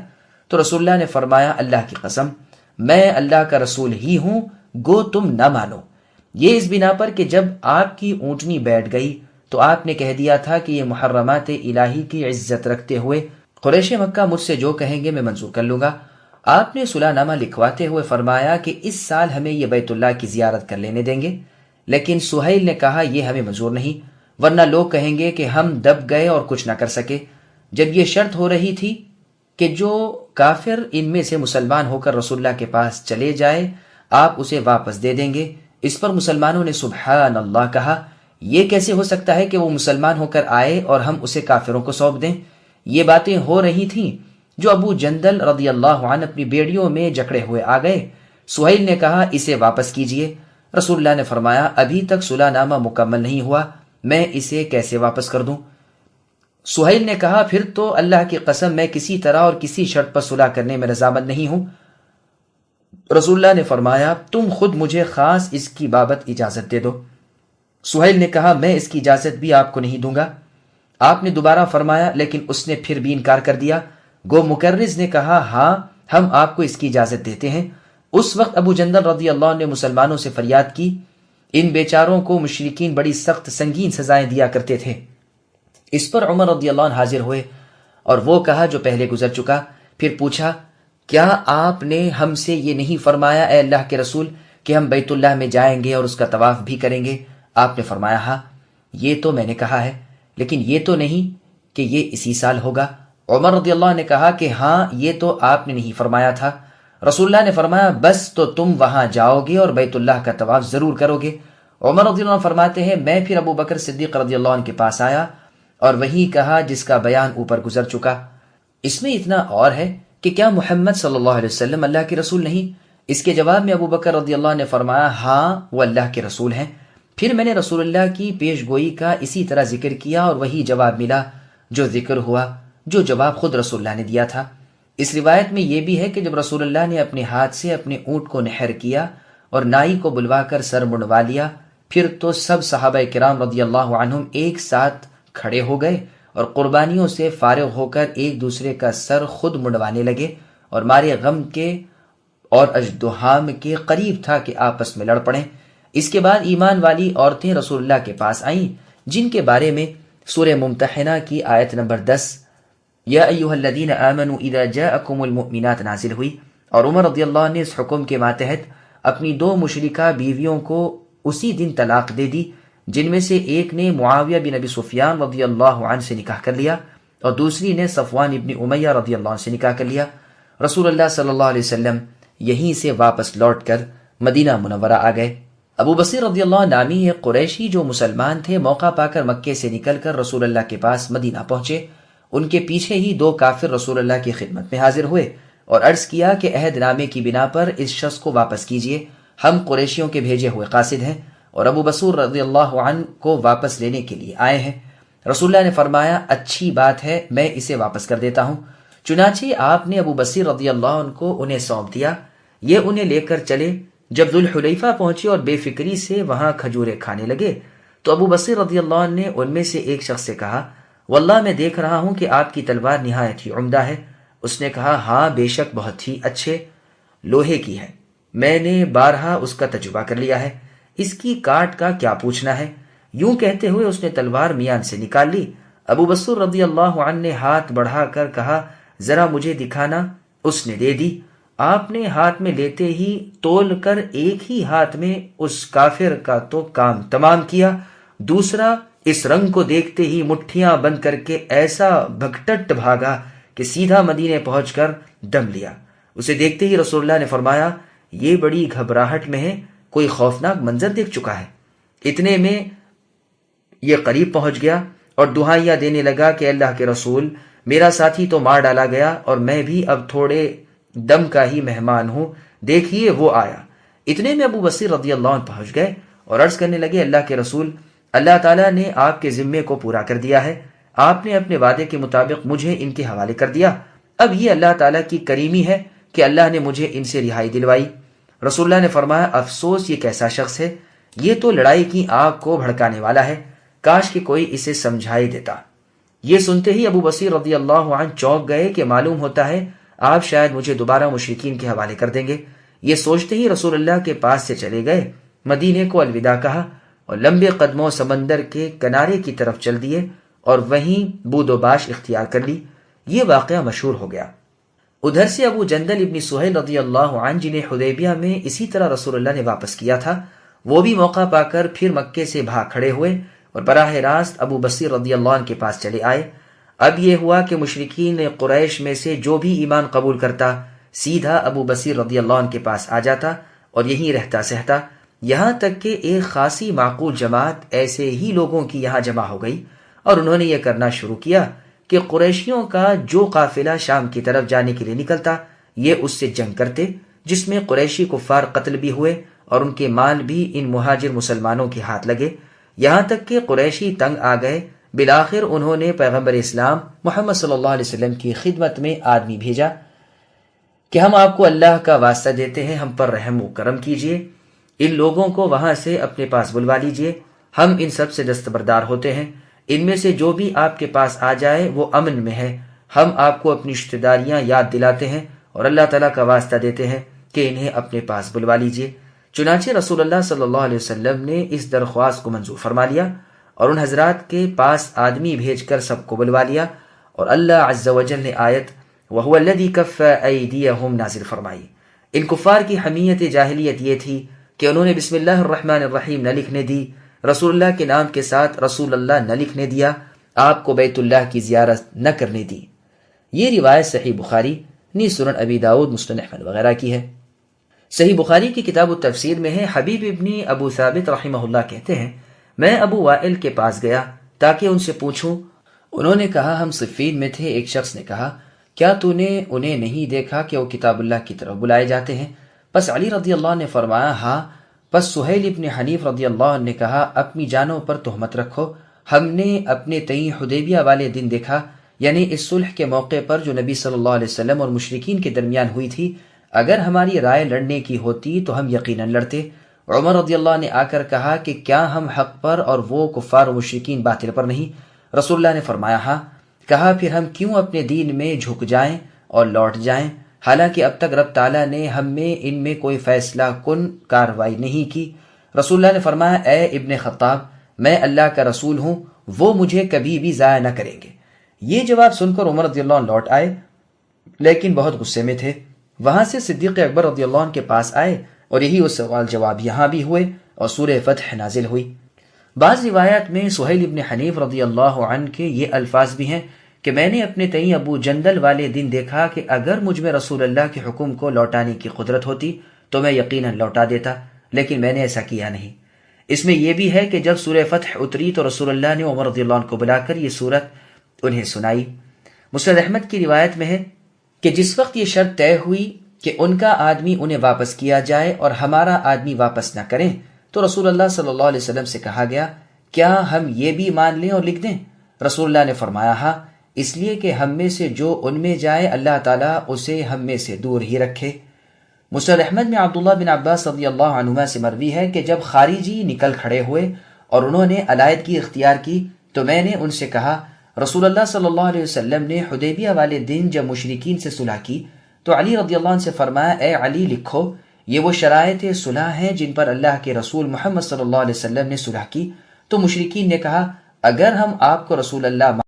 تو رسول اللہ نے فرمایا، اللہ کی قسم میں اللہ کا رسول ہی ہوں، گو تم نہ مانو۔ یہ اس بنا پر کہ جب آپ کی اونٹنی بیٹھ گئی تو آپ نے کہہ دیا تھا کہ یہ محرمات الہی کی عزت رکھتے ہوئے قریش مکہ مجھ سے جو کہیں گے میں منظور کر لوں گا۔ آپ نے صلح نامہ لکھواتے ہوئے فرمایا کہ اس سال ہمیں یہ بیت اللہ کی زیارت کر لینے دیں گے، لیکن سہیل نے کہا یہ ہمیں منظور نہیں، ورنہ لوگ کہیں گے کہ ہم دب گئے اور کچھ نہ کر سکے۔ جب یہ شرط ہو رہی تھی کہ جو کافر ان میں سے مسلمان ہو کر رسول اللہ کے پاس چلے جائے آپ اسے واپس دے دیں گے، اس پر مسلمانوں نے سبحان اللہ کہا، یہ کیسے ہو سکتا ہے کہ وہ مسلمان ہو کر آئے اور ہم اسے کافروں کو سونپ دیں؟ یہ باتیں ہو رہی تھیں جو ابو جندل رضی اللہ عنہ اپنی بیڑیوں میں جکڑے ہوئے آ گئے۔ سہیل نے کہا اسے واپس کیجئے۔ رسول اللہ نے فرمایا ابھی تک صلح نامہ مکمل نہیں ہوا، میں اسے کیسے واپس کر دوں؟ سہیل نے کہا پھر تو اللہ کی قسم میں کسی طرح اور کسی شرط پر صلح کرنے میں رضامند نہیں ہوں۔ رسول اللہ نے فرمایا تم خود مجھے خاص اس کی بابت اجازت دے دو۔ سہیل نے کہا میں اس کی اجازت بھی آپ کو نہیں دوں گا۔ آپ نے دوبارہ فرمایا لیکن اس نے پھر بھی انکار کر دیا۔ گو مکرز نے کہا ہاں ہم آپ کو اس کی اجازت دیتے ہیں۔ اس وقت ابو جندل رضی اللہ عنہ نے مسلمانوں سے فریاد کی، ان بیچاروں کو مشرکین بڑی سخت سنگین سزائیں دیا کرتے تھے۔ اس پر عمر رضی اللہ عنہ حاضر ہوئے اور وہ کہا جو پہلے گزر چکا۔ پھر پوچھا کیا آپ نے ہم سے یہ نہیں فرمایا اے اللہ کے رسول کہ ہم بیت اللہ میں جائیں گے اور اس کا طواف بھی کریں گے؟ آپ نے فرمایا ہاں یہ تو میں نے کہا ہے، لیکن یہ تو نہیں کہ یہ اسی سال ہوگا۔ عمر رضی اللہ عنہ نے کہا کہ ہاں یہ تو آپ نے نہیں فرمایا تھا۔ رسول اللہ نے فرمایا بس تو تم وہاں جاؤ گے اور بیت اللہ کا طواف ضرور کرو گے۔ عمر رضی اللہ عنہ فرماتے ہیں میں پھر ابو بکر صدیق رضی اللہ عنہ کے پاس آیا اور وہی کہا جس کا بیان اوپر گزر چکا۔ اس میں اتنا اور ہے کہ کیا محمد صلی اللہ علیہ وسلم اللہ کے رسول نہیں؟ اس کے جواب میں ابو بکر رضی اللہ عنہ نے فرمایا ہاں وہ اللہ کے رسول ہیں۔ پھر میں نے رسول اللہ کی پیش گوئی کا اسی طرح ذکر کیا اور وہی جواب ملا جو ذکر ہوا، جو جواب خود رسول اللہ نے دیا تھا۔ اس روایت میں یہ بھی ہے کہ جب رسول اللہ نے اپنے ہاتھ سے اپنے اونٹ کو نحر کیا اور نائی کو بلوا کر سر منڈوا لیا، پھر تو سب صحابہ کرام رضی اللہ عنہم ایک ساتھ کھڑے ہو گئے اور قربانیوں سے فارغ ہو کر ایک دوسرے کا سر خود منڈوانے لگے اور مارے غم کے اور اژدہام کے قریب تھا کہ آپس میں لڑ پڑیں۔ اس کے بعد ایمان والی عورتیں رسول اللہ کے پاس آئیں جن کے بارے میں سورہ ممتحنہ کی آیت نمبر 10 یا ایھا الذین آمنوا اذا جاءکم المؤمنات نازل ہوئی، اور عمر رضی اللہ عنہ نے اس حکم کے ماتحت اپنی 2 مشرکہ بیویوں کو اسی دن طلاق دے دی، جن میں سے ایک نے معاویہ بن ابی سفیان رضی اللہ عنہ سے نکاح کر لیا اور دوسری نے صفوان ابن امیہ رضی اللہ عنہ سے نکاح کر لیا۔ رسول اللہ صلی اللہ علیہ وسلم یہیں سے واپس لوٹ کر مدینہ منورہ آ گئے۔ ابو بصیر رضی اللہ عنہ نامی ایک قریشی جو مسلمان تھے موقع پا کر مکے سے نکل کر رسول اللہ کے پاس مدینہ پہنچے۔ ان کے پیچھے ہی 2 کافر رسول اللہ کی خدمت میں حاضر ہوئے اور عرض کیا کہ عہد نامے کی بنا پر اس شخص کو واپس کیجیے، ہم قریشیوں کے بھیجے ہوئے قاصد ہیں اور ابو بصیر رضی اللہ عنہ کو واپس لینے کے لیے آئے ہیں۔ رسول اللہ نے فرمایا اچھی بات ہے میں اسے واپس کر دیتا ہوں۔ چنانچہ آپ نے ابو بصیر رضی اللہ عنہ کو انہیں سونپ دیا، یہ انہیں لے کر چلے۔ جب ذوالحلیفہ پہنچے اور بے فکری سے وہاں کھجورے کھانے لگے تو ابو بصیر رضی اللہ عنہ نے ان میں سے ایک شخص سے کہا واللہ میں دیکھ رہا ہوں کہ آپ کی تلوار نہایت ہی عمدہ ہے۔ اس نے کہا ہاں بے شک بہت ہی اچھے لوہے کی ہے، میں نے بارہا اس کا تجربہ کر لیا ہے، اس کی کاٹ کا کیا پوچھنا ہے۔ یوں کہتے ہوئے اس نے تلوار میان سے نکال لی۔ ابو بصیر رضی اللہ عنہ نے ہاتھ بڑھا کر کہا ذرا مجھے دکھانا، اس نے دے دی۔ آپ نے ہاتھ میں لیتے ہی تول کر ایک ہی ہاتھ میں اس کافر کا تو کام تمام کیا، دوسرا اس رنگ کو دیکھتے ہی مٹھیاں بند کر کے ایسا بھگٹٹ بھاگا کہ سیدھا مدینے پہنچ کر دم لیا۔ اسے دیکھتے ہی رسول اللہ نے فرمایا یہ بڑی گھبراہٹ میں ہے، کوئی خوفناک منظر دیکھ چکا ہے۔ اتنے میں یہ قریب پہنچ گیا اور دعائیاں دینے لگا کہ اللہ کے رسول میرا ساتھی تو مار ڈالا گیا اور میں بھی اب تھوڑے دم کا ہی مہمان ہوں، دیکھیے وہ آیا۔ اتنے میں ابو بصیر رضی اللہ عنہ پہنچ گئے اور عرض کرنے لگے اللہ کے رسول اللہ تعالیٰ نے آپ کے ذمے کو پورا کر دیا ہے، آپ نے اپنے وعدے کے مطابق مجھے ان کے حوالے کر دیا، اب یہ اللہ تعالیٰ کی کریمی ہے کہ اللہ نے مجھے ان سے رہائی دلوائی۔ رسول اللہ نے فرمایا افسوس یہ کیسا شخص ہے، یہ تو لڑائی کی آگ کو بھڑکانے والا ہے، کاش کہ کوئی اسے سمجھائی دیتا۔ یہ سنتے ہی ابو بصیر رضی اللہ عنہ چونک گئے کہ معلوم ہوتا ہے آپ شاید مجھے دوبارہ مشرکین کے حوالے کر دیں گے۔ یہ سوچتے ہی رسول اللہ کے پاس سے چلے گئے، مدینے کو الوداع کہا اور لمبے قدموں سمندر کے کنارے کی طرف چل دیے اور وہیں بود و باش اختیار کر لی۔ یہ واقعہ مشہور ہو گیا۔ ادھر سے ابو جندل ابن سہیل رضی اللہ عنہ جنہیں حدیبیہ میں اسی طرح رسول اللہ نے واپس کیا تھا، وہ بھی موقع پا کر پھر مکے سے بھاگ کھڑے ہوئے اور براہ راست ابو بصیر رضی اللہ عنہ کے پاس چلے آئے۔ اب یہ ہوا کہ مشرکین قریش میں سے جو بھی ایمان قبول کرتا سیدھا ابو بصیر رضی اللہ عنہ کے پاس آ جاتا اور یہیں رہتا سہتا۔ یہاں تک کہ ایک خاصی معقول جماعت ایسے ہی لوگوں کی یہاں جمع ہو گئی اور انہوں نے یہ کرنا شروع کیا کہ قریشیوں کا جو قافلہ شام کی طرف جانے کے لیے نکلتا یہ اس سے جنگ کرتے، جس میں قریشی کفار قتل بھی ہوئے اور ان کے مال بھی ان مہاجر مسلمانوں کے ہاتھ لگے، یہاں تک کہ قریشی تنگ آ گئے۔ بالآخر انہوں نے پیغمبر اسلام محمد صلی اللہ علیہ وسلم کی خدمت میں آدمی بھیجا کہ ہم آپ کو اللہ کا واسطہ دیتے ہیں، ہم پر رحم و کرم کیجئے، ان لوگوں کو وہاں سے اپنے پاس بلوا لیجئے، ہم ان سب سے دستبردار ہوتے ہیں، ان میں سے جو بھی آپ کے پاس آ جائے وہ امن میں ہے، ہم آپ کو اپنی رشتہ داریاں یاد دلاتے ہیں اور اللہ تعالیٰ کا واسطہ دیتے ہیں کہ انہیں اپنے پاس بلوا لیجئے۔ چنانچہ رسول اللہ صلی اللہ علیہ وسلم نے اس درخواست کو منظور فرما لیا اور ان حضرات کے پاس آدمی بھیج کر سب کو بلوا لیا، اور اللہ عز و جل نے آیت وَهُوَ الَّذِي كَفَّ أَيْدِيَهُمْ نازل فرمائی۔ ان کفار کی حمیت جاہلیت یہ تھی کہ انہوں نے بسم اللہ الرحمن الرحیم نہ لکھنے دی، رسول اللہ کے نام کے ساتھ رسول اللہ نہ لکھنے دیا، آپ کو بیت اللہ کی زیارت نہ کرنے دی۔ یہ روایت صحیح بخاری، سنن ابی داود، مسند احمد وغیرہ کی ہے۔ صحیح بخاری کی کتاب التفسیر میں ہے، حبیب ابن ابو ثابت رحمہ اللہ کہتے ہیں، میں ابو وائل کے پاس گیا تاکہ ان سے پوچھوں، انہوں نے کہا ہم صفین میں تھے۔ ایک شخص نے کہا کیا تو نے انہیں نہیں دیکھا کہ وہ کتاب اللہ کی طرف بلائے جاتے ہیں؟ پس علی رضی اللہ عنہ نے فرمایا ہاں۔ پس سہیل ابن حنیف رضی اللہ عنہ نے کہا اپنی جانوں پر تہمت رکھو، ہم نے اپنے تئیں حدیبیہ والے دن دیکھا، یعنی اس صلح کے موقع پر جو نبی صلی اللہ علیہ وسلم اور مشرکین کے درمیان ہوئی تھی، اگر ہماری رائے لڑنے کی ہوتی تو ہم یقیناً لڑتے۔ عمر رضی اللہ نے آ کر کہا کہ کیا ہم حق پر اور وہ کفار و مشرکین باطل پر نہیں؟ رسول اللہ نے فرمایا ہاں۔ کہا پھر ہم کیوں اپنے دین میں جھک جائیں اور لوٹ جائیں، حالانکہ اب تک رب تعالیٰ نے ہم میں ان میں کوئی فیصلہ کن کاروائی نہیں کی؟ رسول اللہ نے فرمایا اے ابن خطاب، میں اللہ کا رسول ہوں، وہ مجھے کبھی بھی ضائع نہ کریں گے۔ یہ جواب سن کر عمر رضی اللہ عنہ لوٹ آئے، لیکن بہت غصے میں تھے۔ وہاں سے صدیق اکبر رضی اللہ عنہ کے پاس آئے اور یہی وہ سوال جواب یہاں بھی ہوئے اور سورہ فتح نازل ہوئی۔ بعض روایات میں سہیل ابن حنیف رضی اللہ عنہ کے یہ الفاظ بھی ہیں کہ میں نے اپنے تئیں ابو جندل والے دن دیکھا کہ اگر مجھ میں رسول اللہ کے حکم کو لوٹانے کی قدرت ہوتی تو میں یقیناً لوٹا دیتا، لیکن میں نے ایسا کیا نہیں۔ اس میں یہ بھی ہے کہ جب سورہ فتح اتری تو رسول اللہ نے عمر رضی اللہ عنہ کو بلا کر یہ سورت انہیں سنائی۔ مسند احمد کی روایت میں ہے کہ جس وقت یہ شرط طے ہوئی کہ ان کا آدمی انہیں واپس کیا جائے اور ہمارا آدمی واپس نہ کریں، تو رسول اللہ صلی اللہ علیہ وسلم سے کہا گیا کیا ہم یہ بھی مان لیں اور لکھ دیں؟ رسول اللہ نے فرمایا ہاں، اس لیے کہ ہم میں سے جو ان میں جائے اللہ تعالیٰ اسے ہم میں سے دور ہی رکھے۔ مسند احمد میں عبداللہ بن عباس رضی اللہ عنہما سے مروی ہے کہ جب خارجی نکل کھڑے ہوئے اور انہوں نے علیحدگی اختیار کی تو میں نے ان سے کہا رسول اللہ صلی اللہ علیہ وسلم نے حدیبیہ والے دن جب مشرکین سے صلح کی تو علی رضی اللہ عنہ سے فرمایا اے علی لکھو، یہ وہ شرائط صلح ہیں جن پر اللہ کے رسول محمد صلی اللہ علیہ وسلم نے صلح کی۔ تو مشرکین نے کہا اگر ہم آپ کو رسول اللہ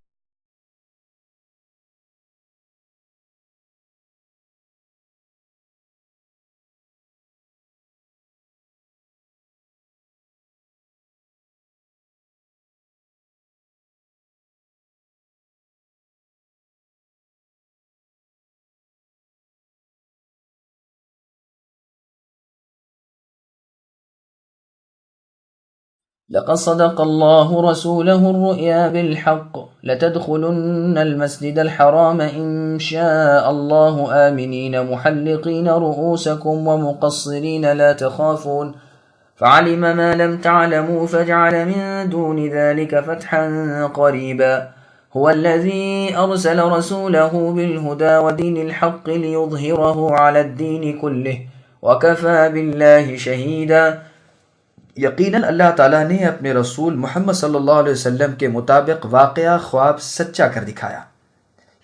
لقد صدق الله رسوله الرؤيا بالحق لتدخلن المسجد الحرام إن شاء الله آمنين محلقين رؤوسكم ومقصرين لا تخافون فعلم ما لم تعلموا فجعل من دون ذلك فتحا قريبا هو الذي أرسل رسوله بالهدى ودين الحق ليظهره على الدين كله وكفى بالله شهيدا۔ یقیناً اللہ تعالیٰ نے اپنے رسول محمد صلی اللہ علیہ وسلم کے مطابق واقعہ خواب سچا کر دکھایا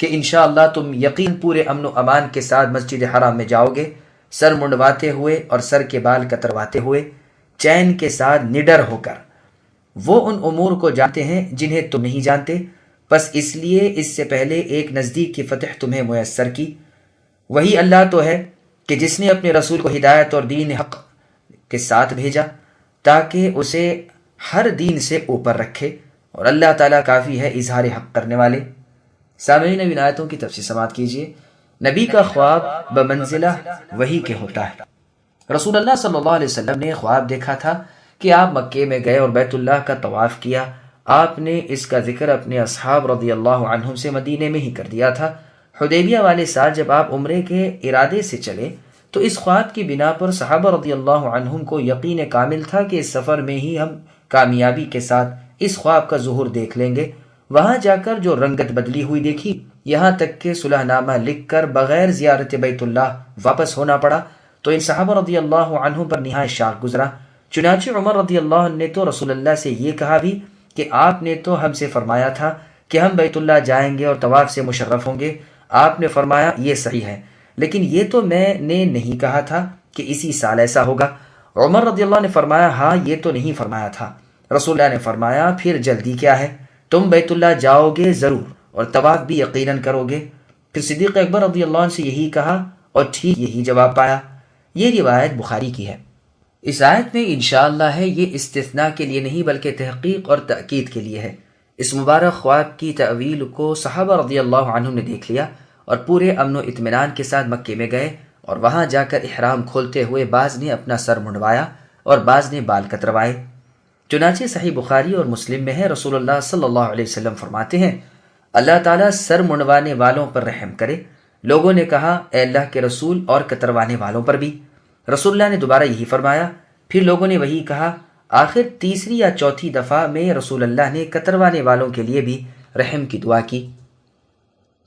کہ انشاءاللہ تم یقین پورے امن و امان کے ساتھ مسجد حرام میں جاؤ گے، سر منڈواتے ہوئے اور سر کے بال کترواتے ہوئے، چین کے ساتھ نڈر ہو کر۔ وہ ان امور کو جانتے ہیں جنہیں تم نہیں جانتے، بس اس لیے اس سے پہلے ایک نزدیک کی فتح تمہیں میسر کی۔ وہی اللہ تو ہے کہ جس نے اپنے رسول کو ہدایت اور دین حق کے ساتھ بھیجا تاکہ اسے ہر دین سے اوپر رکھے، اور اللہ تعالیٰ کافی ہے اظہار حق کرنے والے۔ سامعین اب ان آیتوں کی تفسیر سماعت کیجیے۔ نبی کا خواب بمنزلہ وحی کے ہوتا ہے۔ رسول اللہ صلی اللہ علیہ وسلم نے خواب دیکھا تھا کہ آپ مکے میں گئے اور بیت اللہ کا طواف کیا۔ آپ نے اس کا ذکر اپنے اصحاب رضی اللہ عنہم سے مدینے میں ہی کر دیا تھا۔ حدیبیہ والے سال جب آپ عمرے کے ارادے سے چلے تو اس خواب کی بنا پر صحابہ رضی اللہ عنہم کو یقین کامل تھا کہ اس سفر میں ہی ہم کامیابی کے ساتھ اس خواب کا ظہور دیکھ لیں گے۔ وہاں جا کر جو رنگت بدلی ہوئی دیکھی، یہاں تک کہ صلح نامہ لکھ کر بغیر زیارت بیت اللہ واپس ہونا پڑا، تو ان صحابہ رضی اللہ عنہم پر نہایت شاق گزرا۔ چنانچہ عمر رضی اللہ عنہ نے تو رسول اللہ سے یہ کہا بھی کہ آپ نے تو ہم سے فرمایا تھا کہ ہم بیت اللہ جائیں گے اور طواف سے مشرف ہوں گے۔ آپ نے فرمایا یہ صحیح ہے، لیکن یہ تو میں نے نہیں کہا تھا کہ اسی سال ایسا ہوگا۔ عمر رضی اللہ نے فرمایا ہاں یہ تو نہیں فرمایا تھا۔ رسول اللہ نے فرمایا پھر جلدی کیا ہے، تم بیت اللہ جاؤ گے ضرور اور طواف بھی یقیناً کرو گے۔ پھر صدیق اکبر رضی اللہ عنہ سے یہی کہا اور ٹھیک یہی جواب پایا۔ یہ روایت بخاری کی ہے۔ اس آیت میں انشاءاللہ ہے یہ استثناء کے لیے نہیں بلکہ تحقیق اور تأکید کے لیے ہے۔ اس مبارک خواب کی تعویل کو صحابہ رضی اللہ عنہم نے دیکھ لیا اور پورے امن و اطمینان کے ساتھ مکے میں گئے، اور وہاں جا کر احرام کھولتے ہوئے بعض نے اپنا سر منڈوایا اور بعض نے بال کتروائے۔ چنانچہ صحیح بخاری اور مسلم میں ہے، رسول اللہ صلی اللہ علیہ وسلم فرماتے ہیں اللہ تعالیٰ سر منڈوانے والوں پر رحم کرے۔ لوگوں نے کہا اے اللہ کے رسول اور کتروانے والوں پر بھی؟ رسول اللہ نے دوبارہ یہی فرمایا۔ پھر لوگوں نے وہی کہا۔ آخر تیسری یا چوتھی دفعہ میں رسول اللہ نے کتروانے والوں کے لیے بھی رحم کی دعا کی۔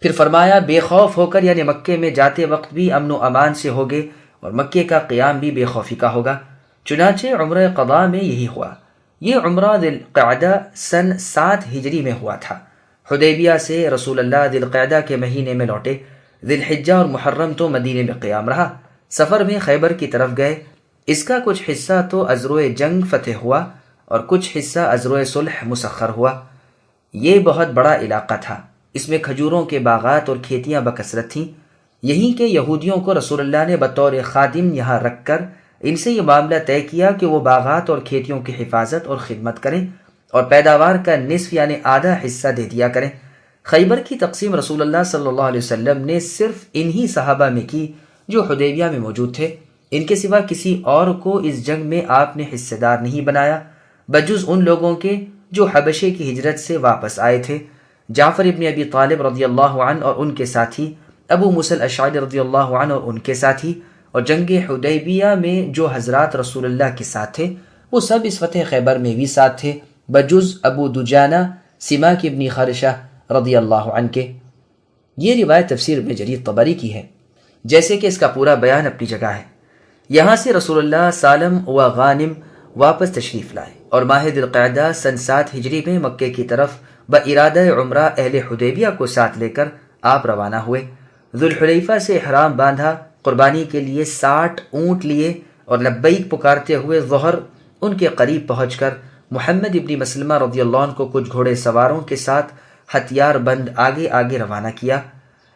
پھر فرمایا بے خوف ہو کر، یعنی مکے میں جاتے وقت بھی امن و امان سے ہوگے اور مکے کا قیام بھی بے خوفی کا ہوگا۔ چنانچہ عمرہ قضاء میں یہی ہوا۔ یہ عمرہ ذی القعدہ سن 7 ہجری میں ہوا تھا۔ حدیبیہ سے رسول اللہ ذی القعدہ کے مہینے میں لوٹے۔ ذی الحجہ اور محرم تو مدینے میں قیام رہا۔ سفر میں خیبر کی طرف گئے۔ اس کا کچھ حصہ تو ازروئے جنگ فتح ہوا اور کچھ حصہ ازروئے صلح مسخر ہوا۔ یہ بہت بڑا علاقہ تھا۔ اس میں کھجوروں کے باغات اور کھیتیاں بکثرت تھیں۔ یہیں کے یہودیوں کو رسول اللہ نے بطور خادم یہاں رکھ کر ان سے یہ معاملہ طے کیا کہ وہ باغات اور کھیتیوں کی حفاظت اور خدمت کریں اور پیداوار کا نصف یعنی آدھا حصہ دے دیا کریں۔ خیبر کی تقسیم رسول اللہ صلی اللہ علیہ وسلم نے صرف انہی صحابہ میں کی جو حدیبیہ میں موجود تھے۔ ان کے سوا کسی اور کو اس جنگ میں آپ نے حصے دار نہیں بنایا بجز ان لوگوں کے جو حبشے کی ہجرت سے واپس آئے تھے، جعفر ابن ابی طالب رضی اللہ عنہ اور ان کے ساتھی، ابو موسیٰ الاشعری رضی اللہ عنہ اور ان کے ساتھی، اور جنگ حدیبیہ میں جو حضرات رسول اللہ کے ساتھ تھے وہ سب اس فتح خیبر میں بھی ساتھ تھے بجز ابو دجانہ سماک ابن خارشہ رضی اللہ عنہ کے۔ یہ روایت تفسیر ابن جریر طبری کی ہے، جیسے کہ اس کا پورا بیان اپنی جگہ ہے۔ یہاں سے رسول اللہ سالم و غانم واپس تشریف لائے اور ماہ ذی القعدہ سن 7 ہجری میں مکے کی طرف بارادہ عمرہ اہل حدیبیہ کو ساتھ لے کر آپ روانہ ہوئے۔ ذوالحلیفہ سے احرام باندھا، قربانی کے لیے 60 اونٹ لیے اور لبیک پکارتے ہوئے ظہر ان کے قریب پہنچ کر محمد ابن مسلمہ رضی اللہ عنہ کو کچھ گھوڑے سواروں کے ساتھ ہتھیار بند آگے آگے روانہ کیا۔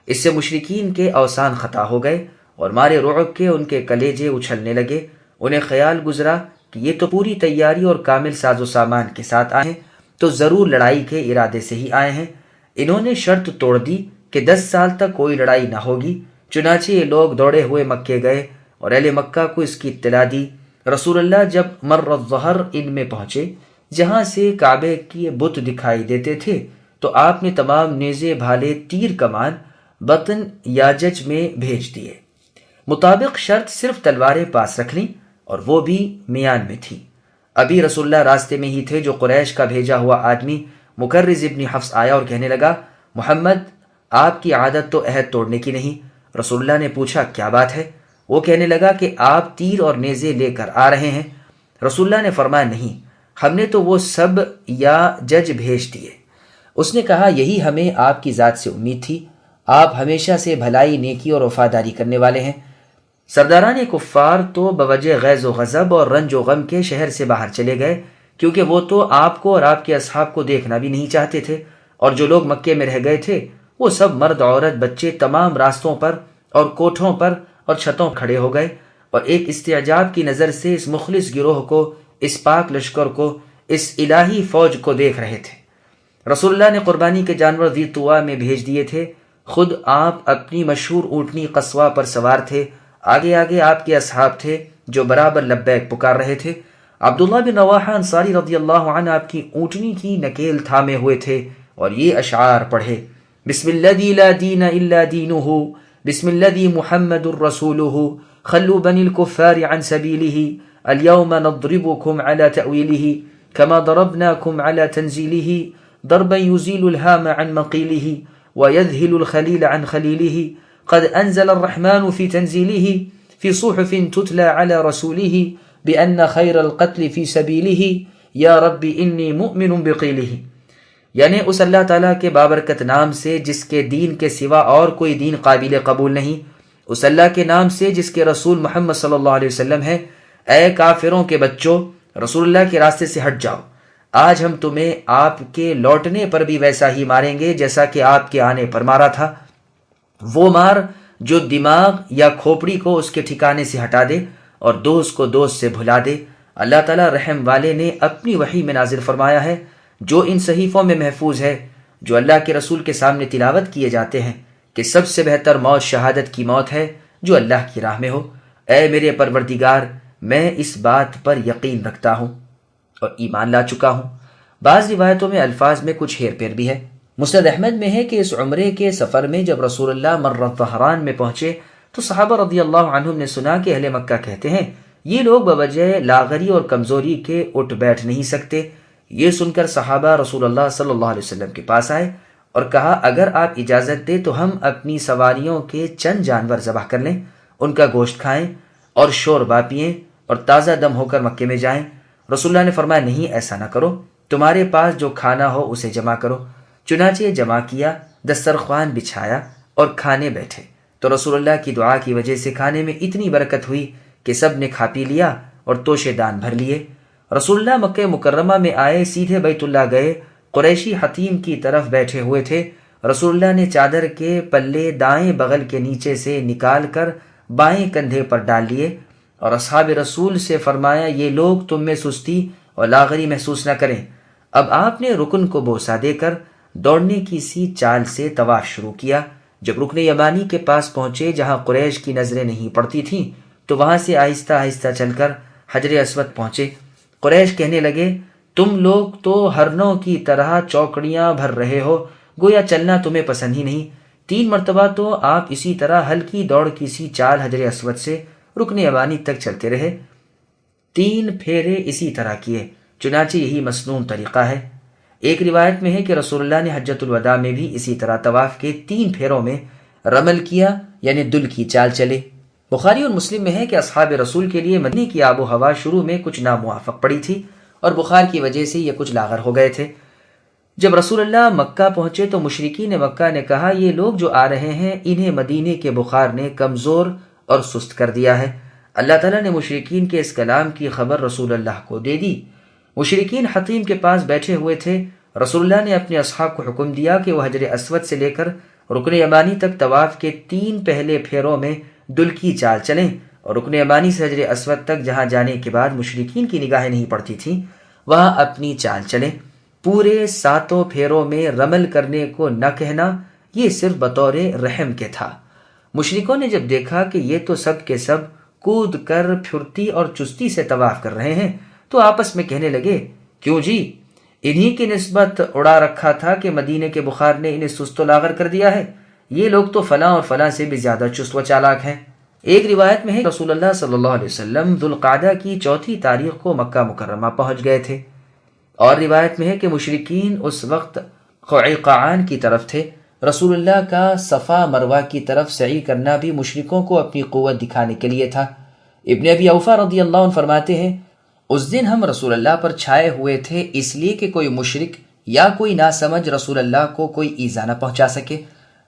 اس سے مشرکین کے اوثان خطا ہو گئے اور مارے رعب کے ان کے کلیجے اچھلنے لگے۔ انہیں خیال گزرا کہ یہ تو پوری تیاری اور کامل ساز و سامان کے ساتھ آئے ہیں، تو ضرور لڑائی کے ارادے سے ہی آئے ہیں۔ انہوں نے شرط توڑ دی کہ 10 سال تک کوئی لڑائی نہ ہوگی۔ چنانچہ یہ لوگ دوڑے ہوئے مکے گئے اور اہل مکہ کو اس کی اطلاع دی۔ رسول اللہ جب مر الظہر ان میں پہنچے، جہاں سے کعبے کی بت دکھائی دیتے تھے، تو آپ نے تمام نیزے، بھالے، تیر کمان بطن یاجج میں بھیج دیے۔ مطابق شرط صرف تلواریں پاس رکھ لیں، اور وہ بھی میان میں تھی۔ ابھی رسول اللہ راستے میں ہی تھے جو قریش کا بھیجا ہوا آدمی مکرز ابن حفص آیا اور کہنے لگا محمد آپ کی عادت تو عہد توڑنے کی نہیں۔ رسول اللہ نے پوچھا کیا بات ہے؟ وہ کہنے لگا کہ آپ تیر اور نیزے لے کر آ رہے ہیں۔ رسول اللہ نے فرمایا نہیں، ہم نے تو وہ سب یا جج بھیج دیے۔ اس نے کہا یہی ہمیں آپ کی ذات سے امید تھی، آپ ہمیشہ سے بھلائی، نیکی اور وفاداری کرنے والے ہیں۔ سرداران کفار تو بوجہ غیظ و غضب اور رنج و غم کے شہر سے باہر چلے گئے، کیونکہ وہ تو آپ کو اور آپ کے اصحاب کو دیکھنا بھی نہیں چاہتے تھے، اور جو لوگ مکے میں رہ گئے تھے وہ سب مرد، عورت، بچے تمام راستوں پر اور کوٹھوں پر اور چھتوں کھڑے ہو گئے، اور ایک استعجاب کی نظر سے اس مخلص گروہ کو، اس پاک لشکر کو، اس الہی فوج کو دیکھ رہے تھے۔ رسول اللہ نے قربانی کے جانور ذی طوا میں بھیج دیے تھے۔ خود آپ اپنی مشہور اونٹنی قصوہ پر سوار تھے، آگے آگے آپ کے اصحاب تھے، جو برابر لبیک پکار رہے تھے۔ عبداللہ بن رواحہ انصاری رضی اللہ عنہ آپ کی اونٹنی کی نکیل تھامے ہوئے تھے اور یہ اشعار پڑھے: بسم الذی لا دین الا دینہ، بسم الذی محمد رسولہ، خلوا بنی الکفار عن سبیلہ، اليوم نضربکم علی تأویلہ، کما ضربناکم علی تنزیلہ، ضربا یزیل الہام عن مقیلہ، ویذہل الخلیل عن خلیلہ، قد انزل الرحمن فی تنزیلہ، فی صحف تتلی علی رسولہ، بأن خیر القتل فی سبیلہ، یا رب انی مؤمن بقیلہ۔ یعنی اس اللہ تعالیٰ کے بابرکت نام سے جس کے دین کے سوا اور کوئی دین قابل قبول نہیں، اس اللہ کے نام سے جس کے رسول محمد صلی اللہ علیہ وسلم ہے، اے کافروں کے بچوں، رسول اللہ کے راستے سے ہٹ جاؤ۔ آج ہم تمہیں آپ کے لوٹنے پر بھی ویسا ہی ماریں گے جیسا کہ آپ کے آنے پر مارا تھا، وہ مار جو دماغ یا کھوپڑی کو اس کے ٹھکانے سے ہٹا دے اور دوست کو دوست سے بھلا دے۔ اللہ تعالیٰ رحم والے نے اپنی وحی میں نازل فرمایا ہے جو ان صحیفوں میں محفوظ ہے، جو اللہ کے رسول کے سامنے تلاوت کیے جاتے ہیں، کہ سب سے بہتر موت شہادت کی موت ہے جو اللہ کی راہ میں ہو۔ اے میرے پروردگار، میں اس بات پر یقین رکھتا ہوں اور ایمان لا چکا ہوں۔ بعض روایتوں میں الفاظ میں کچھ ہیر پھیر بھی ہے۔ مسند احمد میں ہے کہ اس عمرے کے سفر میں جب رسول اللہ مرۃ ظہران میں پہنچے تو صحابہ رضی اللہ عنہم نے سنا کہ اہل مکہ کہتے ہیں یہ لوگ بوجہ لاغری اور کمزوری کے اٹھ بیٹھ نہیں سکتے۔ یہ سن کر صحابہ رسول اللہ صلی اللہ علیہ وسلم کے پاس آئے اور کہا اگر آپ اجازت دیں تو ہم اپنی سواریوں کے چند جانور ذبح کر لیں، ان کا گوشت کھائیں اور شوربا پئیں اور تازہ دم ہو کر مکے میں جائیں۔ رسول اللہ نے فرمایا نہیں، ایسا نہ کرو، تمہارے پاس جو کھانا ہو اسے جمع کرو۔ چنانچہ جمع کیا، دسترخوان بچھایا اور کھانے بیٹھے تو رسول اللہ کی دعا کی وجہ سے کھانے میں اتنی برکت ہوئی کہ سب نے کھا پی لیا اور توشے دان بھر لیے۔ رسول اللہ مکہ مکرمہ میں آئے، سیدھے بیت اللہ گئے، قریشی حتیم کی طرف بیٹھے ہوئے تھے۔ رسول اللہ نے چادر کے پلے دائیں بغل کے نیچے سے نکال کر بائیں کندھے پر ڈال لیے اور اصحاب رسول سے فرمایا یہ لوگ تم میں سستی اور لاغری محسوس نہ کریں۔ اب آپ نے رکن کو بوسہ دے کر دوڑنے کی سی چال سے طواف شروع کیا۔ جب رکن یمانی کے پاس پہنچے جہاں قریش کی نظریں نہیں پڑتی تھیں تو وہاں سے آہستہ آہستہ چل کر حجر اسود پہنچے۔ قریش کہنے لگے تم لوگ تو ہرنوں کی طرح چوکڑیاں بھر رہے ہو، گویا چلنا تمہیں پسند ہی نہیں۔ 3 مرتبہ تو آپ اسی طرح ہلکی دوڑ کی سی چال حجر اسود سے رکن یمانی تک چلتے رہے، 3 پھیرے اسی طرح کیے، چنانچہ یہی مسنون طریقہ ہے۔ ایک روایت میں ہے کہ رسول اللہ نے حجۃ الوداع میں بھی اسی طرح طواف کے 3 پھیروں میں رمل کیا، یعنی دل کی چال چلے۔ بخاری اور مسلم میں ہے کہ اصحاب رسول کے لیے مدینے کی آب و ہوا شروع میں کچھ ناموافق پڑی تھی اور بخار کی وجہ سے یہ کچھ لاغر ہو گئے تھے۔ جب رسول اللہ مکہ پہنچے تو مشرکین مکہ نے کہا یہ لوگ جو آ رہے ہیں انہیں مدینے کے بخار نے کمزور اور سست کر دیا ہے۔ اللہ تعالیٰ نے مشرکین کے اس کلام کی خبر رسول اللہ کو دے دی۔ مشرکین حتیم کے پاس بیٹھے ہوئے تھے۔ رسول اللہ نے اپنے اصحاب کو حکم دیا کہ وہ حجر اسود سے لے کر رکن یمانی تک طواف کے 3 پہلے پھیروں میں دل کی چال چلیں اور رکن یمانی سے حجر اسود تک جہاں جانے کے بعد مشرکین کی نگاہیں نہیں پڑتی تھیں وہاں اپنی چال چلیں۔ پورے 7 پھیروں میں رمل کرنے کو نہ کہنا یہ صرف بطور رحم کے تھا۔ مشرکوں نے جب دیکھا کہ یہ تو سب کے سب کود کر پھرتی اور چستی سے طواف کر رہے ہیں تو آپس میں کہنے لگے کیوں جی، انہی کی نسبت اڑا رکھا تھا کہ مدینے کے بخار نے انہیں سست و لاغر کر دیا ہے، یہ لوگ تو فلاں اور فلاں سے بھی زیادہ چست و چالاک ہیں۔ ایک روایت میں ہے رسول اللہ صلی اللہ علیہ وسلم ذوالقعدہ کی 4 تاریخ کو مکہ مکرمہ پہنچ گئے تھے، اور روایت میں ہے کہ مشرکین اس وقت قعقاعان کی طرف تھے۔ رسول اللہ کا صفا مروہ کی طرف سعی کرنا بھی مشرکوں کو اپنی قوت دکھانے کے لیے تھا۔ ابن ابی اوفا رضی اللہ عنہ فرماتے ہیں اس دن ہم رسول اللہ پر چھائے ہوئے تھے اس لیے کہ کوئی مشرک یا کوئی ناسمجھ رسول اللہ کو کوئی ایذا نہ پہنچا سکے۔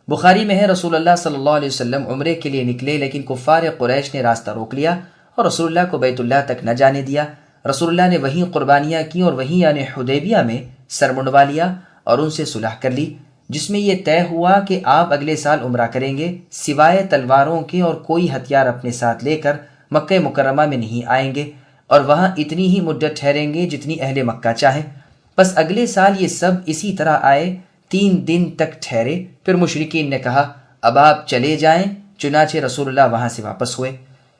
بخاری میں ہے رسول اللہ صلی اللہ علیہ وسلم عمرے کے لیے نکلے لیکن کفار قریش نے راستہ روک لیا اور رسول اللہ کو بیت اللہ تک نہ جانے دیا۔ رسول اللہ نے وہیں قربانیاں کی اور وہیں یعنی حدیبیہ میں سر منڈوا لیا اور ان سے صلح کر لی، جس میں یہ طے ہوا کہ آپ اگلے سال عمرہ کریں گے، سوائے تلواروں کے اور کوئی ہتھیار اپنے ساتھ لے کر مکہ مکرمہ میں نہیں آئیں گے اور وہاں اتنی ہی مدت ٹھہریں گے جتنی اہل مکہ چاہیں۔ بس اگلے سال یہ سب اسی طرح آئے، 3 دن تک ٹھہرے، پھر مشرکین نے کہا اب آپ چلے جائیں، چنانچہ رسول اللہ وہاں سے واپس ہوئے۔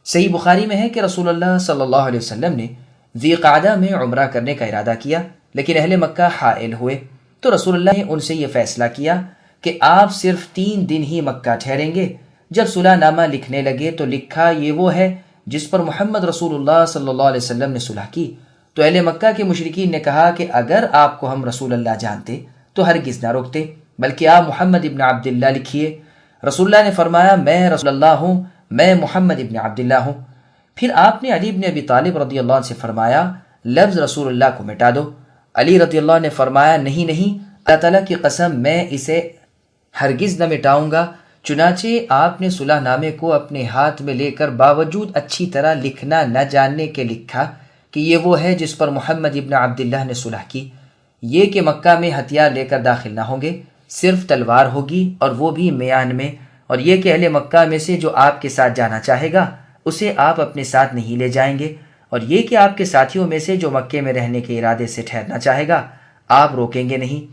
صحیح بخاری میں ہے کہ رسول اللہ صلی اللہ علیہ وسلم نے ذی قعدہ میں عمرہ کرنے کا ارادہ کیا، لیکن اہل مکہ حائل ہوئے، تو رسول اللہ نے ان سے یہ فیصلہ کیا کہ آپ صرف 3 دن ہی مکہ ٹھہریں گے۔ جب صلح نامہ لکھنے لگے تو لکھا یہ وہ ہے جس پر محمد رسول اللہ صلی اللہ علیہ وسلم نے صلح کی۔ تو اہل مکہ کے مشرکین نے کہا کہ اگر آپ کو ہم رسول اللہ جانتے تو ہرگز نہ روکتے، بلکہ آپ محمد ابن عبداللہ لکھیے۔ رسول اللہ نے فرمایا میں رسول اللہ ہوں، میں محمد ابن عبداللہ ہوں۔ پھر آپ نے علی ابن ابی طالب رضی اللہ عنہ سے فرمایا لفظ رسول اللہ کو مٹا دو۔ علی رضی اللہ عنہ نے فرمایا نہیں نہیں، اللہ تعالیٰ کی قسم میں اسے ہرگز نہ مٹاؤں گا۔ چنانچہ آپ نے صلح نامے کو اپنے ہاتھ میں لے کر باوجود اچھی طرح لکھنا نہ جاننے کے لکھا کہ یہ وہ ہے جس پر محمد ابن عبداللہ نے صلح کی، یہ کہ مکہ میں ہتھیار لے کر داخل نہ ہوں گے، صرف تلوار ہوگی اور وہ بھی میان میں، اور یہ کہ اہل مکہ میں سے جو آپ کے ساتھ جانا چاہے گا اسے آپ اپنے ساتھ نہیں لے جائیں گے، اور یہ کہ آپ کے ساتھیوں میں سے جو مکے میں رہنے کے ارادے سے ٹھہرنا چاہے گا آپ روکیں گے نہیں۔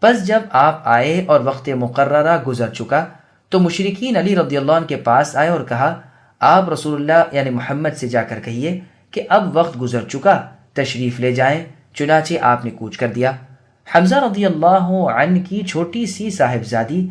پس جب آپ آئے اور وقت مقررہ گزر چکا تو مشرکین علی رضی اللہ عنہ کے پاس آئے اور کہا آپ رسول اللہ یعنی محمد سے جا کر کہیے کہ اب وقت گزر چکا، تشریف لے جائیں۔ چنانچہ آپ نے کوچ کر دیا۔ حمزہ رضی اللہ عنہ کی چھوٹی سی صاحبزادی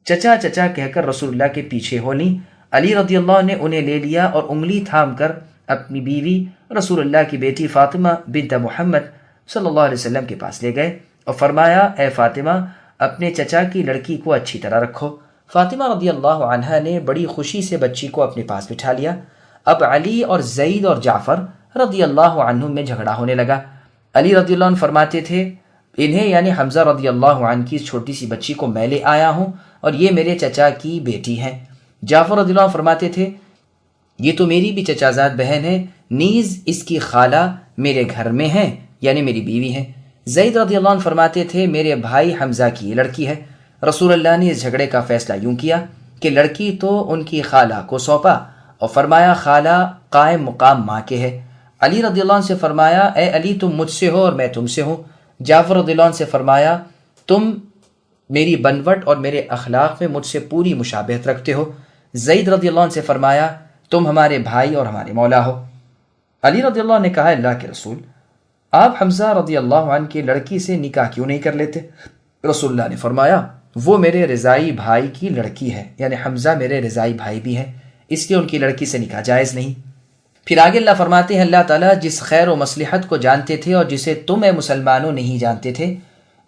چچا چچا کہہ کر رسول اللہ کے پیچھے ہو لیں۔ علی رضی اللہ عنہ نے انہیں لے لیا اور انگلی تھام کر اپنی بیوی رسول اللہ کی بیٹی فاطمہ بنت محمد صلی اللہ علیہ وسلم کے پاس لے گئے اور فرمایا اے فاطمہ اپنے چچا کی لڑکی کو اچھی طرح رکھو۔ فاطمہ رضی اللہ عنہا نے بڑی خوشی سے بچی کو اپنے پاس بٹھا لیا۔ اب علی اور زید اور جعفر رضی اللہ عنہم میں جھگڑا ہونے لگا۔ علی رضی اللہ عنہ فرماتے تھے انہیں یعنی حمزہ رضی اللہ عنہ کی چھوٹی سی بچی کو میں لے آیا ہوں اور یہ میرے چچا کی بیٹی ہے۔ جعفر رضی اللہ عنہ فرماتے تھے یہ تو میری بھی چچا زاد بہن ہے، نیز اس کی خالہ میرے گھر میں ہے یعنی میری بیوی ہے۔ زید رضی اللہ عنہ فرماتے تھے میرے بھائی حمزہ کی یہ لڑکی ہے۔ رسول اللہ نے اس جھگڑے کا فیصلہ یوں کیا کہ لڑکی تو ان کی خالہ کو سونپا اور فرمایا خالہ قائم مقام ماں کے ہے۔ علی رضی اللہ عنہ سے فرمایا اے علی تم مجھ سے ہو اور میں تم سے ہوں۔ جعفر رضی اللہ عنہ سے فرمایا تم میری بنوٹ اور میرے اخلاق میں مجھ سے پوری مشابہت رکھتے ہو۔ زید رضی اللہ عنہ سے فرمایا تم ہمارے بھائی اور ہمارے مولا ہو۔ علی رضی اللہ عنہ نے کہا اللہ کے رسول آپ حمزہ رضی اللہ عنہ کی لڑکی سے نکاح کیوں نہیں کر لیتے؟ رسول اللہ نے فرمایا وہ میرے رضائی بھائی کی لڑکی ہے، یعنی حمزہ میرے رضائی بھائی بھی ہیں، اس لیے ان کی لڑکی سے نکاح جائز نہیں۔ پھر آگے اللہ فرماتے ہیں اللہ تعالیٰ جس خیر و مصلحت کو جانتے تھے اور جسے تم اے مسلمانوں نہیں جانتے تھے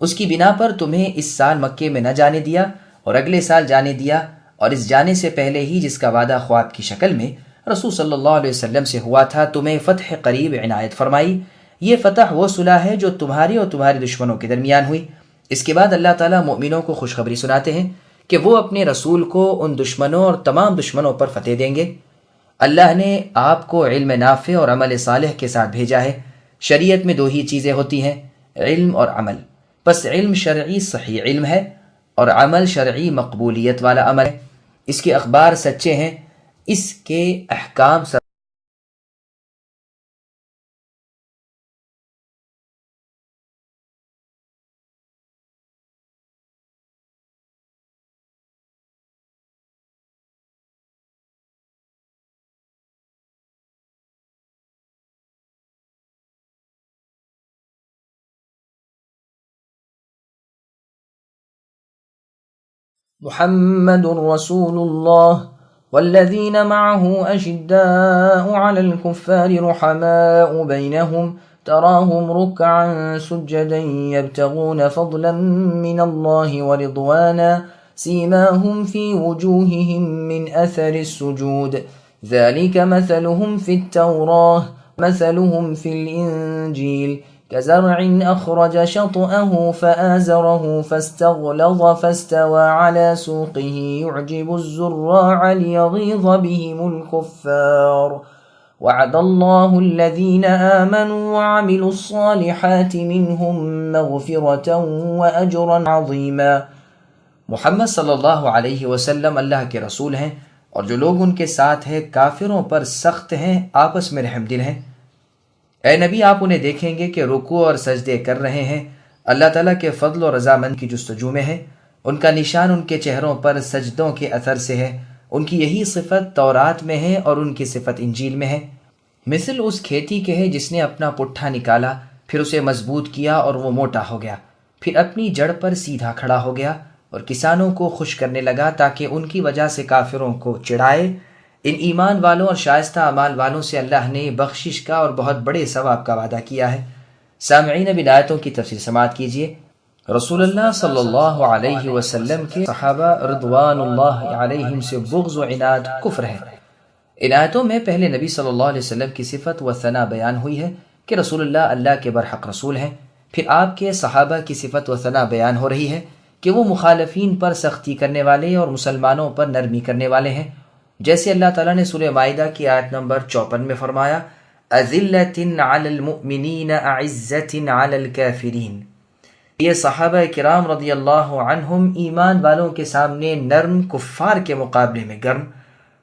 اس کی بنا پر تمہیں اس سال مکے میں نہ جانے دیا اور اگلے سال جانے دیا، اور اس جانے سے پہلے ہی جس کا وعدہ خواب کی شکل میں رسول صلی اللہ علیہ وسلم سے ہوا تھا تمہیں فتح قریب عنایت فرمائی۔ یہ فتح وہ صلح ہے جو تمہاری اور تمہارے دشمنوں کے درمیان ہوئی۔ اس کے بعد اللہ تعالیٰ مومنوں کو خوشخبری سناتے ہیں کہ وہ اپنے رسول کو ان دشمنوں اور تمام دشمنوں پر فتح دیں گے۔ اللہ نے آپ کو علم نافع اور عمل صالح کے ساتھ بھیجا ہے۔ شریعت میں 2 ہی چیزیں ہوتی ہیں، علم اور عمل۔ پس علم شرعی صحیح علم ہے اور عمل شرعی مقبولیت والا عمل ہے۔ اس کے اخبار سچے ہیں، اس کے احکام محمد رسول الله والذين معه أشداء على الكفار رحماء بينهم تراهم ركعا سجدا يبتغون فضلا من الله ورضوانا سيماهم في وجوههم من أثر السجود ذلك مثلهم في التوراة مثلهم في الإنجيل كزرع أخرج شطأه فآزره فاستغلظ فاستوى على سوقه يعجب الزراع ليغيظ بهم الكفار وعد الله الذين آمنوا وعملوا الصالحات منهم مغفرة وأجرا عظيما۔ محمد صلی اللہ علیہ وسلم اللہ کے رسول ہیں اور جو لوگ ان کے ساتھ ہیں کافروں پر سخت ہیں، آپس میں رحم دل ہیں۔ اے نبی آپ انہیں دیکھیں گے کہ رکوع اور سجدے کر رہے ہیں، اللہ تعالیٰ کے فضل و رضامند کی جستجو میں ہیں، ان کا نشان ان کے چہروں پر سجدوں کے اثر سے ہے، ان کی یہی صفت تورات میں ہے اور ان کی صفت انجیل میں ہے۔ مثل اس کھیتی کے ہے جس نے اپنا پٹھا نکالا، پھر اسے مضبوط کیا اور وہ موٹا ہو گیا، پھر اپنی جڑ پر سیدھا کھڑا ہو گیا اور کسانوں کو خوش کرنے لگا تاکہ ان کی وجہ سے کافروں کو چڑھائے۔ ان ایمان والوں اور شائستہ اعمال والوں سے اللہ نے بخشش کا اور بہت بڑے ثواب کا وعدہ کیا ہے۔ سامعین، اب ان آیتوں کی تفصیل سماعت کیجیے۔ رسول اللہ صلی اللہ علیہ وسلم کے صحابہ رضوان اللہ علیہم سے بغض و عناد کفر ہے۔ ان آیتوں میں پہلے نبی صلی اللہ علیہ وسلم کی صفت و ثنا بیان ہوئی ہے کہ رسول اللہ کے برحق رسول ہیں، پھر آپ کے صحابہ کی صفت و ثنا بیان ہو رہی ہے کہ وہ مخالفین پر سختی کرنے والے اور مسلمانوں پر نرمی کرنے والے ہیں، جیسے اللہ تعالیٰ نے سورہ مائدہ کی آیت نمبر 54 میں فرمایا اذلۃ علی المؤمنین اعزۃ علی الکافرین۔ یہ صحابہ کرام رضی اللہ عنہم ایمان والوں کے سامنے نرم، کفار کے مقابلے میں گرم۔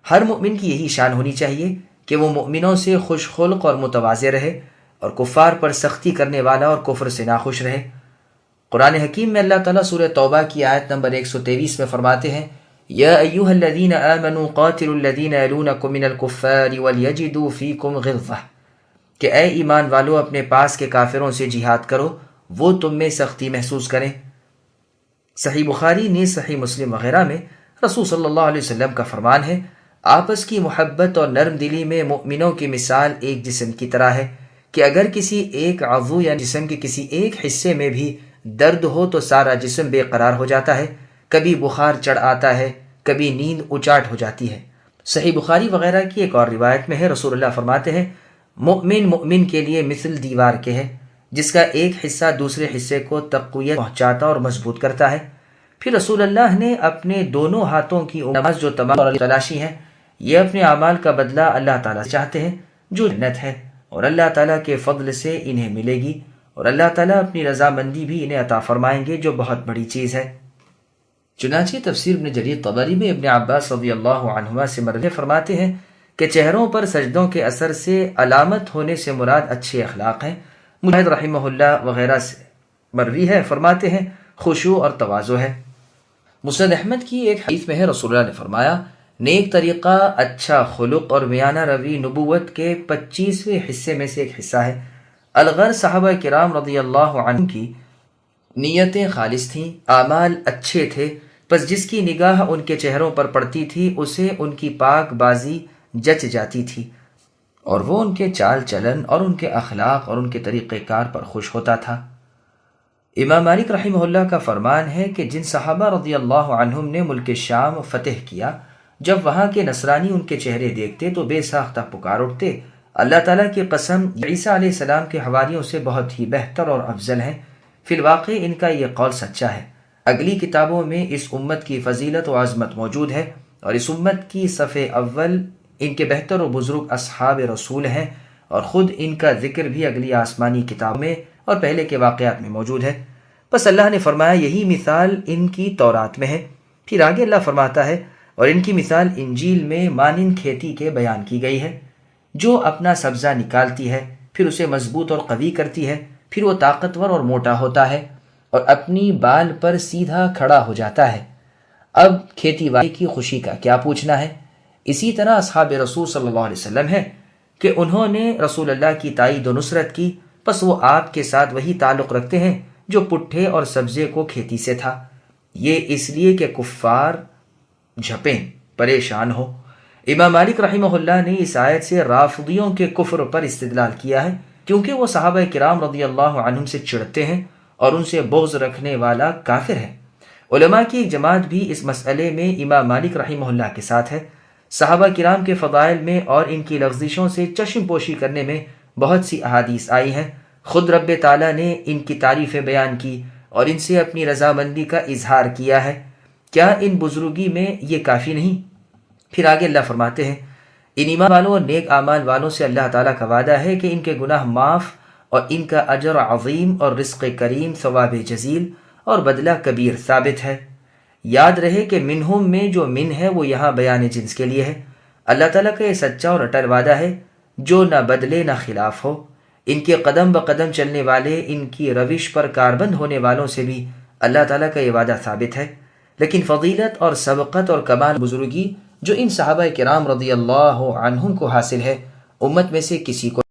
ہر مومن کی یہی شان ہونی چاہیے کہ وہ مومنوں سے خوش خلق اور متواضع رہے اور کفار پر سختی کرنے والا اور کفر سے ناخوش رہے۔ قرآن حکیم میں اللہ تعالیٰ سورہ توبہ کی آیت نمبر 123 میں فرماتے ہیں یا ایھا الذین آمنوا قاتلوا الذین یلونکم من الکفار ولیجدوا فیکم غلظہ، کہ اے ایمان والو اپنے پاس کے کافروں سے جہاد کرو، وہ تم میں سختی محسوس کریں۔ صحیح بخاری نیز صحیح مسلم وغیرہ میں رسول صلی اللہ علیہ وسلم کا فرمان ہے آپس کی محبت اور نرم دلی میں مومنوں کی مثال ایک جسم کی طرح ہے کہ اگر کسی ایک عضو یا جسم کے کسی ایک حصے میں بھی درد ہو تو سارا جسم بے قرار ہو جاتا ہے، کبھی بخار چڑھ آتا ہے، کبھی نیند اچاٹ ہو جاتی ہے۔ صحیح بخاری وغیرہ کی ایک اور روایت میں ہے رسول اللہ فرماتے ہیں مومن کے لیے مثل دیوار کے ہے جس کا ایک حصہ دوسرے حصے کو تقویت پہنچاتا اور مضبوط کرتا ہے۔ پھر رسول اللہ نے اپنے دونوں ہاتھوں کی نماز جو تمام اور تلاشی ہے، یہ اپنے اعمال کا بدلہ اللہ تعالیٰ سے چاہتے ہیں جو جنت ہے، اور اللہ تعالیٰ کے فضل سے انہیں ملے گی، اور اللہ تعالیٰ اپنی رضامندی بھی انہیں عطا فرمائیں گے جو بہت بڑی چیز ہے۔ چنانچہ تفسیر ابن جریر طبری میں ابن عباس رضی اللہ عنہما سے مروی فرماتے ہیں کہ چہروں پر سجدوں کے اثر سے علامت ہونے سے مراد اچھے اخلاق ہیں۔ مجاہد رحمہ اللہ وغیرہ سے مروی ہے، فرماتے ہیں خشوع اور تواضع ہے۔ مسند احمد کی ایک حدیث میں ہے رسول اللہ نے فرمایا نیک طریقہ، اچھا خلق اور میانہ روی نبوت کے 25ویں حصے میں سے ایک حصہ ہے۔ الغرض صحابہ کرام رضی اللہ عنہ کی نیتیں خالص تھیں، اعمال اچھے تھے، پس جس کی نگاہ ان کے چہروں پر پڑتی تھی اسے ان کی پاک بازی جچ جاتی تھی، اور وہ ان کے چال چلن اور ان کے اخلاق اور ان کے طریقہ کار پر خوش ہوتا تھا۔ امام مالک رحمہ اللہ کا فرمان ہے کہ جن صحابہ رضی اللہ عنہم نے ملک شام فتح کیا، جب وہاں کے نصرانی ان کے چہرے دیکھتے تو بے ساختہ پکار اٹھتے اللہ تعالیٰ کی قسم عیسیٰ علیہ السلام کے حواریوں سے بہت ہی بہتر اور افضل ہیں۔ فی الواقع ان کا یہ قول سچا ہے۔ اگلی کتابوں میں اس امت کی فضیلت و عظمت موجود ہے، اور اس امت کی صف اول ان کے بہتر و بزرگ اصحاب رسول ہیں، اور خود ان کا ذکر بھی اگلی آسمانی کتاب میں اور پہلے کے واقعات میں موجود ہے۔ بس اللہ نے فرمایا یہی مثال ان کی تورات میں ہے۔ پھر آگے اللہ فرماتا ہے اور ان کی مثال انجیل میں مانند کھیتی کے بیان کی گئی ہے، جو اپنا سبزہ نکالتی ہے، پھر اسے مضبوط اور قوی کرتی ہے، پھر وہ طاقتور اور موٹا ہوتا ہے اور اپنی بال پر سیدھا کھڑا ہو جاتا ہے۔ اب کھیتی باڑی کی خوشی کا کیا پوچھنا ہے؟ اسی طرح اصحاب رسول صلی اللہ علیہ وسلم ہے کہ انہوں نے رسول اللہ کی تائید و نصرت کی، پس وہ آپ کے ساتھ وہی تعلق رکھتے ہیں جو پٹھے اور سبزے کو کھیتی سے تھا، یہ اس لیے کہ کفار جھپیں، پریشان ہو۔ امام مالک رحمہ اللہ نے اس آیت سے رافضیوں کے کفر پر استدلال کیا ہے، کیونکہ وہ صحابہ کرام رضی اللہ عنہم سے چڑھتے ہیں اور ان سے بغض رکھنے والا کافر ہے۔ علماء کی ایک جماعت بھی اس مسئلے میں امام مالک رحمہ اللہ کے ساتھ ہے۔ صحابہ کرام کے فضائل میں اور ان کی لغزشوں سے چشم پوشی کرنے میں بہت سی احادیث آئی ہیں۔ خود رب تعالیٰ نے ان کی تعریفیں بیان کی اور ان سے اپنی رضامندی کا اظہار کیا ہے۔ کیا ان بزرگی میں یہ کافی نہیں؟ پھر آگے اللہ فرماتے ہیں ان ایمان والوں اور نیک اعمال والوں سے اللہ تعالیٰ کا وعدہ ہے کہ ان کے گناہ معاف اور ان کا اجر عظیم اور رزق کریم، ثواب جزیل اور بدلہ کبیر ثابت ہے۔ یاد رہے کہ منہم میں جو من ہے وہ یہاں بیان جنس کے لیے ہے۔ اللہ تعالیٰ کا یہ سچا اور اٹل وعدہ ہے جو نہ بدلے نہ خلاف ہو۔ ان کے قدم بقدم چلنے والے، ان کی روش پر کاربند ہونے والوں سے بھی اللہ تعالیٰ کا یہ وعدہ ثابت ہے۔ لیکن فضیلت اور سبقت اور کمال بزرگی جو ان صحابہ کرام رضی اللہ عنہم کو حاصل ہے، امت میں سے کسی کو